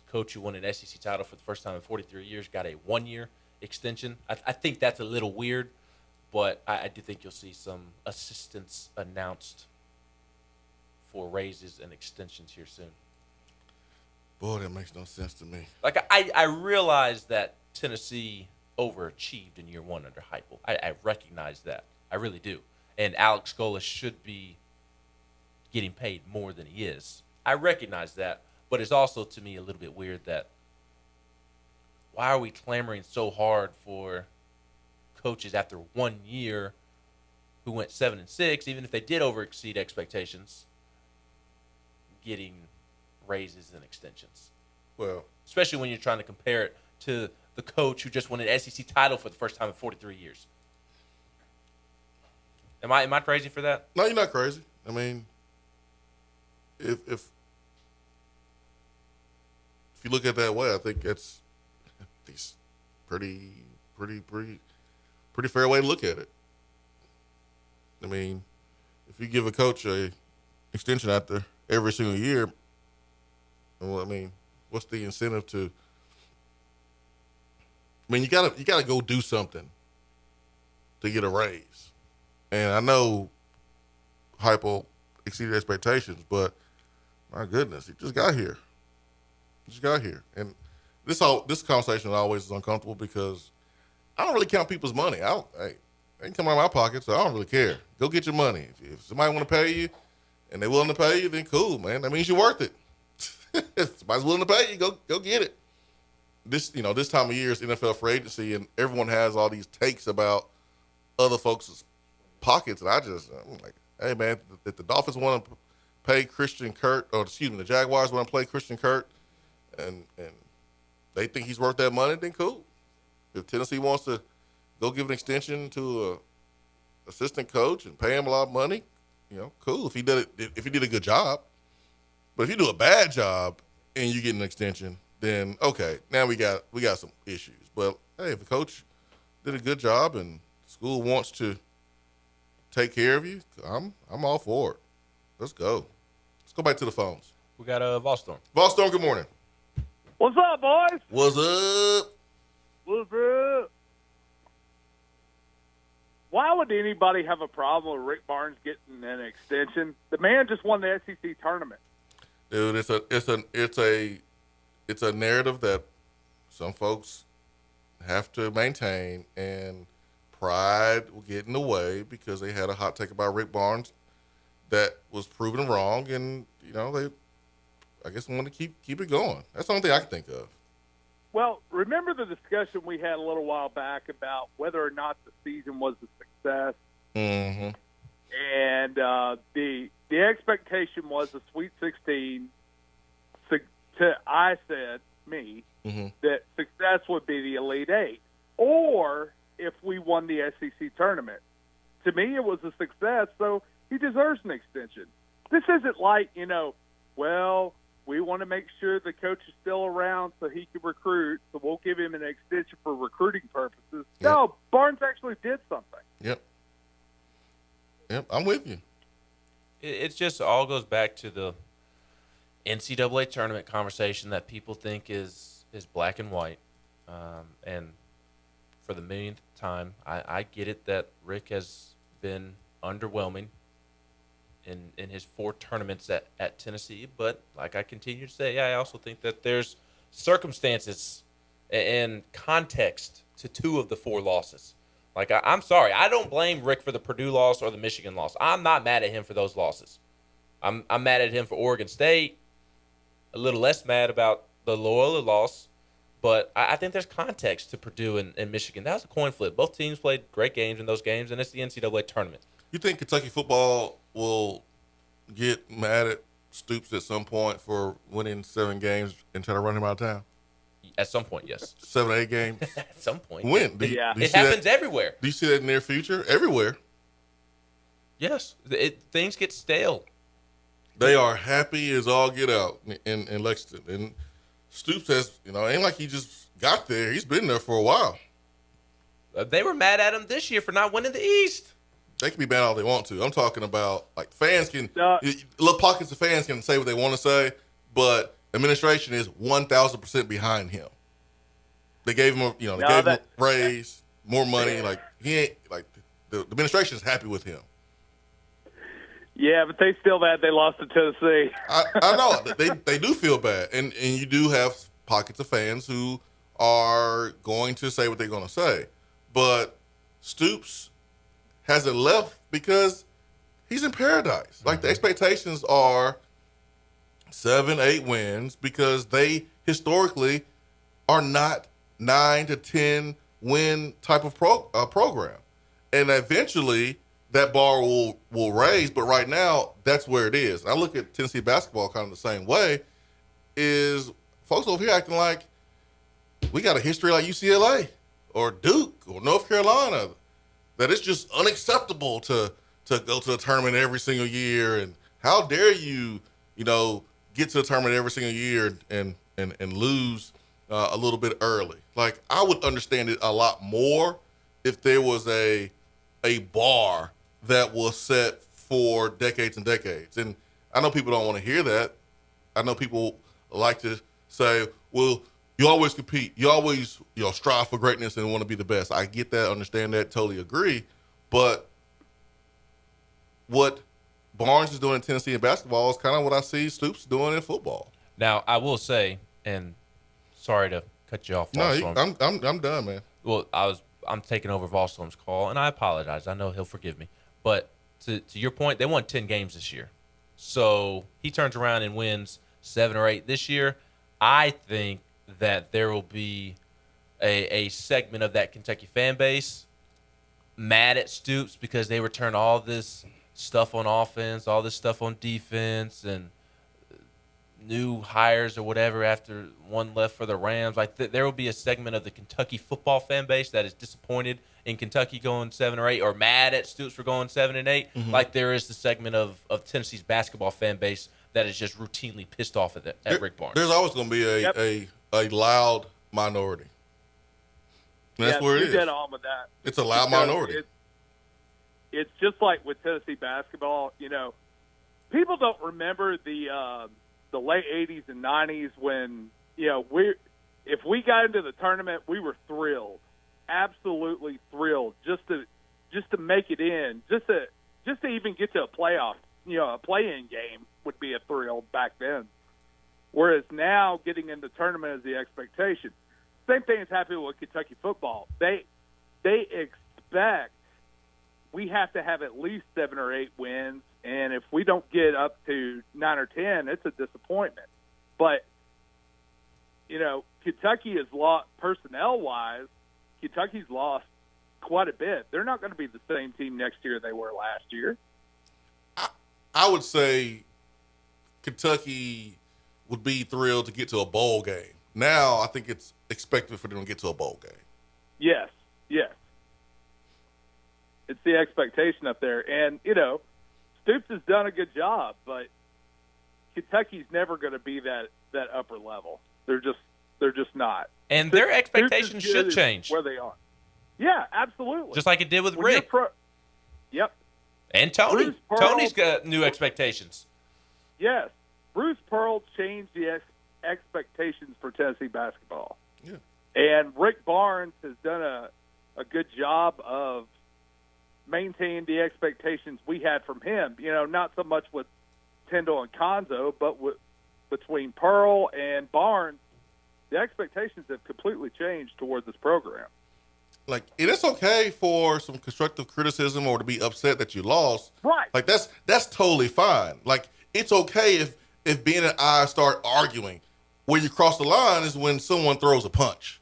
the coach who won an SEC title for the first time in 43 years got a 1-year extension. I think that's a little weird, but I do think you'll see some assistants announced for raises and extensions here soon. Boy, that makes no sense to me. Like, I realize that Tennessee overachieved in year one under Heupel. I recognize that. I really do. And Alex Golas should be getting paid more than he is. I recognize that, but it's also, to me, a little bit weird that why are we clamoring so hard for coaches after 1 year who went 7-6, even if they did overexceed expectations, getting raises and extensions? Well, especially when you're trying to compare it to the coach who just won an SEC title for the first time in 43 years. Am I crazy for that? No, you're not crazy. I mean, if you look at it that way, I think it's pretty fair way to look at it. I mean, if you give a coach a extension after every single year, well, I mean, what's the incentive to? I mean, you gotta go do something to get a raise. And I know Heupel exceeded expectations, but my goodness, he just got here. And this conversation always is uncomfortable because I don't really count people's money. They can come out of my pocket, so I don't really care. Go get your money. If somebody want to pay you and they're willing to pay you, then cool, man. That means you're worth it. If somebody's willing to pay you, go get it. This time of year is NFL free agency, and everyone has all these takes about other folks' pockets, and I'm like, hey, man, if the Dolphins want to pay the Jaguars want to play Christian Kirk, and they think he's worth that money, then cool. If Tennessee wants to go give an extension to a assistant coach and pay him a lot of money, cool. If he did a good job, but if you do a bad job and you get an extension, then okay, now we got some issues. But hey, if the coach did a good job and the school wants to take care of you, I'm all for it. Let's go. Let's go back to the phones. We got a Volstorm. Volstorm, good morning. What's up, boys? What's up? What's up? Why would anybody have a problem with Rick Barnes getting an extension? The man just won the SEC tournament. Dude, it's a narrative that some folks have to maintain, and pride will get in the way because they had a hot take about Rick Barnes that was proven wrong, and I guess I want to keep it going. That's the only thing I can think of. Well, remember the discussion we had a little while back about whether or not the season was a success? Mm-hmm. And the expectation was a Sweet 16. I said, that success would be the Elite Eight, or if we won the SEC tournament. To me, it was a success, so he deserves an extension. This isn't like, we want to make sure the coach is still around so he can recruit, so we'll give him an extension for recruiting purposes. Yep. No, Barnes actually did something. Yep, I'm with you. It just all goes back to the NCAA tournament conversation that people think is black and white. And for the millionth time, I get it that Rick has been underwhelming in his 4 tournaments at Tennessee. But like I continue to say, I also think that there's circumstances and context to 2 of the 4 losses. Like, I'm sorry. I don't blame Rick for the Purdue loss or the Michigan loss. I'm not mad at him for those losses. I'm mad at him for Oregon State. A little less mad about the Loyola loss. But I think there's context to Purdue and Michigan. That was a coin flip. Both teams played great games in those games, and it's the NCAA tournament. You think Kentucky football will get mad at Stoops at some point for winning 7 games and try to run him out of town? At some point, yes. 7 or 8 games? At some point. When? It happens everywhere. Do you see that in the near future? Everywhere. Yes. Things get stale. They are happy as all get out in Lexington. And Stoops has, ain't like he just got there. He's been there for a while. They were mad at him this year for not winning the East. They can be mad all they want to. I'm talking about, fans can, little pockets of fans can say what they want to say, but administration is 1,000% behind him. They gave him him a raise, more money. He ain't, the administration is happy with him. Yeah, but they still mad they lost to Tennessee. I know. They do feel bad. And you do have pockets of fans who are going to say what they're going to say. But Stoops hasn't left because he's in paradise. The expectations are 7, 8 wins because they historically are not 9 to 10 win type of program. And eventually that bar will raise, but right now that's where it is. I look at Tennessee basketball kind of the same way. Is folks over here acting like we got a history like UCLA or Duke or North Carolina, that it's just unacceptable to go to the tournament every single year, and how dare you get to the tournament every single year and lose a little bit early. I would understand it a lot more if there was a bar that was set for decades and decades. And I know people don't want to hear that. I know people like to say, well, you always compete. You always strive for greatness and want to be the best. I get that, understand that, totally agree. But what Barnes is doing in Tennessee in basketball is kind of what I see Stoops doing in football. Now, I will say, and sorry to cut you off. No, I'm done, man. Well, I'm taking over Volstorm's call, and I apologize. I know he'll forgive me. But to your point, they won 10 games this year. So he turns around and wins 7 or 8 this year. I think that there will be a segment of that Kentucky fan base mad at Stoops because they return all this stuff on offense, all this stuff on defense, and new hires or whatever after one left for the Rams. There will be a segment of the Kentucky football fan base that is disappointed in Kentucky going 7 or 8 or mad at Stoops for going 7 and 8. Mm-hmm. There is the segment of Tennessee's basketball fan base that is just routinely pissed off at Rick Barnes. There's always going to be a loud minority. And that's where it is. You dead on with that. It's a loud minority. It's just like with Tennessee basketball. People don't remember the late 80s and 90s when if we got into the tournament, we were thrilled, absolutely thrilled, just to make it in, just to even get to a playoff, a play-in game would be a thrill back then. Whereas now, getting in the tournament is the expectation. Same thing is happening with Kentucky football. They expect we have to have at least 7 or 8 wins, and if we don't get up to 9 or 10, it's a disappointment. But Kentucky has lost personnel-wise. Kentucky's lost quite a bit. They're not going to be the same team next year they were last year. I would say Kentucky would be thrilled to get to a bowl game. Now I think it's expected for them to get to a bowl game. Yes. It's the expectation up there. And, Stoops has done a good job, but Kentucky's never going to be that upper level. They're just not. And their expectations should change. Where they are. Yeah, absolutely. Just like it did with Rick. Yep. And Tony. Tony's got new expectations. Yes. Bruce Pearl changed the expectations for Tennessee basketball. Yeah. And Rick Barnes has done a good job of maintaining the expectations we had from him. Not so much with Tyndall and Konzo, but between Pearl and Barnes, the expectations have completely changed toward this program. It's okay for some constructive criticism or to be upset that you lost. Right. That's totally fine. It's okay if Ben and I start arguing. Where you cross the line is when someone throws a punch.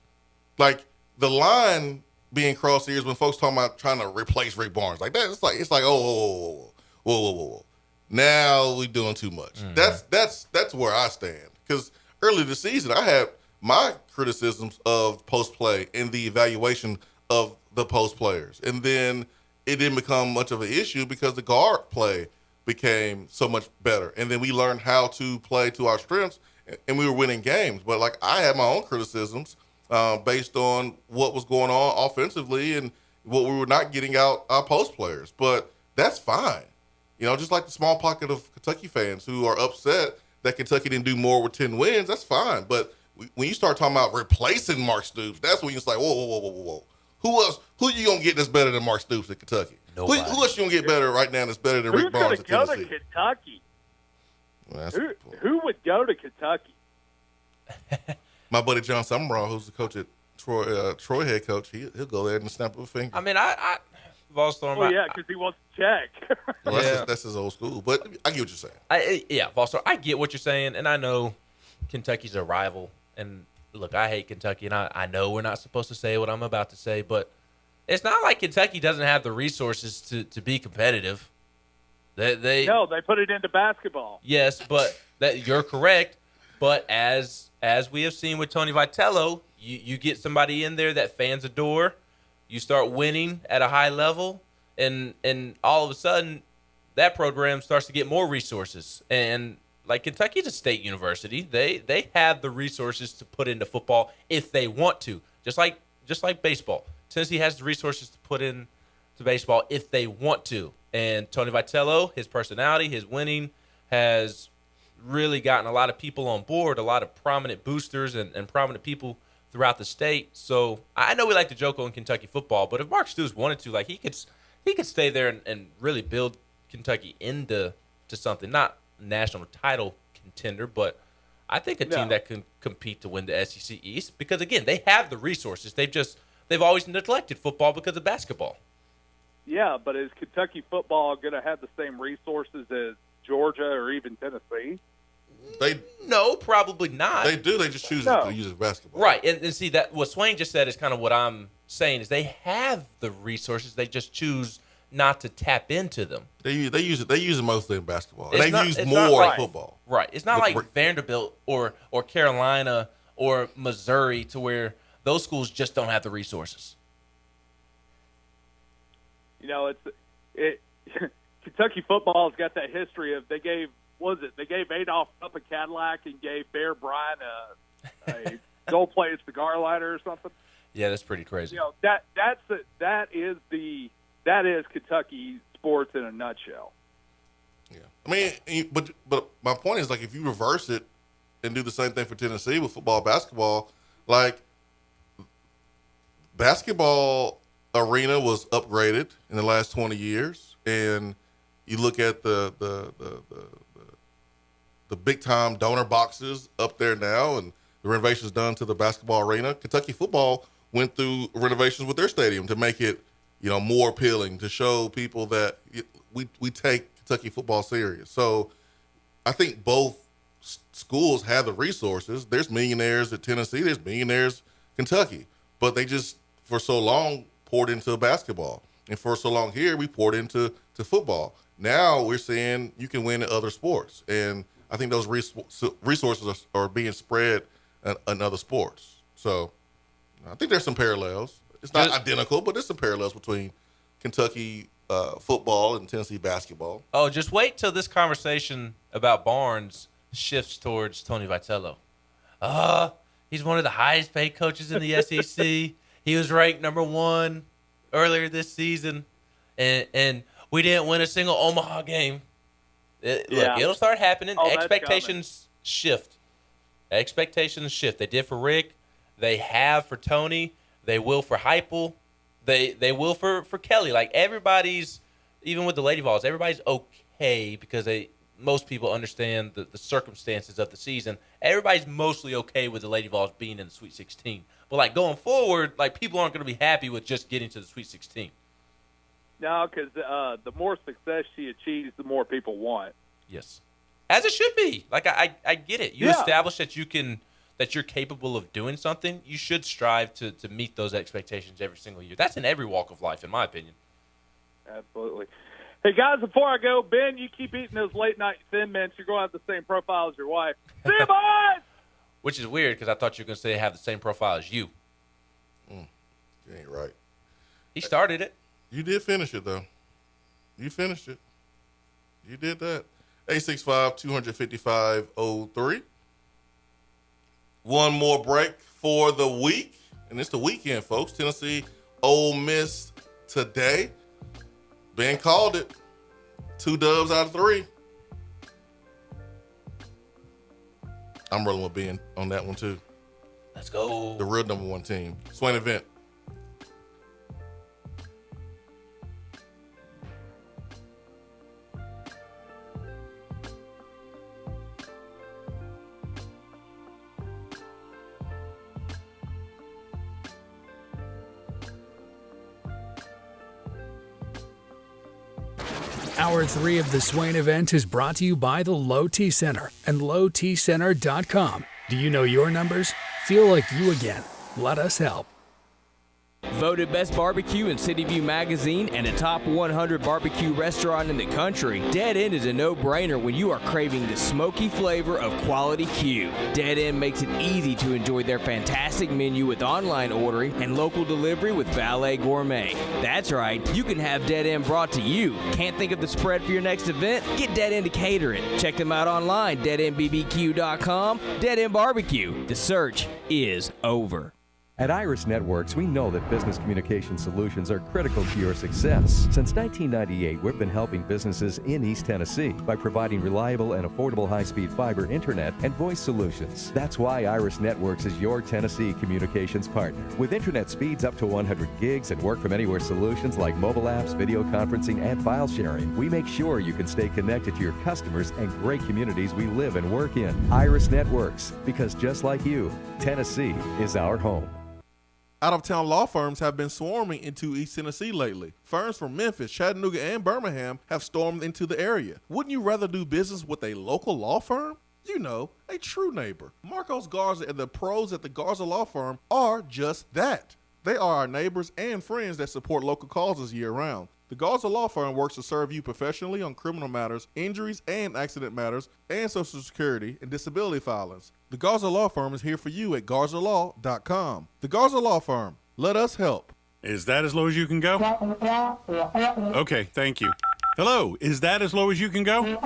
The line being crossed here is when folks talking about trying to replace Rick Barnes. It's like, whoa. now we doing too much. That's where I stand. Because early this season, I had my criticisms of post play and the evaluation of the post players, and then it didn't become much of an issue because the guard play became so much better, and then we learned how to play to our strengths, and we were winning games. But like I had my own criticisms based on what was going on offensively and what we were not getting out our post players. But that's fine. Just like the small pocket of Kentucky fans who are upset that Kentucky didn't do more with 10 wins, that's fine. But when you start talking about replacing Mark Stoops, that's when you're like, whoa. Who else? Who you going to get that's better than Mark Stoops at Kentucky? Who else you going to get better right now that's better than Rick Barnes at Tennessee? Who's going to go to Kentucky? Well, who would go to Kentucky? My buddy John Summerall, who's the coach at Troy head coach, he'll go there and snap of a finger. I mean, I Volstorm. Oh, yeah, because he wants to check. Well, that's his old school. But I get what you're saying. Volstorm, I get what you're saying, and I know Kentucky's a rival. And, look, I hate Kentucky, and I know we're not supposed to say what I'm about to say, but it's not like Kentucky doesn't have the resources to be competitive. No, they put it into basketball. Yes, but you're correct. But as we have seen with Tony Vitello, you get somebody in there that fans adore, you start winning at a high level, and all of a sudden that program starts to get more resources. And like Kentucky's a state university, they have the resources to put into football if they want to, just like baseball. Tennessee has the resources to put into baseball if they want to. And Tony Vitello, his personality, his winning, has really gotten a lot of people on board, a lot of prominent boosters and prominent people throughout the state. So I know we like to joke on Kentucky football, but if Mark Stoops wanted to, like he could stay there and really build Kentucky into something, not national title contender, but I think a team that can compete to win the SEC East because, again, they have the resources. They've always neglected football because of basketball. Yeah, but is Kentucky football going to have the same resources as Georgia or even Tennessee? No, probably not. They do. They just choose to use it basketball. Right, and see that what Swain just said is kind of what I'm saying is they have the resources. They just choose not to tap into them. They use it mostly in basketball. They've used more in football. Right. It's not like Vanderbilt or Carolina or Missouri to where those schools just don't have the resources. Kentucky football's got that history of they gave Adolph up a Cadillac and gave Bear Bryant a gold plated cigar lighter or something. Yeah, that's pretty crazy. That is Kentucky sports in a nutshell. Yeah, I mean, but my point is like if you reverse it and do the same thing for Tennessee with football, basketball, like basketball arena was upgraded in the last 20 years, and you look at the big time donor boxes up there now, and the renovations done to the basketball arena. Kentucky football went through renovations with their stadium to make it, more appealing, to show people that we take Kentucky football serious. So I think both schools have the resources. There's millionaires at Tennessee, there's millionaires Kentucky, but they just for so long poured into basketball, and for so long here we poured into football. Now we're seeing you can win in other sports, and I think those resources are being spread in other sports. So I think there's some parallels. It's not identical, but there's some parallels between Kentucky football and Tennessee basketball. Oh, just wait till this conversation about Barnes shifts towards Tony Vitello. He's one of the highest paid coaches in the SEC. He was ranked number 1 earlier this season, and we didn't win a single Omaha game. Look, it'll start happening. Expectations shift. Expectations shift. They did for Rick. They have for Tony. They will for Heupel. They will for Kelly. Like everybody's, even with the Lady Vols, everybody's okay because most people understand the circumstances of the season. Everybody's mostly okay with the Lady Vols being in the Sweet 16. But like going forward, like people aren't going to be happy with just getting to the Sweet 16. No, because the more success she achieves, the more people want. Yes, as it should be. Like I get it. You establish that you're capable of doing something. You should strive to meet those expectations every single year. That's in every walk of life, in my opinion. Absolutely. Hey, guys, before I go, Ben, you keep eating those late-night Thin Mints. You're going to have the same profile as your wife. See you, boys! Which is weird because I thought you were going to say have the same profile as you. You ain't right. He started it. You did finish it, though. You finished it. You did that. 865-255-03. One more break for the week. And it's the weekend, folks. Tennessee, Ole Miss today. Ben called it. 2 dubs out of 3. I'm rolling with Ben on that one, too. Let's go. The real number 1 team. Swain Event. Hour 3 of the Swain Event is brought to you by the Low T Center and lowtcenter.com. Do you know your numbers? Feel like you again. Let us help. Voted Best Barbecue in City View Magazine and a top 100 barbecue restaurant in the country, Dead End is a no-brainer when you are craving the smoky flavor of quality Q. Dead End makes it easy to enjoy their fantastic menu with online ordering and local delivery with Valet Gourmet. That's right, you can have Dead End brought to you. Can't think of the spread for your next event? Get Dead End to cater it. Check them out online, deadendbbq.com. Dead End Barbecue. The search is over. At Iris Networks, we know that business communication solutions are critical to your success. Since 1998, we've been helping businesses in East Tennessee by providing reliable and affordable high-speed fiber internet and voice solutions. That's why Iris Networks is your Tennessee communications partner. With internet speeds up to 100 gigs and work-from-anywhere solutions like mobile apps, video conferencing, and file sharing, we make sure you can stay connected to your customers and great communities we live and work in. Iris Networks, because just like you, Tennessee is our home. Out-of-town law firms have been swarming into East Tennessee lately. Firms from Memphis, Chattanooga, and Birmingham have stormed into the area. Wouldn't you rather do business with a local law firm? You know, a true neighbor. Marcos Garza and the pros at the Garza Law Firm are just that. They are our neighbors and friends that support local causes year-round. The Garza Law Firm works to serve you professionally on criminal matters, injuries and accident matters, and Social Security and disability filings. The Garza Law Firm is here for you at garzalaw.com. The Garza Law Firm. Let us help. Is that as low as you can go? Okay, thank you. Hello, is that as low as you can go?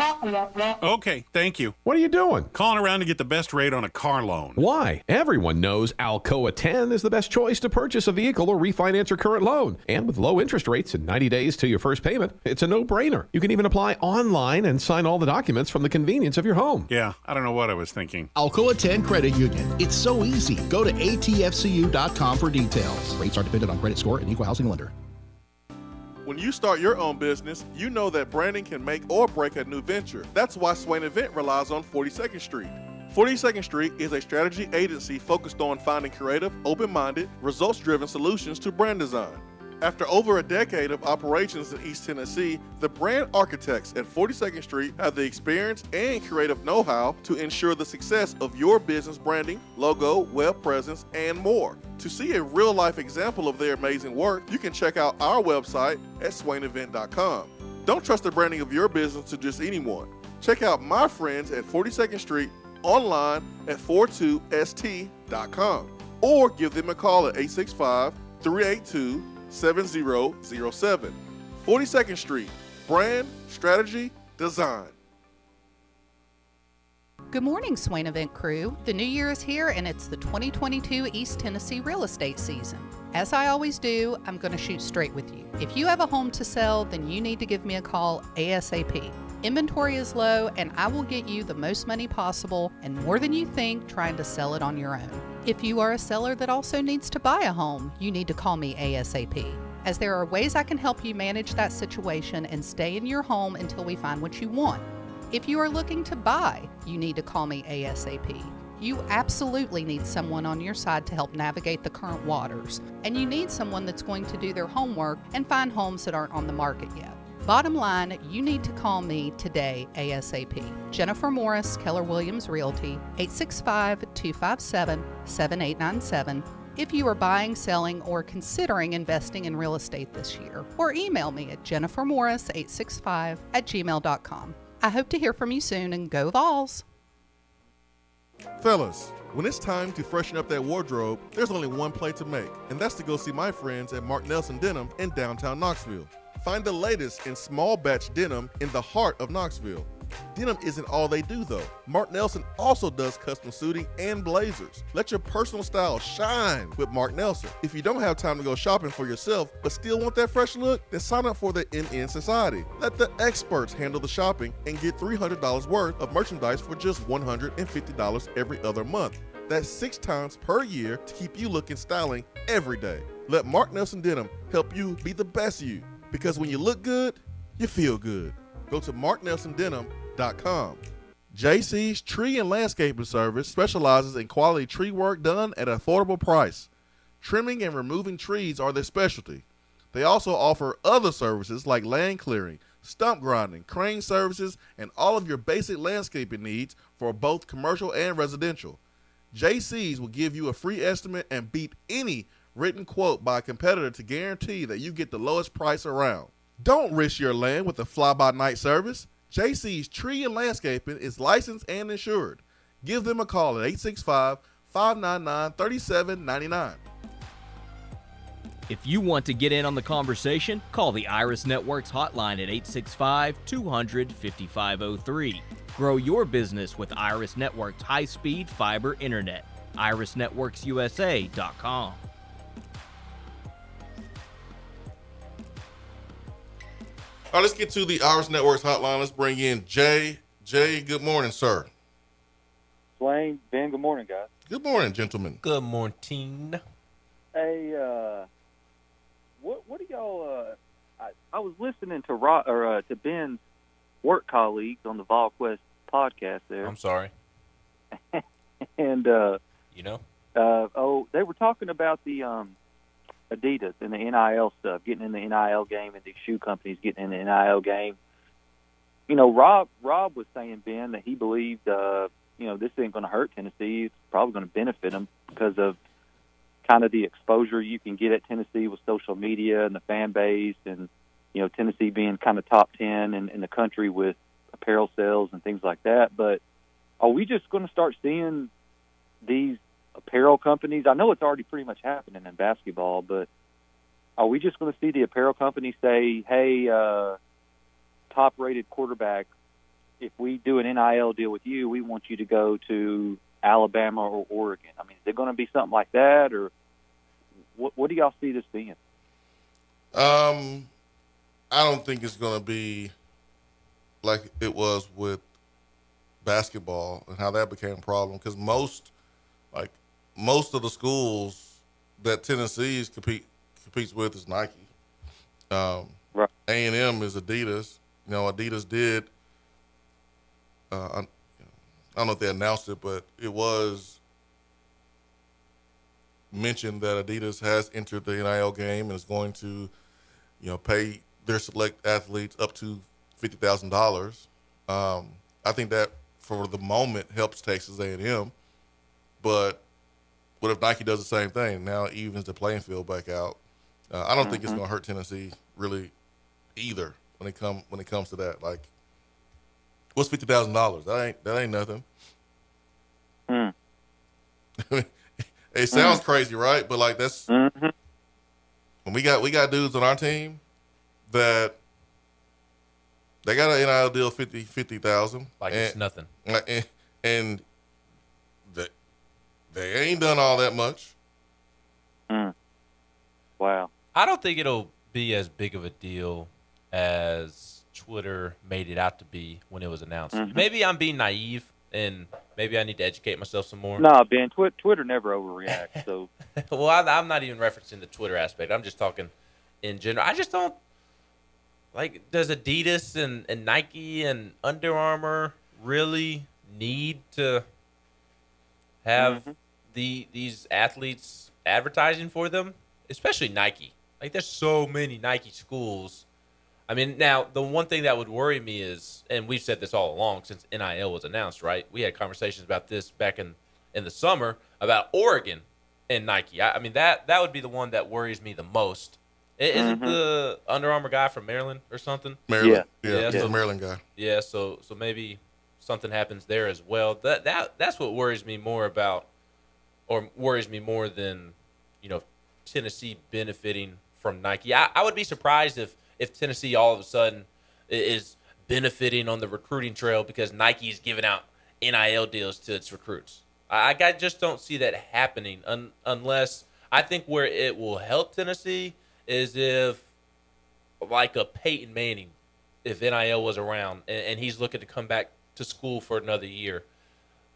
Okay, thank you. What are you doing? Calling around to get the best rate on a car loan. Why? Everyone knows Alcoa 10 is the best choice to purchase a vehicle or refinance your current loan. And with low interest rates and 90 days to your first payment, it's a no-brainer. You can even apply online and sign all the documents from the convenience of your home. Yeah, I don't know what I was thinking. Alcoa 10 Credit Union. It's so easy. Go to atfcu.com for details. Rates are dependent on credit score and equal housing lender. When you start your own business, you know that branding can make or break a new venture. That's why Swain Event relies on 42nd Street. 42nd Street is a strategy agency focused on finding creative, open-minded, results-driven solutions to brand design. After over a decade of operations in East Tennessee, the brand architects at 42nd Street have the experience and creative know-how to ensure the success of your business branding, logo, web presence, and more. To see a real-life example of their amazing work, you can check out our website at swainevent.com. Don't trust the branding of your business to just anyone. Check out my friends at 42nd Street online at 42st.com or give them a call at 865-382-7007. 42nd Street, brand, strategy, design. Good morning, Swain Event crew. The new year is here and it's the 2022 East Tennessee real estate season. As I always do, I'm going to shoot straight with you. If you have a home to sell, then you need to give me a call ASAP. Inventory is low and I will get you the most money possible and more than you think trying to sell it on your own. If you are a seller that also needs to buy a home, you need to call me ASAP, as there are ways I can help you manage that situation and stay in your home until we find what you want. If you are looking to buy, you need to call me ASAP. You absolutely need someone on your side to help navigate the current waters, and you need someone that's going to do their homework and find homes that aren't on the market yet. Bottom line, you need to call me today ASAP. Jennifer Morris, Keller Williams Realty, 865-257-7897, if you are buying, selling, or considering investing in real estate this year, or email me at jennifermorris865@gmail.com. I hope to hear from you soon, and go Vols! Fellas, when it's time to freshen up that wardrobe, there's only one play to make, and that's to go see my friends at Mark Nelson Denim in downtown Knoxville. Find the latest in small batch denim in the heart of Knoxville. Denim isn't all they do though. Mark Nelson also does custom suiting and blazers. Let your personal style shine with Mark Nelson. If you don't have time to go shopping for yourself but still want that fresh look, then sign up for the MN Society. Let the experts handle the shopping and get $300 worth of merchandise for just $150 every other month. That's 6 times per year to keep you looking styling every day. Let Mark Nelson Denim help you be the best you, because when you look good, you feel good. Go to marknelsondenim.com. JC's Tree and Landscaping Service specializes in quality tree work done at an affordable price. Trimming and removing trees are their specialty. They also offer other services like land clearing, stump grinding, crane services, and all of your basic landscaping needs for both commercial and residential. JC's will give you a free estimate and beat any written quote by a competitor to guarantee that you get the lowest price around. Don't risk your land with a fly-by-night service. JC's Tree and Landscaping is licensed and insured. Give them a call at 865-599-3799. If you want to get in on the conversation, call the Iris Networks hotline at 865-200-5503. Grow your business with Iris Networks high-speed fiber internet. IrisNetworksUSA.com. All right, let's get to the Iris Networks hotline. Let's bring in Jay. Jay, good morning, sir. Swain, Ben, good morning, guys. Good morning, gentlemen. Good morning. Hey, what do y'all? I was listening to to Ben's work colleagues on the VolQuest podcast there. I'm sorry. And they were talking about the Adidas and the NIL stuff, getting in the NIL game, and these shoe companies getting in the NIL game. You know, Rob was saying, Ben, that he believed, this ain't going to hurt Tennessee. It's probably going to benefit them because of kind of the exposure you can get at Tennessee with social media and the fan base, and Tennessee being kind of top 10 in the country with apparel sales and things like that. But are we just going to start seeing these apparel companies? I know it's already pretty much happening in basketball, but are we just going to see the apparel companies say, hey, top-rated quarterback, if we do an NIL deal with you, we want you to go to Alabama or Oregon? I mean, is it going to be something like that, or what do y'all see this being? I don't think it's going to be like it was with basketball and how that became a problem, because most of the schools that Tennessee competes with is Nike. Right. A&M is Adidas. Adidas did. I don't know if they announced it, but it was mentioned that Adidas has entered the NIL game and is going to, pay their select athletes up to $50,000. I think that for the moment helps Texas A&M, but what if Nike does the same thing? Now it evens the playing field back out. I don't think it's going to hurt Tennessee really either when it comes to that. Like, what's $50,000? That ain't nothing. It sounds crazy, right? But like that's when we got dudes on our team that they got an NIL deal $50,000. It's nothing. And they ain't done all that much. Wow. I don't think it'll be as big of a deal as Twitter made it out to be when it was announced. Maybe I'm being naive, and maybe I need to educate myself some more. No, Ben, Twitter never overreacts. So, well, I'm not even referencing the Twitter aspect. I'm just talking in general. I just don't does Adidas and Nike and Under Armour really need to have these athletes advertising for them, especially Nike? Like, there's so many Nike schools. I mean, now, the one thing that would worry me is, and we've said this all along since NIL was announced, right? We had conversations about this back in the summer about Oregon and Nike. I mean, that would be the one that worries me the most. Isn't the Under Armour guy from Maryland or something? Maryland. Yeah, he's a Maryland guy. Yeah, so maybe something happens there as well. That's what worries me more about, or worries me more than, Tennessee benefiting from Nike. I would be surprised if Tennessee all of a sudden is benefiting on the recruiting trail because Nike is giving out NIL deals to its recruits. I just don't see that happening unless I think where it will help Tennessee is if, like a Peyton Manning, if NIL was around and he's looking to come back to school for another year.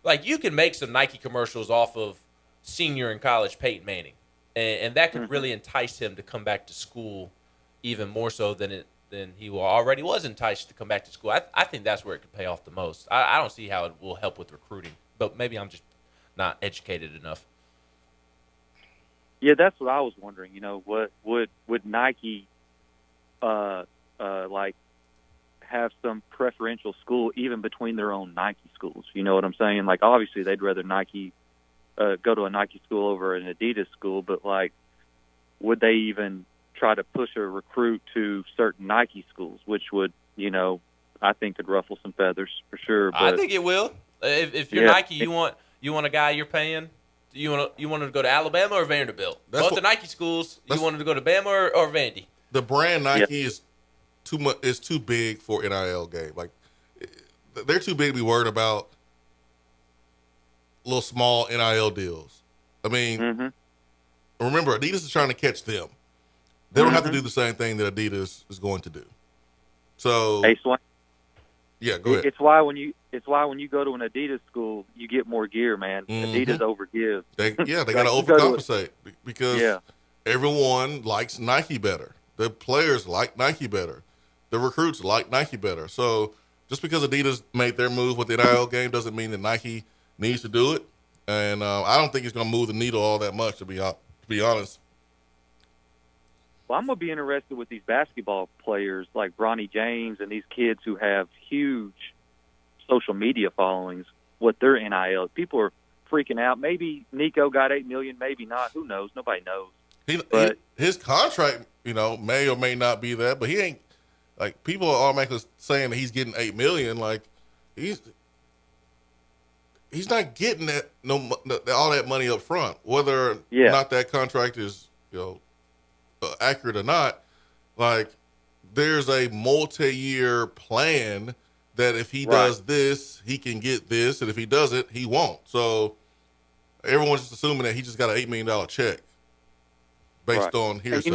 Like, you can make some Nike commercials off of senior in college Peyton Manning, and that could really entice him to come back to school even more so than he already was enticed to come back to school. I think that's where it could pay off the most. I don't see how it will help with recruiting, but maybe I'm just not educated enough. Yeah, that's what I was wondering. What would Nike like have some preferential school even between their own Nike schools? You know what I'm saying? Like, obviously they'd rather Nike go to a Nike school over an Adidas school, but like, would they even try to push a recruit to certain Nike schools, which would, I think could ruffle some feathers for sure. But I think it will. If you're Nike, you want a guy you're paying. You want to go to Alabama or Vanderbilt? Both the Nike schools. You wanted to go to Bama or Vandy? The brand Nike is too much. Is too big for NIL game. Like, they're too big to be worried about little small NIL deals. I mean, remember, Adidas is trying to catch them. They don't have to do the same thing that Adidas is going to do. So, hey, Swain, yeah, go ahead. It's why when you go to an Adidas school, you get more gear, man. Adidas overgive. They got to overcompensate because everyone likes Nike better. The players like Nike better. The recruits like Nike better. So just because Adidas made their move with the NIL game doesn't mean that Nike needs to do it. And I don't think it's going to move the needle all that much, to be honest. Well, I'm going to be interested with these basketball players like Bronny James and these kids who have huge social media followings, what their NIL. People are freaking out. Maybe Nico got $8 million, maybe not. Who knows? Nobody knows. His contract, may or may not be that, but he ain't, like, people are automatically saying that he's getting $8 million. Like, he's not getting all that money up front, whether or not that contract is, accurate or not. Like, there's a multi-year plan that if he does this, he can get this, and if he doesn't, he won't. So everyone's just assuming that he just got an $8 million check based on hearsay.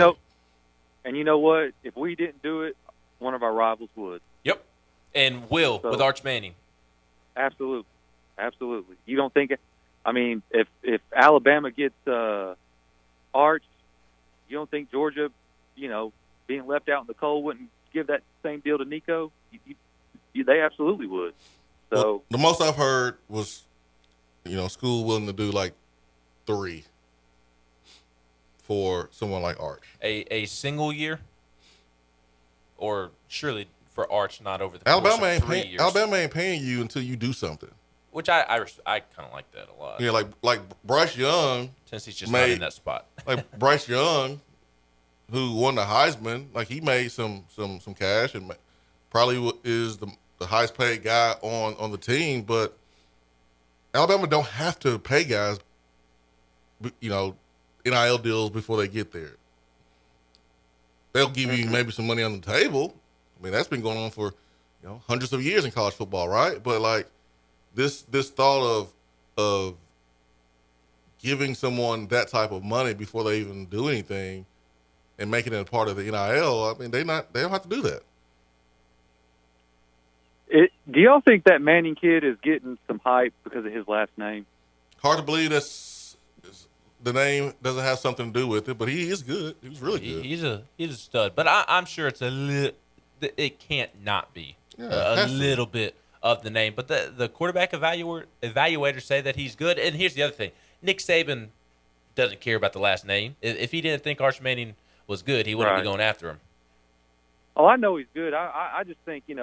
And you know what? If we didn't do it, one of our rivals would. Yep, and will with Arch Manning. Absolutely. You don't think? I mean, if Alabama gets Arch, you don't think Georgia, being left out in the cold wouldn't give that same deal to Nico? They absolutely would. So well, the most I've heard was, school willing to do like 3 for someone like Arch. A single year, or surely for Arch not over the Alabama course of ain't 3 paying, years. Alabama ain't paying you until you do something. Which I kind of like that a lot. Yeah, like Bryce Young. Tennessee's just not in that spot. Like Bryce Young, who won the Heisman, like he made some cash and probably is the highest paid guy on the team. But Alabama don't have to pay guys, NIL deals before they get there. They'll give you maybe some money on the table. I mean, that's been going on for hundreds of years in college football, right? But like this thought of giving someone that type of money before they even do anything and making it a part of the NIL, I mean, they don't have to do that. Do y'all think that Manning kid is getting some hype because of his last name? Hard to believe the name doesn't have something to do with it, but he is good. He was really good. He's a stud, but I'm sure it's it can't not be a little bit of the name. But the quarterback evaluators say that he's good. And here's the other thing: Nick Saban doesn't care about the last name. If he didn't think Arch Manning was good, he wouldn't be going after him. Oh, I know he's good. I just think he's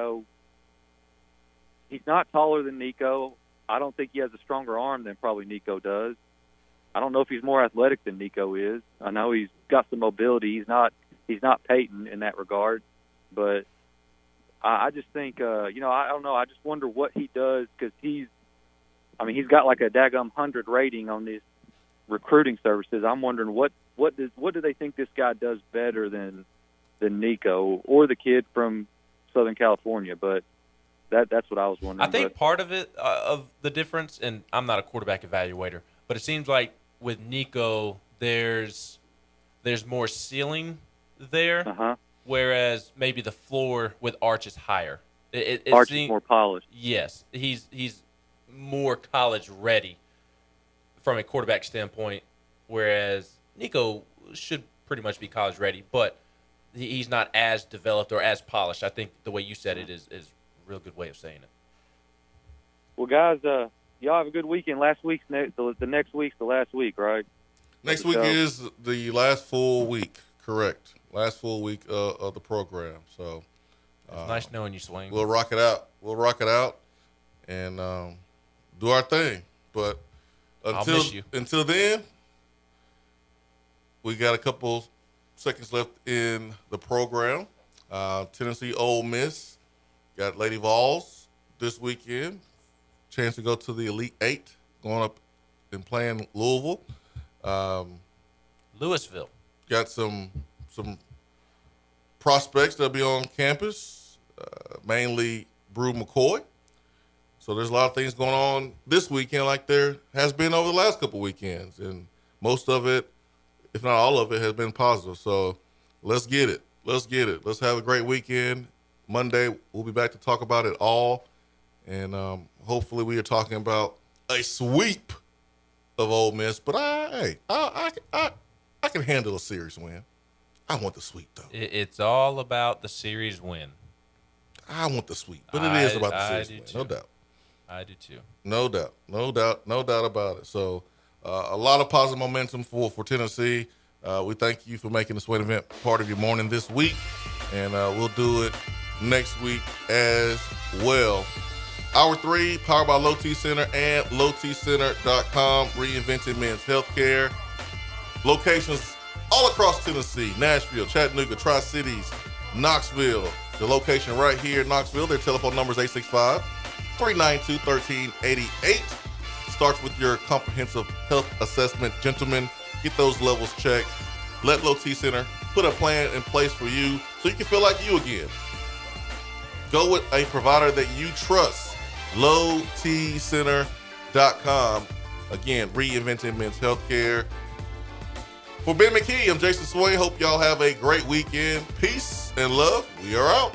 not taller than Nico. I don't think he has a stronger arm than probably Nico does. I don't know if he's more athletic than Nico is. I know he's got some mobility. He's not Peyton in that regard, but I just think, I don't know. I just wonder what he does, because he's got like a daggum 100 rating on these recruiting services. I'm wondering what do they think this guy does better than Nico or the kid from Southern California? But that's what I was wondering. I think part of it, of the difference, and I'm not a quarterback evaluator, but it seems like with Nico, there's more ceiling there, whereas maybe the floor with Arch is higher. Arch is more polished. Yes, he's more college ready from a quarterback standpoint, whereas Nico should pretty much be college ready, but he's not as developed or as polished. I think the way you said it is a real good way of saying it. Well, guys, y'all have a good weekend. The next week's the last week, right? Next week is the last full week, correct? Last full week of the program. So it's nice knowing you, Swain. We'll rock it out, and do our thing. But until then, we got a couple seconds left in the program. Tennessee, Ole Miss, got Lady Vols this weekend. Chance to go to the Elite Eight, going up and playing Louisville. Louisville. Got some prospects that'll be on campus, mainly Brew McCoy. So there's a lot of things going on this weekend like there has been over the last couple weekends. And most of it, if not all of it, has been positive. So let's get it. Let's have a great weekend. Monday, we'll be back to talk about it all. And hopefully we are talking about a sweep of Ole Miss. But I can handle a series win. I want the sweep, though. It's all about the series win. I want the sweep, but it is about the series win, no doubt. I do too. No doubt about it. So a lot of positive momentum for Tennessee. We thank you for making the Swain Event part of your morning this week, and we'll do it next week as well. Hour 3, powered by Low T Center and lowtcenter.com, reinventing men's healthcare. Locations all across Tennessee, Nashville, Chattanooga, Tri-Cities, Knoxville. The location right here in Knoxville, their telephone number is 865-392-1388. Starts with your comprehensive health assessment. Gentlemen, get those levels checked. Let Low T Center put a plan in place for you so you can feel like you again. Go with a provider that you trust. lowtcenter.com. Again, reinventing men's healthcare. For Ben McKee, I'm Jason Swain. Hope y'all have a great weekend. Peace and love. We are out.